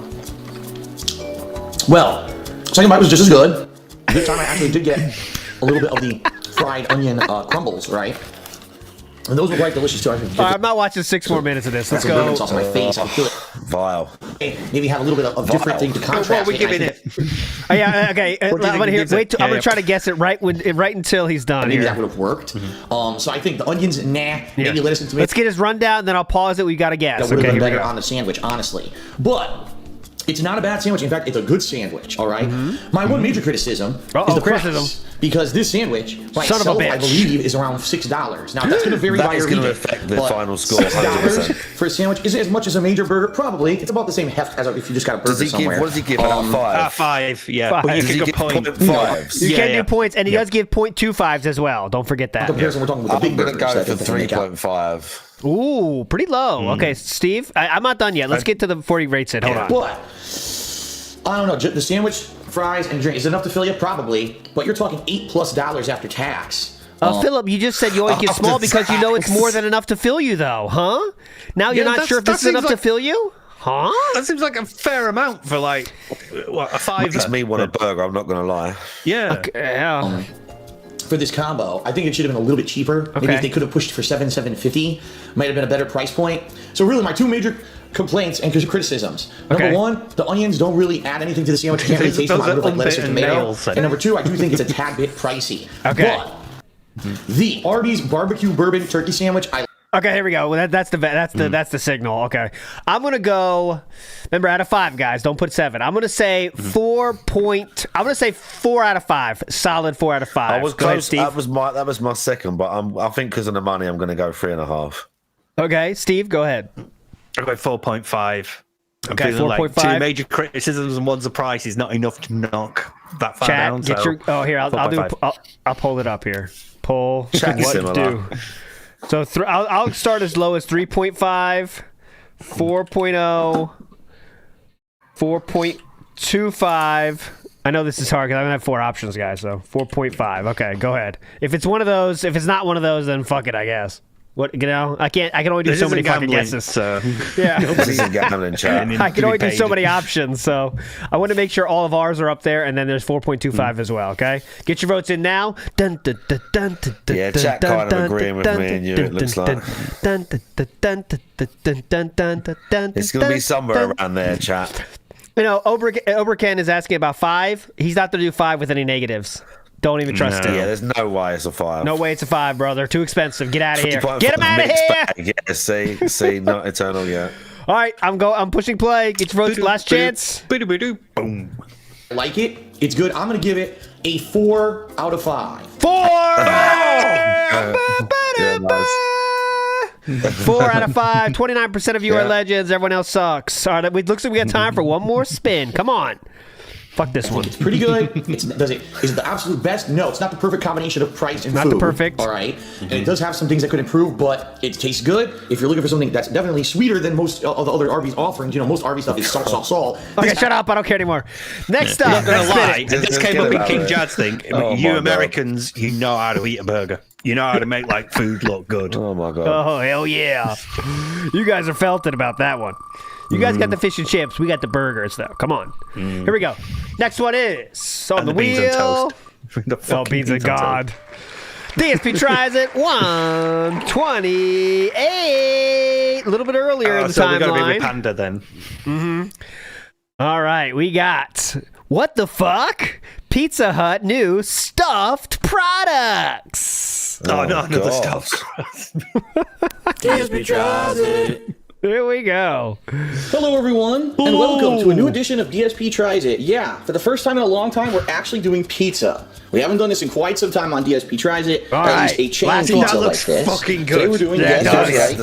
Well, second bite was just as good. This time I actually did get a little bit of the fried onion crumbles, right? And those were quite delicious too. All right, I'm not watching 6 more minutes of this. Let's That's go. sauce on my face. I can feel it. Vile. Maybe have a little bit of different thing to contrast. What are we giving it? Oh, yeah, okay. I'm do you gonna think hear. it is? Wait, I'm Yeah, gonna yeah. try to guess it right until he's done. Maybe Here. that would have worked. So I think the onions, nah. Maybe lettuce and tomato. Let's get his rundown, then I'll pause it. We got to guess. That would have Okay, been here we better go. on the sandwich, honestly. But it's not a bad sandwich. In fact, it's a good sandwich. All right? My one major criticism is the criticism. price. Because this sandwich by Son of a itself, I bitch. believe, is around $6. Now that's going to vary That by is region. going to affect the but final score. $6 100%. for a sandwich is it as much as a major burger? Probably. It's about the same heft as if you just got a burger Does he somewhere. give? What does he give? Out of 5. 5. Yeah. Five. But you Does he can give go point. 0.5s? You Yeah, can yeah. do points, and he does give 0.25s as well. Don't forget In that. comparison, we're talking with the big I'm going to burgers. go that for they can make out. 3.5. Ooh, pretty low. Okay, Steve, I'm not done yet. Let's get to the 40 rates it. Hold on. But I don't know. The sandwich, fries, and drink is it enough to fill you? Probably. But you're talking $8+ after tax. Philip, you just said you always get small because you know it's more than enough to fill you, though, huh? Now you're Yeah, not sure if this is enough to fill you? Huh? That seems like a fair amount for like what, a 5. Makes me want a burger, I'm not going to lie. Yeah. Yeah. For this combo, I think it should have been a little bit cheaper. Maybe if they could have pushed for $7.50, might have been a better price point. So really, my two major complaints and criticisms. Number one, the onions don't really add anything to the sandwich. You can't really taste them. I would have like lettuce or tomato. And number two, I do think it's a tad bit pricey. Okay. But the Arby's barbecue bourbon turkey sandwich, Okay, here we go. Well, that's the signal. Okay, I'm gonna go. Remember, out of 5, guys. Don't put 7. I'm gonna say 4 point. I'm gonna say 4 out of 5. Solid 4 out of 5. I was Go ahead, close. Steve. That was my second, but I think because of the money, I'm going to go 3.5. Okay, Steve, go ahead. I got 4.5. I'm Okay, feeling like 4.5. 2 major criticisms and one's a price is not enough to knock that far Chat, down. get so your. Oh, here, I'll do. 4.5. I'll pull it up here. Pull. Chat what similar. do? So I'll start as low as 3.5, 4.0, 4.25. I know this is hard because I'm gonna have 4 options, guys. So 4.5. Okay, go ahead. If it's one of those, if it's not one of those, then fuck it, I guess. What, you know? I can only do This so isn't many fucking gambling, guesses. so- Yeah. This isn't gambling, chat. I can only do so many options, so I want to make sure all of ours are up there, and then there's 4.25 as well. Okay, get your votes in now. Dun, dun, dun, dun, dun, Yeah, dun, chat dun, kind of dun, agreeing with dun, me and you, dun, it looks dun, like. dun, dun, dun, dun, dun, dun, dun, dun, dun, dun, It's going to be dun, somewhere dun. around there, chat. You know, Oberken is asking about 5. He's not going to do 5 with any negatives. Don't even trust him. Yeah, there's no way it's a 5. No way it's a 5, brother. Too expensive. Get out of here. Get him out of here. Yeah, see, not eternal yet. All right, I'm pushing play. Get your votes. Last chance. Boom. I like it. It's good. I'm going to give it a 4 out of 5. 4! Yeah, nice. 4 out of 5. 29% of you are legends. Everyone else sucks. All right, it looks like we got time for one more spin. Come on. Fuck this one. It's pretty good. Is it the absolute best? No, it's not the perfect combination of price and not food. Not the perfect. All right. And it does have some things that could improve, but it tastes good. If you're looking for something that's definitely sweeter than most of the other Arby's offerings, most Arby's stuff is salt. Okay, shut up. I don't care anymore. Next up. I'm not going to lie. This came up in King Jad's thing. You Americans, you know how to eat a burger. You know how to make food look good. Oh, my God. Oh, hell yeah. You guys are felted about that one. You guys got the fish and chips. We got the burgers, though. Come on. Here we go. Next one is on the wheel. Beans and God. DSP tries it. 128. A little bit earlier in the so timeline. We got to be with Panda then. All right. We got what the fuck? Pizza Hut new stuffed products. Oh no, another stuffed. DSP tries it. Here we go. Hello, everyone, and welcome to a new edition of DSP Tries It. Yeah, for the first time in a long time, we're actually doing pizza. We haven't done this in quite some time on DSP Tries It. At least a chain pizza like this. Fucking good. Today we're doing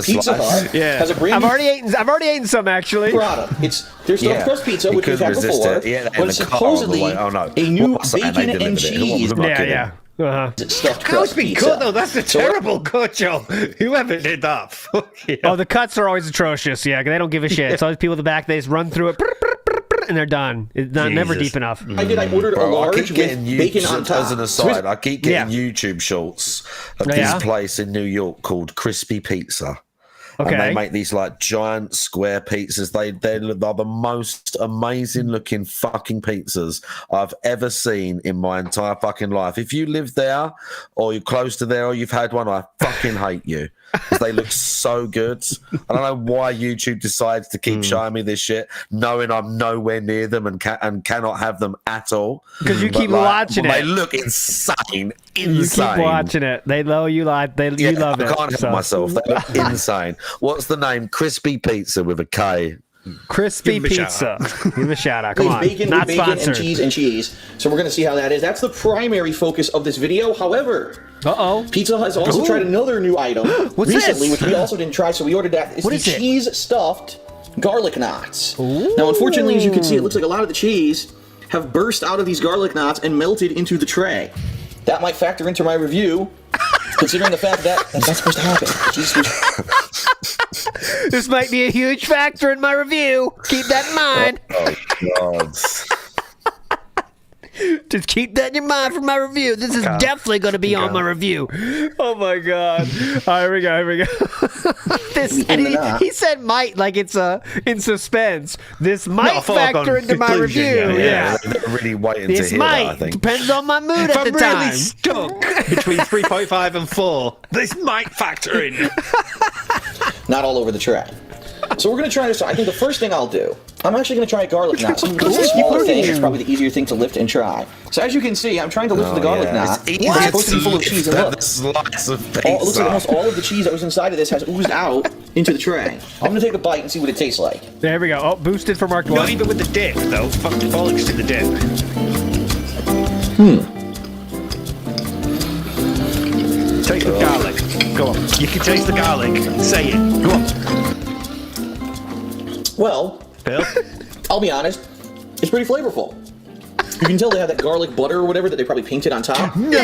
Pizza Hut. Has a brand I've already eaten some actually. Product. There's stuffed crust pizza, which we've had before, but it's supposedly a new bacon and cheese. Yeah. Stuffed How crust it's been pizza. good though. That's a terrible cut, Joe. Whoever did that. Oh, the cuts are always atrocious. Yeah, they don't give a shit. It's always people in the back. They just run through it, and they're done. It's never deep enough. I ordered a large with bacon on top. As an aside, I keep getting YouTube shorts of this place in New York called Crispy Pizza. Okay. And they make these giant square pizzas. They are the most amazing looking fucking pizzas I've ever seen in my entire fucking life. If you live there or you're close to there or you've had one, I fucking hate you. Because they look so good. I don't know why YouTube decides to keep showing me this shit, knowing I'm nowhere near them and cannot have them at all. Because you keep watching it. They look insane. You keep watching it. They know you like. You love it. I can't help myself. They look insane. What's the name? Crispy Pizza with a K. Crispy Pizza. Give him a shout out. Come on. Bacon, Not bacon sponsored. and cheese. So we're going to see how that is. That's the primary focus of this video. However, Pizza Hut has also tried another new item recently, which we also didn't try, so we ordered that. It's the cheese stuffed garlic knots. Now, unfortunately, as you can see, it looks like a lot of the cheese have burst out of these garlic knots and melted into the tray. That might factor into my review, considering the fact that that's not supposed to happen. This might be a huge factor in my review. Keep that in mind. Oh, God. Just keep that in your mind for my review. This is definitely going to be on my review. Oh my God! All right, here we go. He said might like it's in suspense. This might factor into my review. Yeah. They're really waiting to This hear might that, I think. depends on my mood If at the I'm time. really stuck between 3.5 and 4, this might factor in. Not all over the tray. So we're going to try this. I think the first thing I'll do, I'm actually going to try a garlic knot. It's a smaller thing. It's probably the easier thing to lift and try. So as you can see, I'm trying to lift the garlic knot. It's supposed to be full of cheese. And look, slice of pizza. it looks like almost all of the cheese that was inside of this has oozed out into the tray. I'm going to take a bite and see what it tastes like. There we go. Oh, boosted for Mark Not 1. even with the dip, though. Fuck the bollocks to the dip. Taste the garlic. Go on. You can taste the garlic. Say it. Go on. Well, Bill? I'll be honest. It's pretty flavorful. You can tell they have that garlic butter or whatever that they probably painted on top. You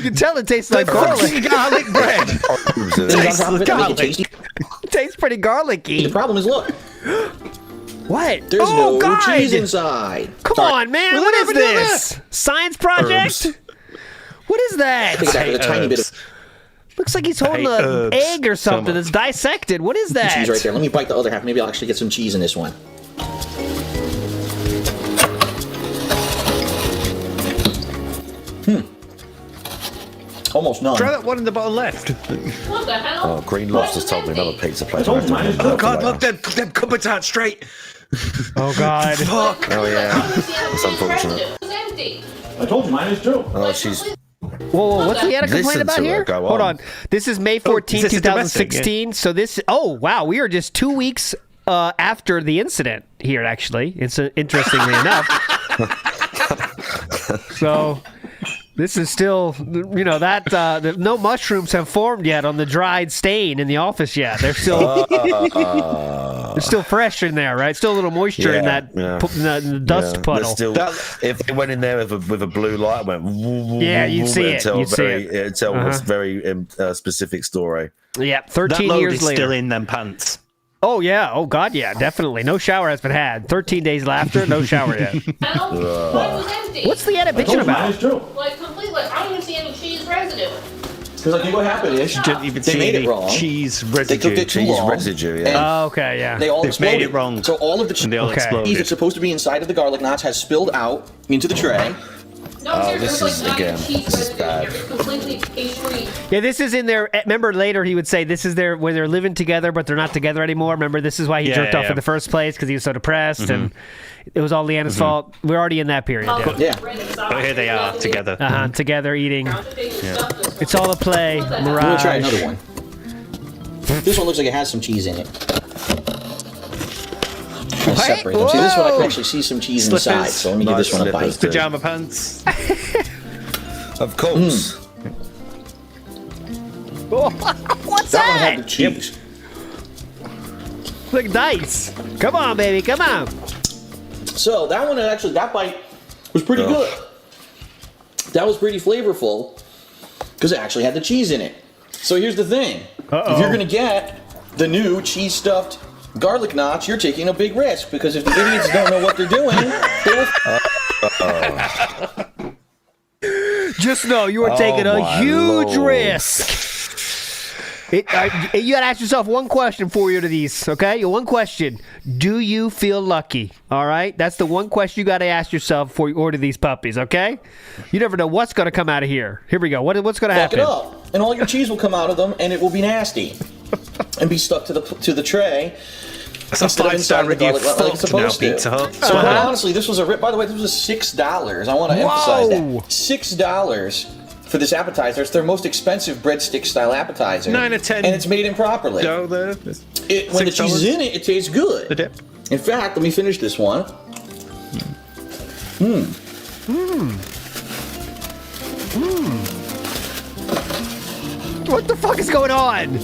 can tell it tastes like garlic. Garlic bread. It tastes pretty garlicky. The problem is, look. What? There's no God. cheese inside. Come on, man. What is this? Science project? What is that? I think that with a tiny bit of Looks like he's holding an egg or something that's dissected. What is that? cheese right there. Let me bite the other half. Maybe I'll actually get some cheese in this one. Almost none. Try that one in the bottom left. What the hell? Oh, Green Lobster's told me another pizza place. Oh God, look, them cupboards aren't straight. Oh God. Fuck. Oh yeah. It's unfortunate. I told you mine is too. Oh, she's. Whoa, what's Leanna Listen complaining about to her, here? go Hold on. on. This is May 14, this is domestic, 2016. So this. Oh wow, we are just 2 weeks after the incident here. Actually, it's interestingly enough. So. This is still, that no mushrooms have formed yet on the dried stain in the office yet. They're still, they're still fresh in there, right? Still a little moisture in that in the dust puddle. Still, if they went in there with a blue light, went. Yeah, you'd see it. You'd see it. It'd tell a very specific story. Yeah, 13 that load years is later. Still in them pants. Oh yeah. Oh God, yeah, definitely. No shower has been had. 13 days after, no shower yet. What's the edit bitching about? Like completely, I don't even see any cheese residue. Because I think what happened is they made it wrong. Cheese residue. They cooked it too long. Residue, yeah. Oh, okay, yeah. They all They've exploded. made it wrong. So all of the And they all exploded. cheese that's supposed to be inside of the garlic knots has spilled out into the tray. No, seriously, this there's is, like not again, even cheese this is residue in bad. here. It's completely pastry. Yeah, this is in there. Remember later he would say this is their when they're living together, but they're not together anymore. Remember this is why he jerked off in the first place because he was so depressed, and it was all Leanna's fault. We're already in that period. Yeah. But here they are together. Together eating. It's all a play. Mirage. We'll try another one. This one looks like it has some cheese in it. Separate them. See, this one I can actually see some cheese inside, so let me give this one a bite. Pajama pants. Of course. What's That one that? had the cheese. Like dice. Come on, baby. Come on. So that one actually, that bite was pretty good. That was pretty flavorful because it actually had the cheese in it. So here's the thing: if you're gonna get the new cheese stuffed garlic knots, you're taking a big risk because if the idiots don't know what they're doing, just know you are taking a huge risk. You gotta ask yourself one question for you to these, okay? One question. Do you feel lucky? All right? That's the one question you gotta ask yourself before you order these puppies, okay? You never know what's gonna come out of here. Here we go. What's gonna happen? fuck it up, and all your cheese will come out of them, and it will be nasty and be stuck to the tray. That's a 5-star review. Like it's supposed to. Pizza Hut. So honestly, this was a rip. By the way, this was $6. I want to emphasize that $6 for this appetizer. It's their most expensive breadstick style appetizer. 9 or 10. And it's made improperly. Go there. When the cheese is in it, it tastes good. The dip. In fact, let me finish this one. What the fuck is going on?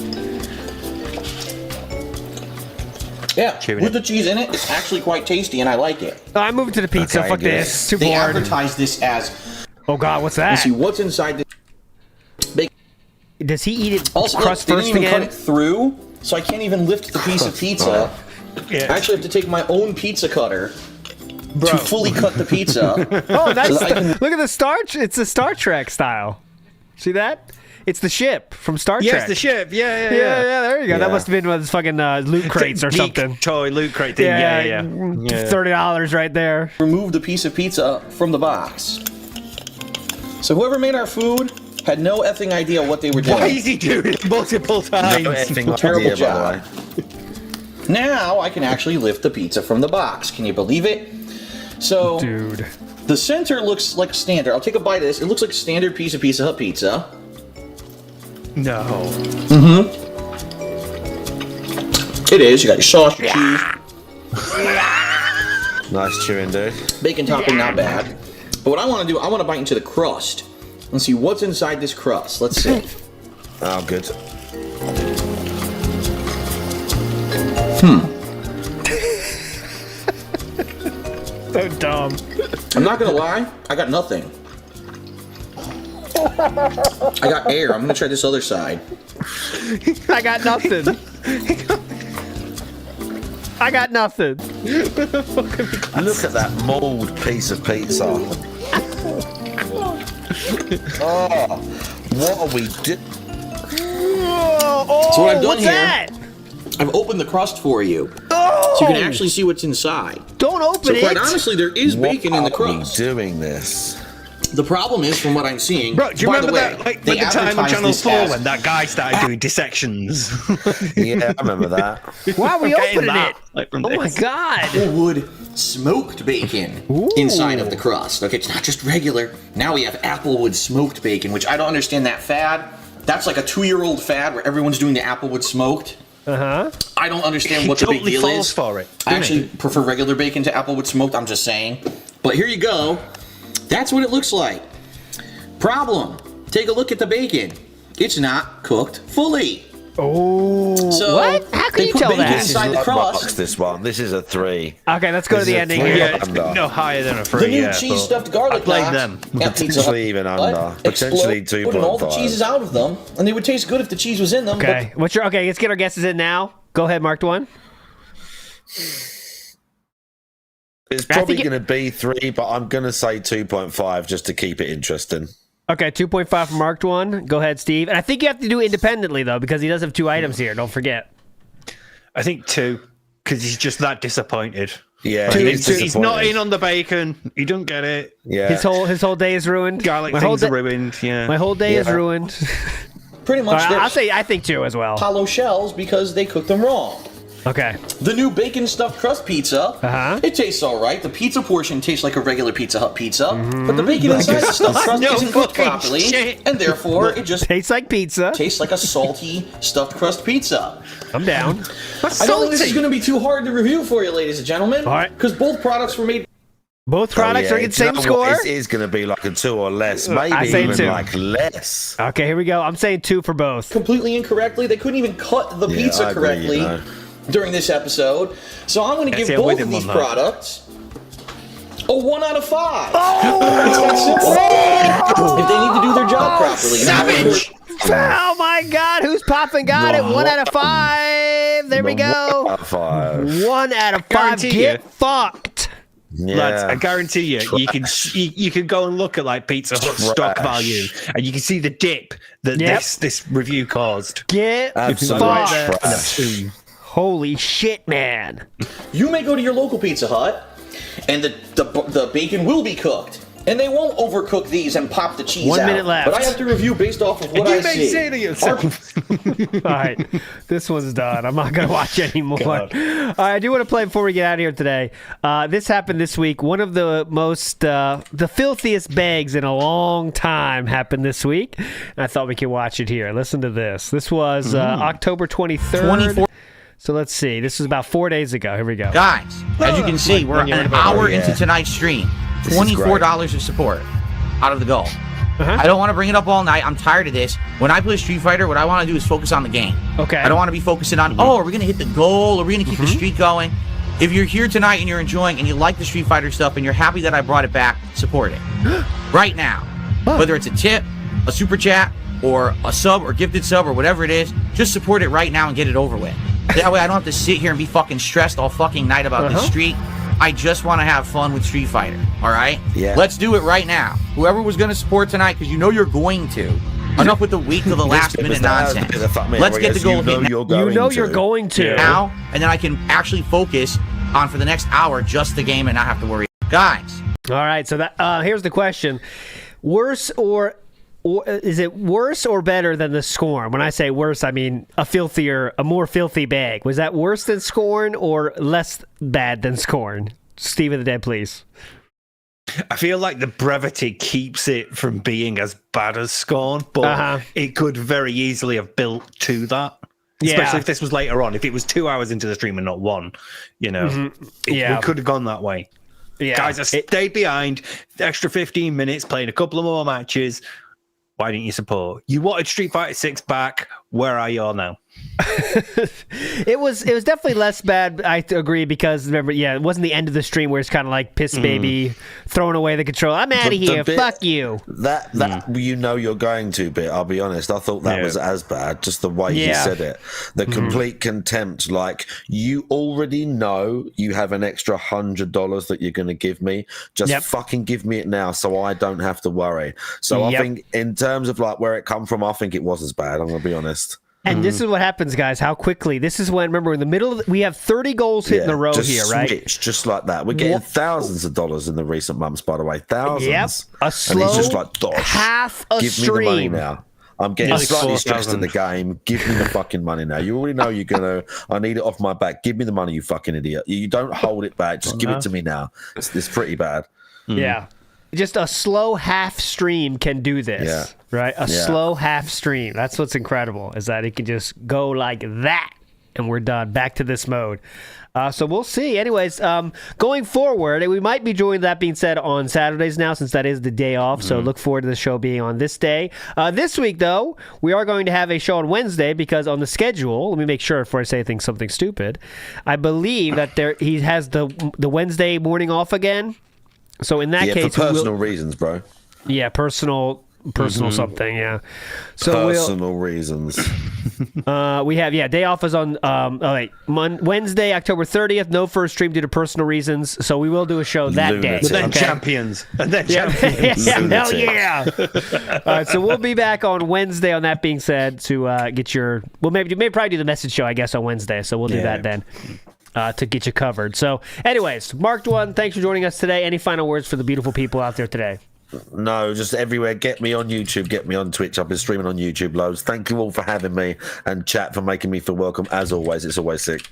Yeah, with the cheese in it, it's actually quite tasty, and I like it. I'm moving to the pizza. Okay, Fuck good. this. Too They bored. advertise this as. Oh God, what's that? Let's see what's inside this. Bacon. Does he eat it Also, crust look, first they didn't even again? cut it through, so I can't even lift the piece of pizza. I actually have to take my own pizza cutter to fully cut the pizza. Oh, nice. so that I can- Look at the It's a Star Trek style. See that? It's the ship from Star Trek. Yes, the ship. Yeah. There you go. Yeah. That must have been one of those fucking loot crates or something. Toy loot crate thing. Yeah. $30 right there. remove the piece of pizza from the box. So whoever made our food had no effing idea what they were doing. Why is he doing it multiple times? No effing Terrible idea, job. by the way. Now I can actually lift the pizza from the box. Can you believe it? So, Dude. the center looks like standard. I'll take a bite of this. It looks like a standard piece of Pizza Hut pizza. No. It is. You got your sauce, your cheese, Nice chewing, dude. bacon topping, not bad. But what I want to do, I want to bite into the crust and see what's inside this crust. Let's see. Oh, good. So dumb. I'm not gonna lie, I got nothing. I got air. I'm gonna try this other side. I got nothing. I got nothing. Look at that mold piece of pizza. Oh, what are we doing? Oh, So what I've done what's here, that? I've opened the crust for you, Oh! so you can actually see what's inside. Don't open So it. quite honestly, there is bacon in the Why are we crust. doing this? The problem is, from what I'm seeing, Bro, do you remember that? Like they the time on advertise Channel this 4 as- when that guy started doing dissections? Yeah, I remember that. Why are we Getting opening that, it? like, from Oh my this. god. Applewood smoked bacon inside of the crust. Okay, it's not just regular. Now we have Applewood smoked bacon, which I don't understand that fad. That's like a 2-year-old fad where everyone's doing the Applewood smoked. I don't understand what the big deal falls is. for it. I actually prefer regular bacon to Applewood smoked. I'm just saying. But here you go. That's what it looks like. Problem. Take a look at the bacon. It's not cooked fully. Oh, So what? How can they you put tell bacon that? inside the Like crust. Mark's, this one. This is a 3. Okay, let's go to This the is a ending 3 here. Yeah, it's under. no higher than a 3. The new yeah, cheese but stuffed garlic I blame knots them. at Pizza Hut Potentially even under. Potentially explode, and all the 2.5. cheese is out of them, and they would taste good if the cheese was in them. Okay, what's your okay? Let's get our guesses in now. Go ahead, Marked One. It's I probably think going to be 3, but I'm going to say 2.5 just to keep it interesting. Okay, 2.5 for Marked One. Go ahead, Steve. And I think you have to do independently though, because he does have 2 items here. Don't forget. I think 2, because he's just that disappointed. Yeah, He's not in on the bacon. He don't get it. Yeah, His whole day is ruined. Garlic My whole things are day- ruined. Yeah, My whole day is Yeah. ruined. Pretty much, All right, they're I'll say I think 2 as well. hollow shells because they cooked them wrong. Okay. The new bacon stuffed crust pizza, Uh-huh. it tastes all right. The pizza portion tastes like a regular Pizza Hut pizza, but the bacon inside the stuffed crust No isn't cooked fucking properly, shit. and therefore it just Tastes like pizza. tastes like a salty stuffed crust pizza. I'm down. I don't think this is going to be too hard to review for you, ladies and gentlemen, All right. because both products were made. Both products are getting the same score. It is going to be like a 2 or less. Maybe I say even 2. like less. Okay, here we go. I'm saying 2 for both. Completely incorrectly. They couldn't even cut the Yeah, pizza I agree, correctly you know. during this episode. So I'm going to give yeah, both with of him these on that. products a 1 out of 5. It's that simple. If they need to do their job properly. Savage! Oh my god, who's popping got it? 1 out of 5. There we go. 1 out of 5. Guarantee Get you. fucked. Yeah. Lads, I guarantee you, you can go and look at like Pizza Hut stock value, and you can see the dip that Yep. this review caused. Get Absolute fucked. trash. Holy shit, man. You may go to your local Pizza Hut, and the bacon will be cooked. And they won't overcook these and pop the cheese 1 out. minute left. But I have to review based off of what You I may see. say to yourself. All right, this one's done. I'm not going to watch anymore. All right, I do want to play before we get out of here today. This happened this week. One of the most, the filthiest bags in a long time happened this week. And I thought we could watch it here. Listen to this. This was October 23rd. So let's see. This was about 4 days ago. Here we go. Guys, as you can see, we're an hour into tonight's stream. $24 of support out of the goal. I don't want to bring it up all night. I'm tired of this. When I play Street Fighter, what I want to do is focus on the game. Okay. I don't want to be focusing on, oh, are we going to hit the goal? Are we going to keep the streak going? If you're here tonight and you're enjoying and you like the Street Fighter stuff and you're happy that I brought it back, support it. Right now. Whether it's a tip, a super chat, or a sub or gifted sub or whatever it is, just support it right now and get it over with. That way I don't have to sit here and be fucking stressed all fucking night about this streak. I just want to have fun with Street Fighter, all right? Yeah. Let's do it right now. Whoever was going to support tonight, because you know you're going to. Enough with the wait till the last minute nonsense. Let's get the goal hit now. You're going to. Now, and then I can actually focus on, for the next hour, just the game and not have to worry. Guys. All right, so that here's the question. Worse or is it worse or better than the Scorn? When I say worse, I mean a more filthy bag. Was that worse than Scorn or less bad than Scorn? Steve of the Dead, please. I feel like the brevity keeps it from being as bad as Scorn, but it could very easily have built to that. Especially if this was later on. If it was 2 hours into the stream and not 1, you know, we could have gone that way. Yeah. Guys, I stayed behind the extra 15 minutes playing a couple of more matches. Why didn't you support? You wanted Street Fighter 6 back. Where are you all now? It was definitely less bad. I agree because remember, it wasn't the end of the stream where it's kind of like piss baby throwing away the control. I'm out of here. Fuck you. That you know you're going to bit. I'll be honest. I thought that was as bad. Just the way he said it, the complete contempt. Like you already know you have an extra $100 that you're going to give me. Just fucking give me it now, so I don't have to worry. So I think in terms of like where it come from, I think it was as bad. I'm going to be honest. And this is what happens, guys. How quickly? This is when, remember, in the middle we have 30 goals hit in a row here, right? Just like that. We're getting thousands of dollars in the recent months, by the way. Thousands. Yep. A slow and he's just like, Dosh, half a give stream. me the money now. I'm getting slightly stressed in the game. Give me the fucking money now. You already know you're going to. I need it off my back. Give me the money, you fucking idiot. You don't hold it back. Just give it to me now. It's pretty bad. Yeah. Just a slow half stream can do this, right? A slow half stream. That's what's incredible, is that it can just go like that, and we're done. Back to this mode. So we'll see. Anyways, going forward, we might be joined, that being said, on Saturdays now, since that is the day off. So look forward to the show being on this day. This week, though, we are going to have a show on Wednesday, because on the schedule, let me make sure before I say something stupid, I believe that he has the Wednesday morning off again. So in that case, for personal reasons, bro. Yeah, personal something. Yeah. So personal reasons. We have day off is on Wednesday, October 30th. No first stream due to personal reasons. So we will do a show that day. And then champions. And then champions. Hell yeah! All right, so we'll be back on Wednesday. On that being said, to get your maybe probably do the message show, I guess, on Wednesday. So we'll do that then. To get you covered. So, anyways, Marked One, thanks for joining us today. Any final words for the beautiful people out there today? No, just everywhere. Get me on YouTube. Get me on Twitch. I've been streaming on YouTube loads. Thank you all for having me, and chat for making me feel welcome. As always, it's always sick.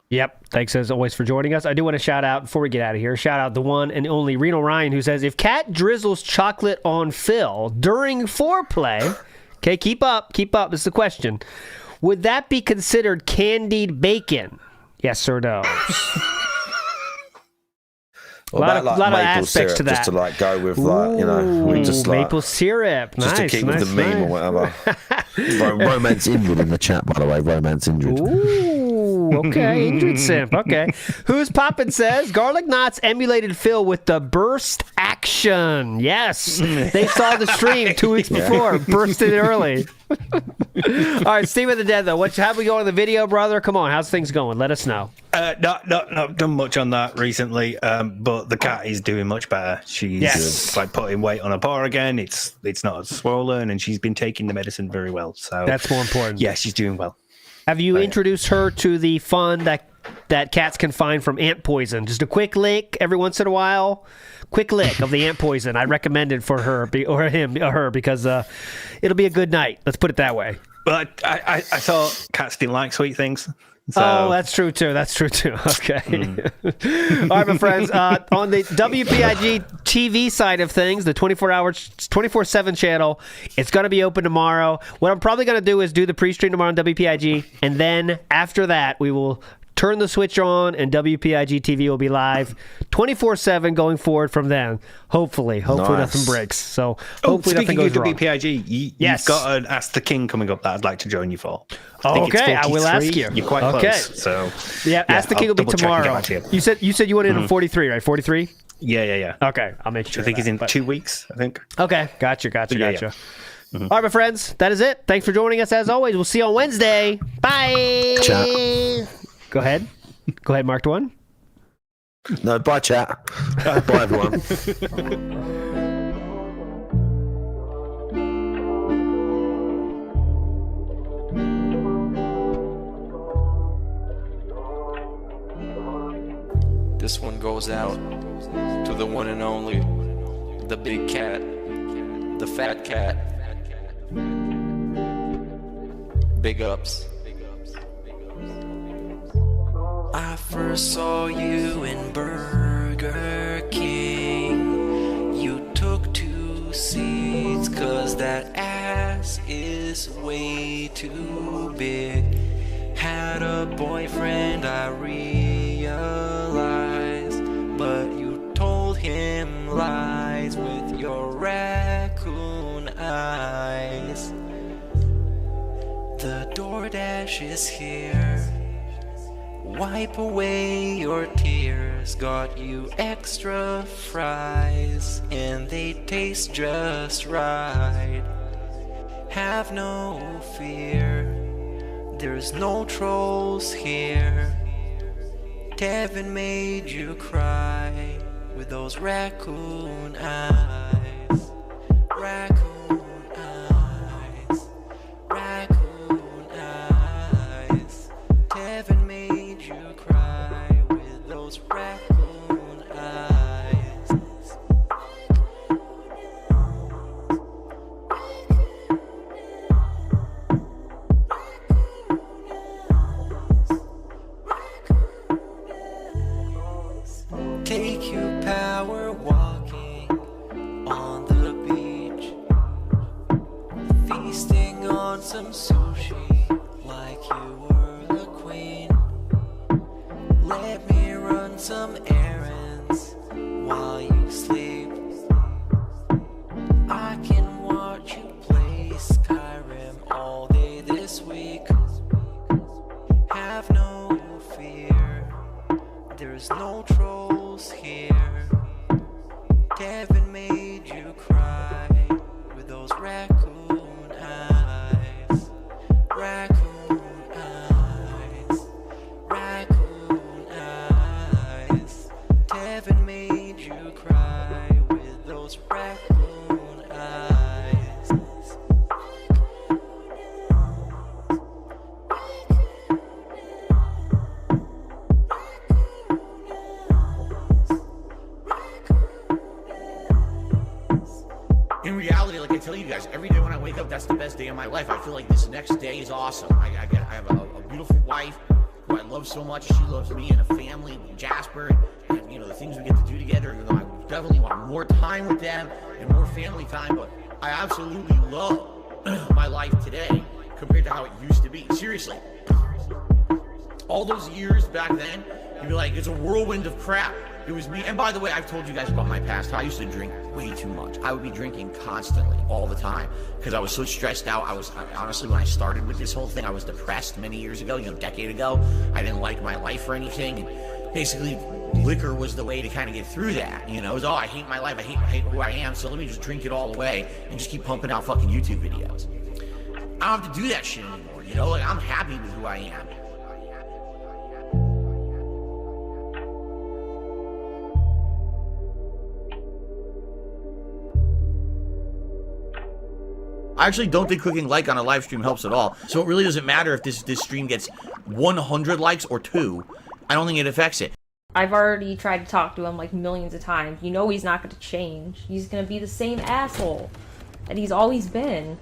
Yep. Thanks as always for joining us. I do want to shout out, before we get out of here, shout out the one and only Reno Ryan, who says, if Kat drizzles chocolate on Phil during foreplay, okay, keep up, this is the question, would that be considered candied bacon? Yes or no? A lot of aspects syrup, to that. Just to like go with we just like maple syrup. Just to keep with the meme or whatever. Romance injured in the chat, by the way. Romance injured. Ooh, okay, injured simp. Okay. Who's Poppin' says Garlic Knots emulated Phil with the burst action. Yes, they saw the stream 2 weeks before. Bursted early. All right, Steve of the Dead though. How we go on the video, brother? Come on, how's things going? Let us know. Not done much on that recently, but the cat is doing much better. She's like putting weight on her paw again. It's not as swollen, and she's been taking the medicine very well. So that's more important. Yeah, she's doing well. Have you introduced her to the fun that cats can find from ant poison? Just a quick lick every once in a while. Quick lick of the ant poison. I recommend it for her or him or her because it'll be a good night. Let's put it that way. But I thought cats didn't like sweet things. So. Oh, that's true too. Okay. All right, my friends. On the WPIG TV side of things, the 24/7 channel, it's going to be open tomorrow. What I'm probably going to do is do the pre-stream tomorrow on WPIG, and then after that, we will turn the switch on, and WPIG TV will be live 24/7 going forward from then. Hopefully nothing breaks. So hopefully nothing goes wrong. WPIG, you've got an Ask the King coming up that I'd like to join you for. Okay, I will ask you. You're quite close. So Ask the King will be tomorrow. You said you wanted in 43, right? 43. Yeah. Okay, I'll make sure. I think it's in 2 weeks. I think. Okay, gotcha. All right, my friends, that is it. Thanks for joining us as always. We'll see you on Wednesday. Bye. Ciao. Go ahead, Marked One. No, bye, chat. Bye, everyone. This one goes out to the one and only, the big cat, the fat cat. Big ups. I first saw you in Burger King. You took 2 seats 'cause that ass is way too big. Had a boyfriend, I realized, but you told him lies with your raccoon eyes. The DoorDash is here. Wipe away your tears. Got you extra fries, and they taste just right. Have no fear, there's no trolls here. Kevin made you cry with those raccoon eyes. Raccoon eyes. Raccoon eyes. some errands while you sleep. I can watch you play Skyrim all day this week. Have no fear, there's no trolls here. Kevin made you cry with those raccoon eyes. Raccoon eyes. Raccoon eyes. Kevin made you cry with those raccoon eyes. In reality, like I tell you guys, every day when I wake up, that's the best day of my life. I feel like this next day is awesome. I have a beautiful wife who I love so much. She loves me, and a family, Jasper, and you know the things we get to do together. You know, I definitely want more time with them and more family time. But I absolutely love my life today compared to how it used to be. Seriously, all those years back then, you'd be like, it's a whirlwind of crap. It was me. And by the way, I've told you guys about my past. I used to drink way too much. I would be drinking constantly, all the time, because I was so stressed out. Honestly, when I started with this whole thing, I was depressed many years ago, a decade ago. I didn't like my life or anything. And basically, liquor was the way to kind of get through that. It was, I hate my life. I hate who I am. So let me just drink it all away and just keep pumping out fucking YouTube videos. I don't have to do that shit anymore. Like, I'm happy with who I am. I actually don't think clicking like on a live stream helps at all. So it really doesn't matter if this stream gets 100 likes or 2. I don't think it affects it. I've already tried to talk to him like millions of times. He's not going to change. He's going to be the same asshole that he's always been.